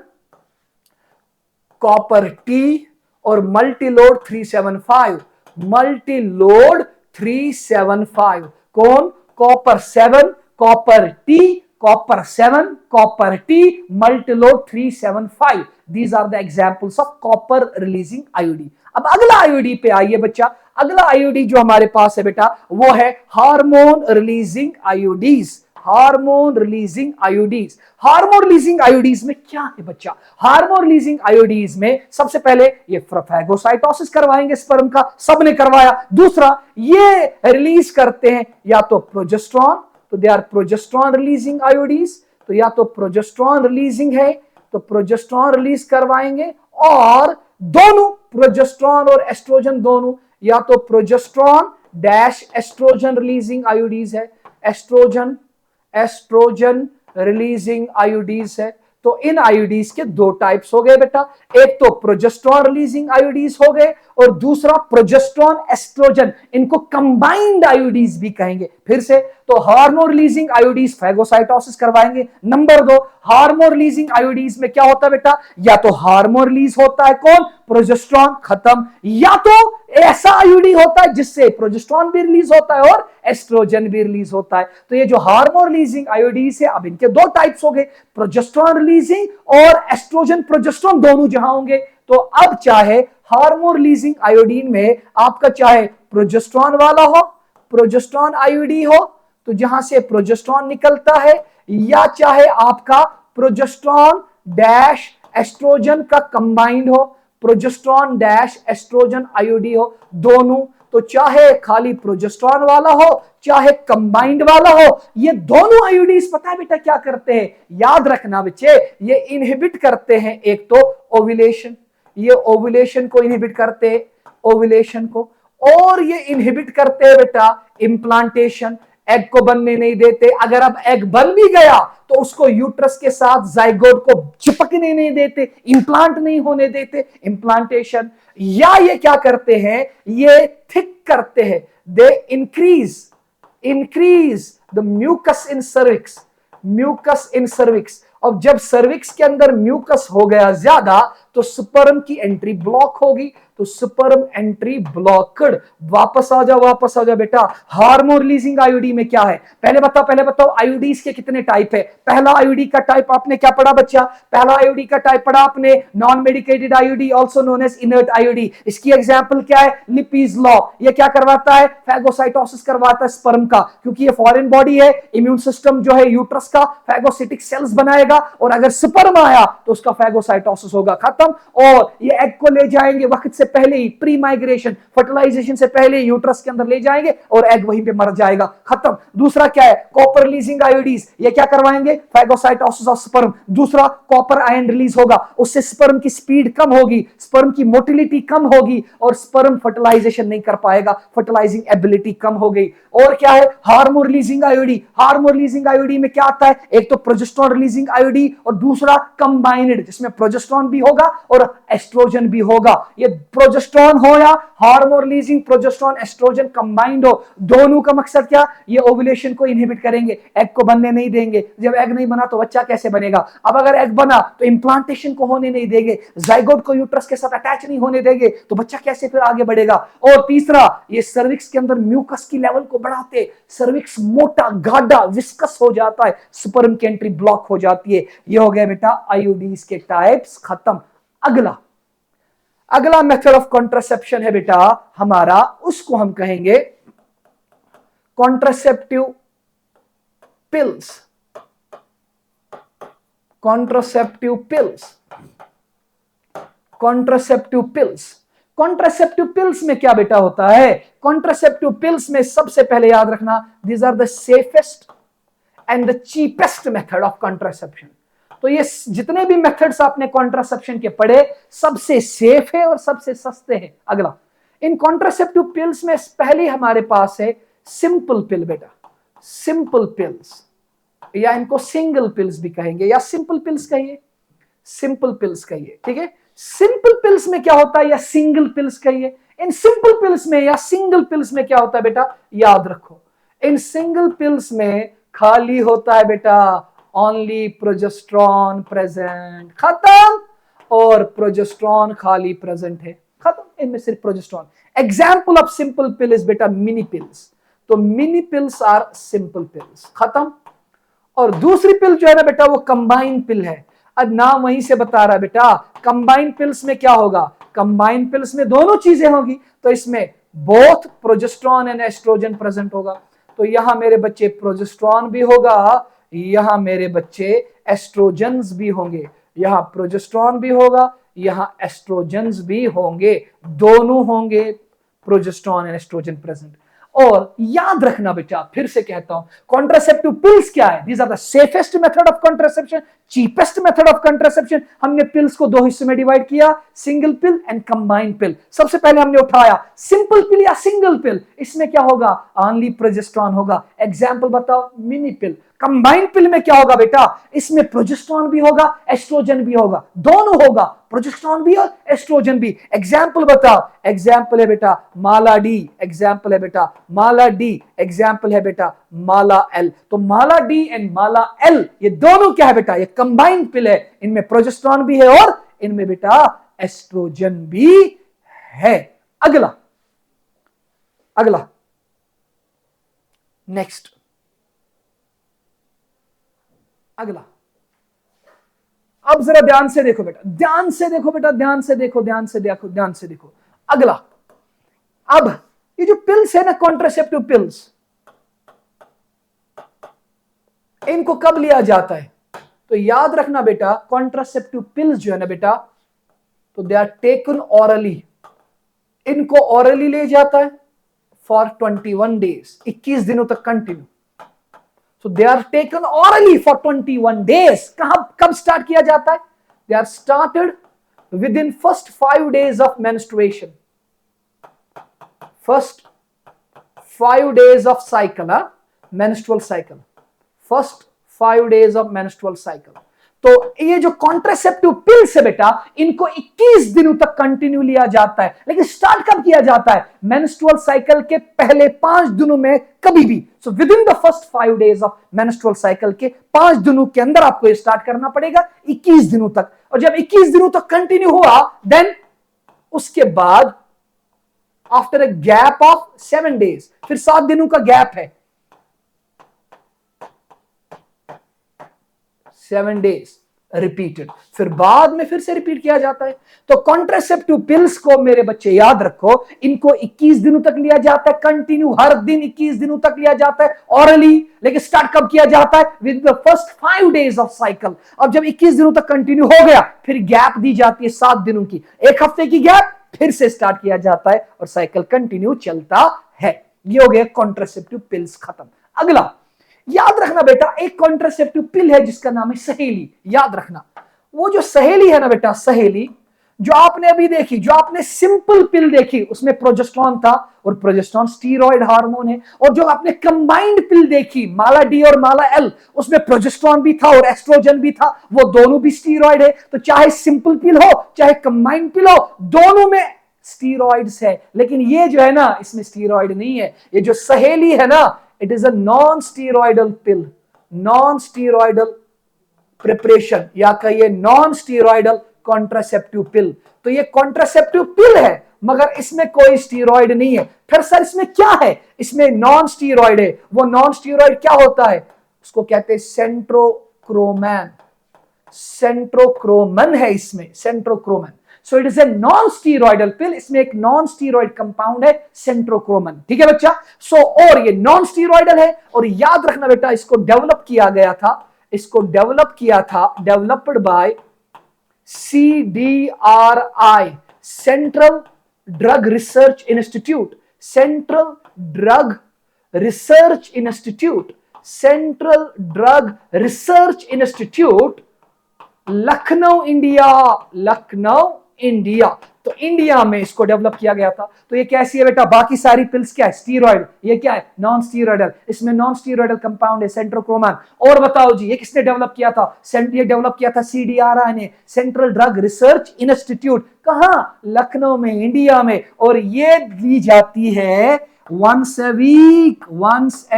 कॉपर टी और मल्टीलोड 375, मल्टीलोड 375 कौन? Copper 7, copper T, copper 7, copper T, Multiload 375. These are the examples of copper releasing IUD. अब अगला आईओडी पे आइए बच्चा. अगला आईओडी जो हमारे पास है बेटा वो है hormone releasing IUDs. Hormone releasing IUDs. Hormone releasing IUDs में क्या है बच्चा? हार्मोन रिलीजिंग आयोडीज में सबसे पहले ये फैगोसाइटोसिस करवाएंगे स्पर्म का, सबने करवाया. दूसरा ये रिलीज करते हैं या तो प्रोजेस्टेरॉन, तो they are progesterone releasing IUDs. तो या तो प्रोजेस्टेरॉन रिलीजिंग है तो प्रोजेस्टेरॉन रिलीज करवाएंगे, और दोनों प्रोजेस्टेरॉन और एस्ट्रोजन दोनों, या तो progesterone dash oestrogen releasing IUDs है, एस्ट्रोजन रिलीजिंग आयोडीज है. तो इन आयोडीज के दो टाइप्स हो गए बेटा. एक तो प्रोजेस्टेरॉन रिलीजिंग आयोडीज हो गए और दूसरा प्रोजेस्टेरॉन एस्ट्रोजन. इनको कंबाइंड आयोडीज भी कहेंगे. फिर से तो हार्मोन रिलीजिंग आयोडीज फैगोसाइटोसिस करवाएंगे. नंबर 2, हार्मोन रिलीजिंग आयोडीज में क्या होता है बेटा? या तो हार्मोन रिलीज होता है कौन? प्रोजेस्टेरॉन, खत्म. या तो ऐसा आयोडी होता है जिससे प्रोजेस्टेरॉन भी रिलीज होता है और एस्ट्रोजन भी रिलीज होता है. तो ये जो हार्मोन रिलीजिंग आयोडीज है, अब इनके दो टाइप्स हो गए, प्रोजेस्टेरॉन रिलीजिंग और एस्ट्रोजन प्रोजेस्टेरॉन दोनों जहां होंगे. तो अब चाहे हार्मोन रिलीजिंग आयोडीन में आपका चाहे प्रोजेस्टेरॉन वाला हो, प्रोजेस्टेरॉन आयोडी हो, तो जहां से प्रोजेस्टेरॉन निकलता है, या चाहे आपका प्रोजेस्टेरॉन डैश एस्ट्रोजन का कंबाइंड हो, प्रोजेस्टेरॉन डैश एस्ट्रोजन आयोडी हो, दोनों. तो चाहे खाली प्रोजेस्टेरॉन वाला हो चाहे कंबाइंड वाला हो, ये दोनों आयोडीज पता है बेटा क्या करते हैं? याद रखना बच्चे, ये इनहिबिट करते हैं एक तो ओव्यूलेशन, ये ओव्यूलेशन को इनहिबिट करते हैं, ओव्यूलेशन को, और ये इनहिबिट करते हैं बेटा इंप्लांटेशन, एग को बनने नहीं देते. अगर अब एग बन भी गया तो उसको यूट्रस के साथ जाइगोट को चिपकने नहीं देते, इंप्लांट नहीं होने देते, इंप्लांटेशन. या ये क्या करते हैं? ये थिक करते हैं, they increase the mucus in cervix, mucus in cervix. और जब सर्विक्स के अंदर म्यूकस हो गया ज्यादा तो स्पर्म की एंट्री ब्लॉक होगी, तो स्पर्म एंट्री ब्लॉक्ड. वापस आ जाओ बेटा. हार्मोन रिलीजिंग आयोडी में क्या है? पहले बताओ आयोडीज के कितने टाइप है. पहला आयोडी का टाइप आपने क्या पढ़ा बच्चा? पहला आयोडी का टाइप पढ़ा आपने non medicated आयोडी, also known as inert आयोडी. इसकी एग्जांपल क्या है? लिपीज लॉ. ये क्या करवाता है? फैगोसाइटोसिस करवाता है स्पर्म का, क्योंकि ये फॉरेन बॉडी है. इम्यून सिस्टम जो है यूट्रस का फैगोसिटिक सेल्स बनाएगा, और अगर स्पर्म आया तो उसका फैगोसाइटोसिस होगा, खत्म. और ये एग को ले जाएंगे वक्त से पहले ही, प्री माइग्रेशन, फर्टिलाइजेशन से पहले यूट्रस के अंदर ले जाएंगे और एग वहीं पे मर जाएगा, खत्म. दूसरा क्या है? Copper releasing IUDs. ये क्या करवाएंगे? Phagocytosis of sperm. दूसरा कॉपर आयन रिलीज होगा, उससे स्पर्म की स्पीड कम होगी, स्पर्म की मोटिलिटी कम होगी और स्पर्म फर्टिलाइजेशन नहीं कर पाएगा, फर्टिलाइजिंग एबिलिटी कम हो गई. और क्या है? Hormone releasing आयोडी. हार्मोन रिलीजिंग आयोडी में क्या आता है? एक तो प्रोजेस्टेरॉन रिलीजिंग आयोडी और दूसरा कंबाइंड, जिसमें प्रोजेस्टेरॉन भी होगा और एस्ट्रोजन भी होगा. ये प्रोजेस्टेरॉन हो या hormone releasing progesterone oestrogen combined हो, दोनों का मकसद क्या? ये ओव्यूलेशन को इनहिबिट करेंगे, एग को बनने नहीं देंगे. जब एग नहीं बना तो बच्चा कैसे बनेगा? अब अगर एग बना तो इंप्लांटेशन को होने नहीं देंगे, जाइगोट को यूट्रस के साथ अटैच नहीं होने देंगे, तो बच्चा कैसे फिर आगे बढ़ेगा? और तीसरा, ये सर्विक्स के अंदर म्यूकस की लेवल को बढ़ाते, सर्विक्स मोटा गाढ़ा विस्कस हो जाता है, स्पर्म की एंट्री ब्लॉक हो जाती है. ये हो गया बेटा आयोडीज के टाइप्स, खत्म. अगला मेथड ऑफ कॉन्ट्रासेप्शन है बेटा हमारा, उसको हम कहेंगे contraceptive pills. Contraceptive pills, contraceptive pills. Contraceptive pills में क्या बेटा होता है? कॉन्ट्रासेप्टिव पिल्स में सबसे पहले याद रखना, these are the safest and the cheapest method of contraception. तो ये जितने भी मेथड्स आपने कॉन्ट्रासेप्शन के पढ़े, सबसे सेफ है और सबसे सस्ते हैं. अगला, इन कॉन्ट्रासेप्टिव पिल्स में पहले हमारे पास है सिंपल पिल बेटा, सिंपल पिल्स, या इनको सिंगल पिल्स भी कहेंगे, या सिंपल पिल्स कहिए, सिंपल पिल्स कहिए, ठीक है. सिंपल पिल्स में क्या होता है, या सिंगल पिल्स कहिए. इन सिंपल पिल्स में या सिंगल पिल्स में क्या होता है बेटा? याद रखो, इन सिंगल पिल्स में खाली होता है बेटा ओनली प्रोजेस्टेरॉन प्रेजेंट, खत्म. और प्रोजेस्टेरॉन खाली प्रेजेंट है, इनमें सिर्फ progesterone. Example of simple pill is बेटा मिनी पिल्स। तो mini pills are simple pills, खत्म। और दूसरी पिल जो है ना बेटा वो कंबाइन पिल है। अब नाम वहीं से बता रहा है बेटा, कंबाइन पिल्स में क्या होगा, कंबाइन पिल्स में दोनों चीजें होगी, तो इसमें both progesterone and oestrogen present होगा। तो यहां मेरे बच्चे प्रोजेस्टेरॉन भी होगा, यहां मेरे बच्चे एस्ट्रोजन्स भी होंगे, यहां प्रोजेस्टेरॉन भी होगा, यहां एस्ट्रोजन्स भी होंगे, दोनों होंगे प्रोजेस्टेरॉन एंड एस्ट्रोजन प्रेजेंट। और याद रखना बेटा, फिर से कहता हूं, कॉन्ट्रासेप्टिव पिल्स क्या है, these are the safest method of contraception, cheapest method of contraception. हमने पिल्स को दो हिस्सों में डिवाइड किया, single pill and combined pill. सबसे पहले हमने उठाया सिंपल पिल या सिंगल पिल, इसमें क्या होगा, ओनली प्रोजेस्टेरॉन होगा। एग्जांपल बताओ, मिनी पिल। कंबाइंड पिल में क्या होगा बेटा, इसमें प्रोजेस्टेरॉन भी होगा, एस्ट्रोजन भी होगा, दोनों होगा, प्रोजेस्टेरॉन भी और एस्ट्रोजन भी। एग्जांपल बताओ, एग्जांपल है बेटा माला डी, एग्जांपल है बेटा माला डी, एग्जांपल है बेटा माला एल। तो माला डी एंड माला एल ये दोनों क्या है बेटा, ये कंबाइंड पिल है, इनमें प्रोजेस्टेरॉन भी है और इनमें बेटा एस्ट्रोजन भी है। अगला अगला नेक्स्ट, अगला। अब जरा ध्यान से देखो बेटा, ध्यान से देखो बेटा, ध्यान से देखो, ध्यान से देखो, ध्यान से देखो। अगला, अब ये जो पिल्स है ना, कॉन्ट्रासेप्टिव पिल्स, इनको कब लिया जाता है, तो याद रखना बेटा, कॉन्ट्रासेप्टिव पिल्स जो है ना बेटा, तो दे आर टेकन ऑरली। इनको ऑरली ले जाता है फॉर 21 डेज, 21 दिनों तक continue. So they are taken orally for 21 days. कब स्टार्ट किया जाता है, they are started within first 5 days of menstruation. First 5 days of cycle, menstrual cycle. First 5 days of menstrual cycle. तो ये जो कॉन्ट्रासेप्टिव पिल्स है बेटा, इनको 21 दिनों तक कंटिन्यू लिया जाता है। लेकिन स्टार्ट कब किया जाता है, मेंस्ट्रुअल साइकिल के पहले 5 दिनों में कभी भी। So with in the first 5 days of menstrual cycle के 5 दिनों के अंदर आपको ये स्टार्ट करना पड़ेगा 21 दिनों तक। और जब 21 दिनों तक कंटिन्यू हुआ, देन उसके बाद after a gap of 7 days, फिर 7 दिनों का गैप है, 7 डेज रिपीटेड, फिर बाद में फिर से रिपीट किया जाता है। तो कॉन्ट्रासेप्टिव पिल्स को मेरे बच्चे याद रखो, इनको 21 दिनों तक लिया जाता है कंटिन्यू, हर दिन 21 दिनों तक लिया जाता है ऑरली। लेकिन स्टार्ट कब किया जाता है, with the first 5 days of cycle. अब जब 21 दिनों तक कंटिन्यू हो गया, फिर गैप दी जाती है 7 दिनों की, 1 हफ्ते की गैप, फिर से स्टार्ट किया जाता है और साइकिल कंटिन्यू चलता है। ये हो गया कॉन्ट्रासेप्टिव पिल्स, खत्म। अगला याद रखना बेटा, एक कॉन्ट्रासेप्टिव पिल है जिसका नाम है सहेली। याद रखना, वो जो सहेली है ना बेटा, सहेली जो आपने अभी देखी, जो आपने सिंपल पिल देखी, उसमें प्रोजेस्टेरॉन था, और प्रोजेस्टेरॉन स्टीरॉयड हार्मोन है। और जो आपने कंबाइंड पिल देखी, माला डी और माला एल, उसमें प्रोजेस्टेरॉन भी था और एस्ट्रोजन भी था, वो दोनों भी स्टीरॉयड है। तो चाहे सिंपल पिल हो चाहे कंबाइंड पिल हो, दोनों में स्टीरॉयड्स है। लेकिन ये जो है ना, इसमें स्टीरॉयड नहीं है। ये जो सहेली है ना, it is a non-steroidal pill, non-steroidal preparation, या कहिए non-steroidal contraceptive pill। तो ये contraceptive pill है, मगर इसमें कोई स्टीरॉयड नहीं है। फिर सर इसमें क्या है, इसमें नॉन स्टीरॉयड है। वो नॉन स्टीरॉयड क्या होता है, उसको कहते हैं सेंट्रोक्रोमैन। सेंट्रोक्रोमन है इसमें, centchroman. So it is a non steroidal pill, इसमें एक नॉन स्टीरॉयड कंपाउंड है सेंट्रोक्रोमन, ठीक है बच्चा। सो और ये नॉन स्टीरॉयडल है। और याद रखना बेटा, इसको डेवलप किया गया था, इसको डेवलप किया था, developed by CDRI, central drug research institute, central drug research institute, central drug research institute, Lucknow India, Lucknow India. तो इंडिया में इसको डेवलप किया गया था। तो ये कैसी है बेटा, बाकी सारी पिल्स क्या है, स्टीरॉयड, ये क्या है, नॉन स्टीरॉयडल। इसमें नॉन स्टीरॉयडल कंपाउंड है सेंट्रोक्रोमन। और बताओ जी, ये किसने डेवलप किया था, ये डेवलप किया था CDRI ने, सेंट्रल ड्रग रिसर्च इंस्टीट्यूट। कहां, लखनऊ में, इंडिया में। और ये दी जाती है वंस ए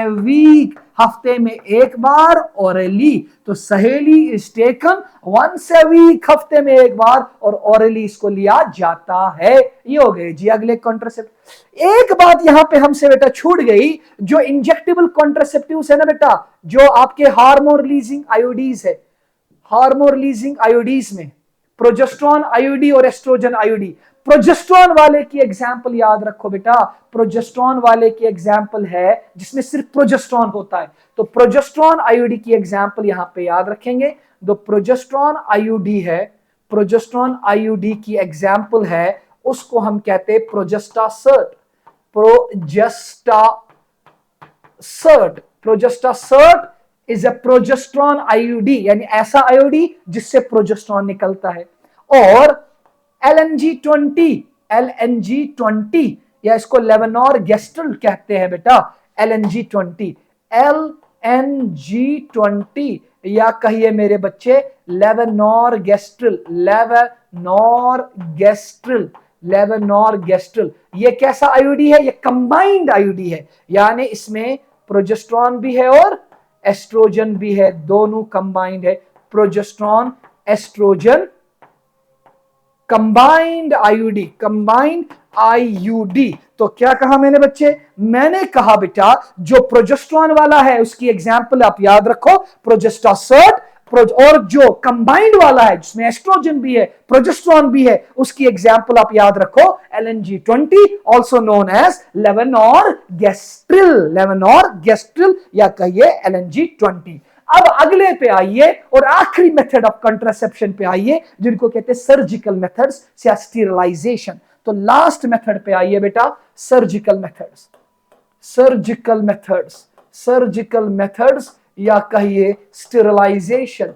वीक, हफ्ते में एक बार। ओरली, तो Saheli is taken once a week, हफ्ते में एक बार, और ओरली इसको लिया जाता है। ये हो गए जी अगले कॉन्ट्रासेप्टिव। एक बात यहां पे हमसे बेटा छूट गई, जो इंजेक्टेबल कॉन्ट्रासेप्टिव्स है ना बेटा, जो आपके हार्मोन रिलीजिंग आयोडीज है, हार्मोन रिलीजिंग आयोडीज में प्रोजेस्टेरोन आयोडी और एस्ट्रोजन आयोडी। प्रोजेस्टेरोन वाले की एग्जाम्पल याद रखो बेटा, प्रोजेस्टेरोन वाले की एग्जाम्पल है जिसमें सिर्फ प्रोजेस्टेरोन होता है, तो प्रोजेस्टेरोन आयोडी की एग्जाम्पल यहां पे याद रखेंगे। जो प्रोजेस्टेरोन आयोडी है, प्रोजेस्टेरोन आयोडी की एग्जाम्पल है, उसको हम कहते हैं प्रोजेस्टासर्ट। प्रोजेस्टासर्ट इज ए प्रोजेस्टेरोन आयोडी, यानी ऐसा आयोडी जिससे प्रोजेस्टेरोन निकलता है। और LNG20 या इसको लेवनॉर गेस्ट्रल कहते हैं बेटा, LNG20 या कहिए मेरे बच्चे लेवनॉर गेस्ट्रल। ये कैसा आयोडी है? ये कंबाइंड आयोडी है, यानी इसमें प्रोजेस्टेरोन भी है और एस्ट्रोजन भी है, दोनों कंबाइंड है। Progesterone oestrogen combined IUD. तो क्या कहा मैंने बच्चे? मैंने कहा बेटा जो प्रोजेस्टेरोन वाला है उसकी एग्जांपल आप याद रखो प्रोजेस्टासर्ट, और जो कंबाइंड वाला है जिसमें एस्ट्रोजन भी है प्रोजेस्टेरोन भी है उसकी एग्जांपल आप याद रखो LNG20, ऑल्सो नोन एज लेवनॉर गेस्ट्रिल या कहिए LNG20। अब अगले पे आइए और आखिरी मेथड ऑफ कंट्रासेप्शन पे आइए, जिनको कहते हैं सर्जिकल मेथड्स या स्टीरिलाइजेशन। तो लास्ट मेथड पे आइए बेटा, सर्जिकल मेथड्स या कहिए स्टीरिलाइजेशन।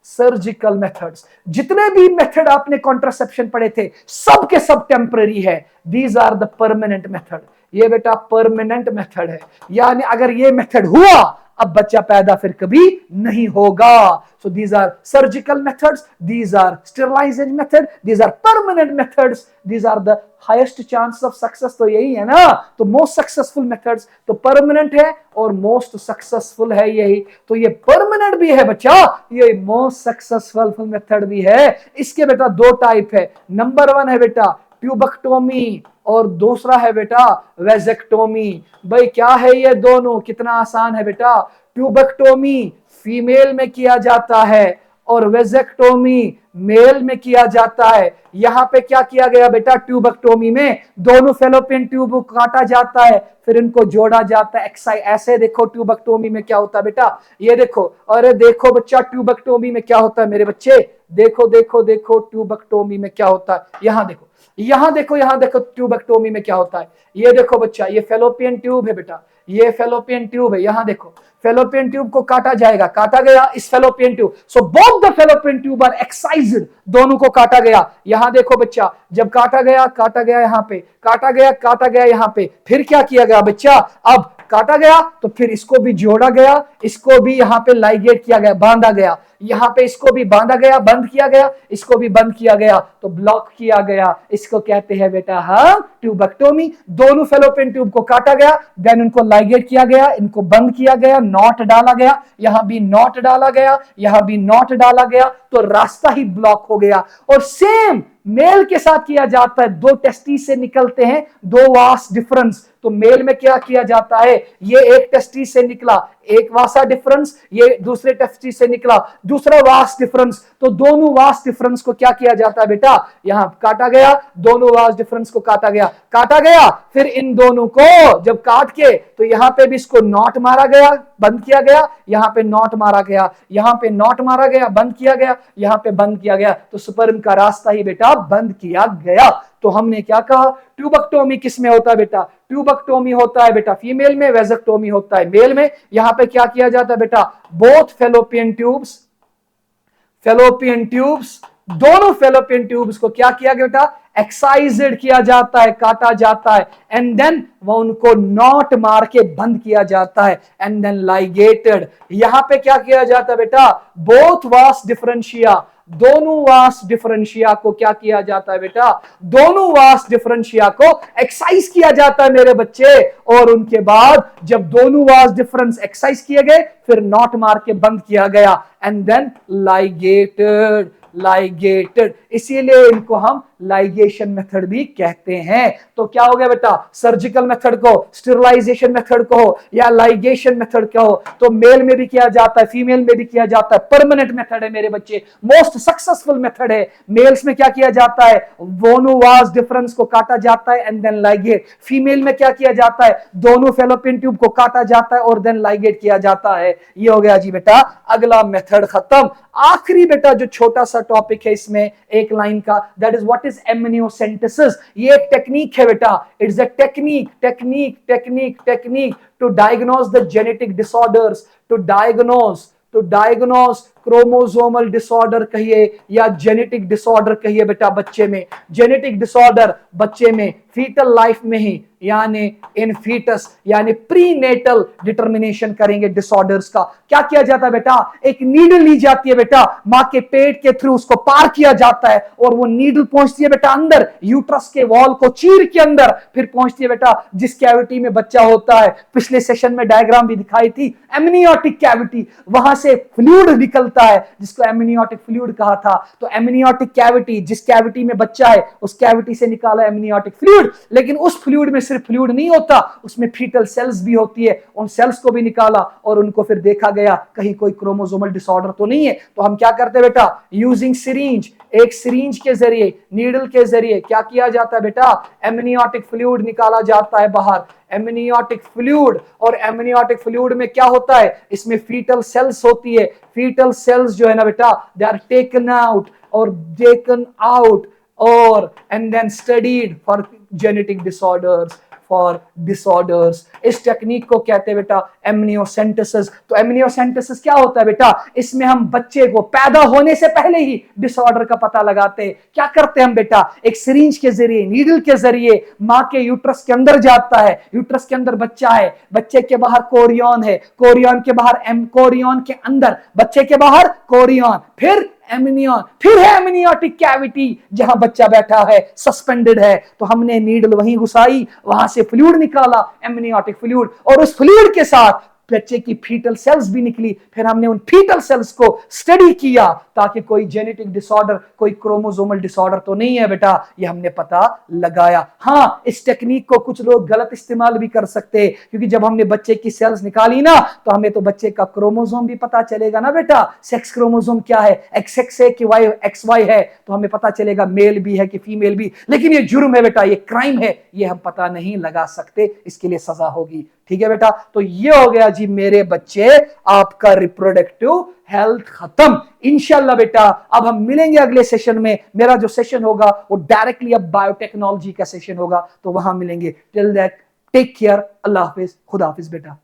सर्जिकल मेथड्स, जितने भी मेथड आपने कॉन्ट्रासेप्शन पढ़े थे सब के सब टेम्पररी है। These are the permanent method. ये बेटा परमानेंट मेथड है, यानी अगर ये मेथड हुआ अब बच्चा पैदा फिर कभी नहीं होगा। So these are surgical methods, these are sterilisation method, these are permanent methods, these are the highest chance of success. तो यही है ना, तो मोस्ट सक्सेसफुल मेथड्स तो परमानेंट है और मोस्ट सक्सेसफुल है यही। तो ये परमानेंट भी है बच्चा, ये मोस्ट सक्सेसफुल मेथड भी है। इसके बेटा दो टाइप है, नंबर 1 है बेटा ट्यूबेक्टोमी और दूसरा है बेटा वेजेक्टोमी। भाई क्या है ये दोनों? कितना आसान है बेटा। ट्यूबेक्टोमी फीमेल में किया जाता है और वेजेक्टोमी मेल में किया जाता है। यहां पे क्या किया गया बेटा? ट्यूबेक्टोमी में दोनों फेलोपियन ट्यूब को काटा जाता है, फिर इनको जोड़ा जाता है। ऐसे देखो ट्यूबेक्टोमी में क्या होता है बेटा, ये देखो। अरे देखो बच्चा ट्यूबेक्टोमी में क्या होता है मेरे बच्चे, देखो देखो देखो ट्यूबेक्टोमी में क्या होता है। यहां देखो ट्यूबेक्टोमी में क्या होता है। ये देखो बच्चा, ये फेलोपियन ट्यूब है बेटा, ये फेलोपियन ट्यूब है। यहां देखो फेलोपियन ट्यूब को काटा जाएगा, काटा गया इस fallopian tube. So both the fallopian tube are excised, दोनों को काटा गया। यहां देखो बच्चा, जब काटा गया यहां पे, काटा गया यहां पे, फिर क्या किया गया बच्चा? अब काटा गया तो फिर इसको भी जोड़ा गया, इसको भी यहां पे लाइगेट किया गया, बांधा गया। यहां पे इसको भी बांधा गया, बंद किया गया, इसको भी बंद किया गया, तो ब्लॉक किया गया। इसको कहते हैं बेटा हाँ ट्यूबेक्टोमी। दोनों फेलोपियन ट्यूब को काटा गया, देन उनको लाइगेट किया गया, इनको बंद किया गया, नॉट डाला गया, यहां भी नॉट डाला गया, यहां भी नॉट डाला गया, तो रास्ता ही ब्लॉक हो गया। और सेम मेल के साथ किया जाता है, दो टेस्टिस से निकलते हैं, दो वास डिफरेंस। तो मेल में क्या किया जाता है, ये एक टेस्टिस से निकला, एक वासा डिफरेंस, ये दूसरे टेस्टिस से निकला, दूसरा वास डिफरेंस। तो दोनों वास डिफरेंस को क्या किया जाता है बेटा? यहां काटा गया, दोनों वास डिफरेंस को काटा गया, फिर इन दोनों को जब काट के, तो यहां पे भी इसको नॉट मारा गया, बंद किया गया, यहां पे नॉट मारा गया, यहां पे नॉट मारा गया, बंद किया गया, यहां पे बंद किया गया, तो स्पर्म का रास्ता ही बेटा बंद किया गया। तो हमने क्या कहा, ट्यूबेक्टोमी किस में होता है बेटा? ट्यूबेक्टोमी होता है बेटा फीमेल में, वेजेक्टोमी होता है मेल में। यहां पे क्या किया जाता है बेटा? बोथ फेलोपियन ट्यूब्स, दोनों फेलोपियन ट्यूब्स को क्या किया गया बेटा? एक्साइज्ड किया जाता है, काटा जाता है, एंड देन वो उनको नॉट मार के बंद किया जाता है, एंड देन लाइगेटेड। यहां पे क्या किया जाता है बेटा? बोथ वास डिफरेंशिया दोनों वास डिफरेंशिया को क्या किया जाता है बेटा, दोनों वास डिफरेंशिया को एक्साइज किया जाता है मेरे बच्चे। और उनके बाद जब दोनों वास डिफरेंस एक्साइज किए गए फिर नॉट मार के बंद किया गया एंड देन लाइगेटेड, लाइगेटेड, इसीलिए इनको हम लाइगेशन मेथड भी कहते हैं। तो क्या हो गया बेटा, सर्जिकल मेथड को, स्टेरिलाइजेशन मेथड को या लाइगेशन मेथड कहो, तो मेल में भी किया जाता है, फीमेल में भी किया जाता है। परमानेंट मेथड है मेरे बच्चे, मोस्ट सक्सेसफुल मेथड है। मेल्स में क्या किया जाता है, दोनों वास डिफरेंस को काटा जाता है एंड देन लाइगेट। फीमेल में क्या किया जाता है, दोनों फेलोपियन ट्यूब को काटा जाता है और देन लाइगेट किया जाता है। ये हो गया जी बेटा अगला मेथड खत्म। आखिरी बेटा जो छोटा सा टॉपिक है इसमें एक लाइन का, that is what is amniocentesis. ये एक टेक्निक है बेटा, it's a technique technique technique technique to diagnose the genetic disorders, to diagnose chromosomal disorder कहिए या जेनेटिक डिसऑर्डर कहिए बेटा बच्चे में। जेनेटिक डिसऑर्डर बच्चे में फीटल लाइफ में ही यानी इन फीटस यानी प्रीनेटल डिटर्मिनेशन करेंगे डिसऑर्डर्स का। क्या किया जाता है बेटा, एक नीडल ली जाती है बेटा, मां के पेट के थ्रू उसको पार किया जाता है और वो नीडल पहुंचती है बेटा अंदर, यूट्रस के वॉल को चीर के अंदर, फिर पहुंचती है बेटा जिस कैविटी में बच्चा होता है। पिछले सेशन में डायग्राम भी दिखाई थी, एमनियोटिक कैविटी, वहां से फ्लूइड निकलता है जिसको एमनियोटिक फ्लूइड कहा था। तो एमनियोटिक कैविटी, जिस कैविटी में बच्चा है उस कैविटी से निकाला एमनियोटिक फ्लूइड, लेकिन उस फ्लूइड में सिर्फ फ्लूइड नहीं होता, उसमें फीटल सेल्स भी होती है। उन सेल्स को भी निकाला और उनको फिर देखा गया कहीं कोई क्रोमोसोमल डिसऑर्डर तो नहीं है। तो हम क्या करते हैं बेटा, यूजिंग सिरिंज, एक सिरिंज के जरिए, नीडल के जरिए क्या किया जाता है बेटा, एमनियोटिक फ्लूइड निकाला जाता है बाहर। एमनियोटिक फ्लूइड, और एमनियोटिक फ्लूइड में क्या होता है, इसमें फीटल सेल्स होती है। फीटल सेल्स जो है ना बेटा, दे आर टेकन आउट और and then studied for genetic disorders, for disorders. इस टेक्निक को कहते हैं बेटा एमनियोसेंटेसिस। तो एमनियोसेंटेसिस क्या होता है बेटा, इसमें हम बच्चे को पैदा होने से पहले ही डिसऑर्डर का पता लगाते हैं। क्या करते हैं हम बेटा, एक सिरिंज के जरिए, नीडल के जरिए मां के यूट्रस के अंदर जाता है, यूट्रस के अंदर बच्चा है, बच्चे के बाहर कोरियन है, कोरियन के बाहर कोरियन के अंदर, बच्चे के बाहर कोरियन, फिर एमनियन, फिर है एमनियोटिक कैविटी जहां बच्चा बैठा है, सस्पेंडेड है। तो हमने नीडल वहीं घुसाई, वहां से फ्लूइड निकाला, एमनियोटिक फ्लूइड, और उस फ्लूइड के साथ बच्चे की फीटल सेल्स भी निकली। फिर हमने उन फीटल सेल्स को स्टडी किया ताकि कोई जेनेटिक डिसऑर्डर, कोई क्रोमोसोमल डिसऑर्डर तो नहीं है बेटा, ये हमने पता लगाया। हाँ, इस टेक्निक को कुछ लोग गलत इस्तेमाल भी कर सकते हैं, क्योंकि जब हमने बच्चे की सेल्स निकाली ना तो हमें तो बच्चे का क्रोमोसोम भी पता चलेगा ना बेटा, सेक्स क्रोमोसोम क्या है, XX है कि XY है, तो हमें पता चलेगा मेल भी है कि फीमेल भी। लेकिन ये जुर्म है बेटा, ये क्राइम है, ये हम पता नहीं लगा सकते, इसके लिए सजा होगी। ठीक है बेटा, तो ये हो गया जी मेरे बच्चे आपका रिप्रोडक्टिव हेल्थ खत्म। इंशाल्लाह बेटा अब हम मिलेंगे अगले सेशन में। मेरा जो सेशन होगा वो डायरेक्टली अब बायोटेक्नोलॉजी का सेशन होगा, तो वहां मिलेंगे। टिल दैट टेक केयर, अल्लाह हाफिज, खुदा हाफिज बेटा।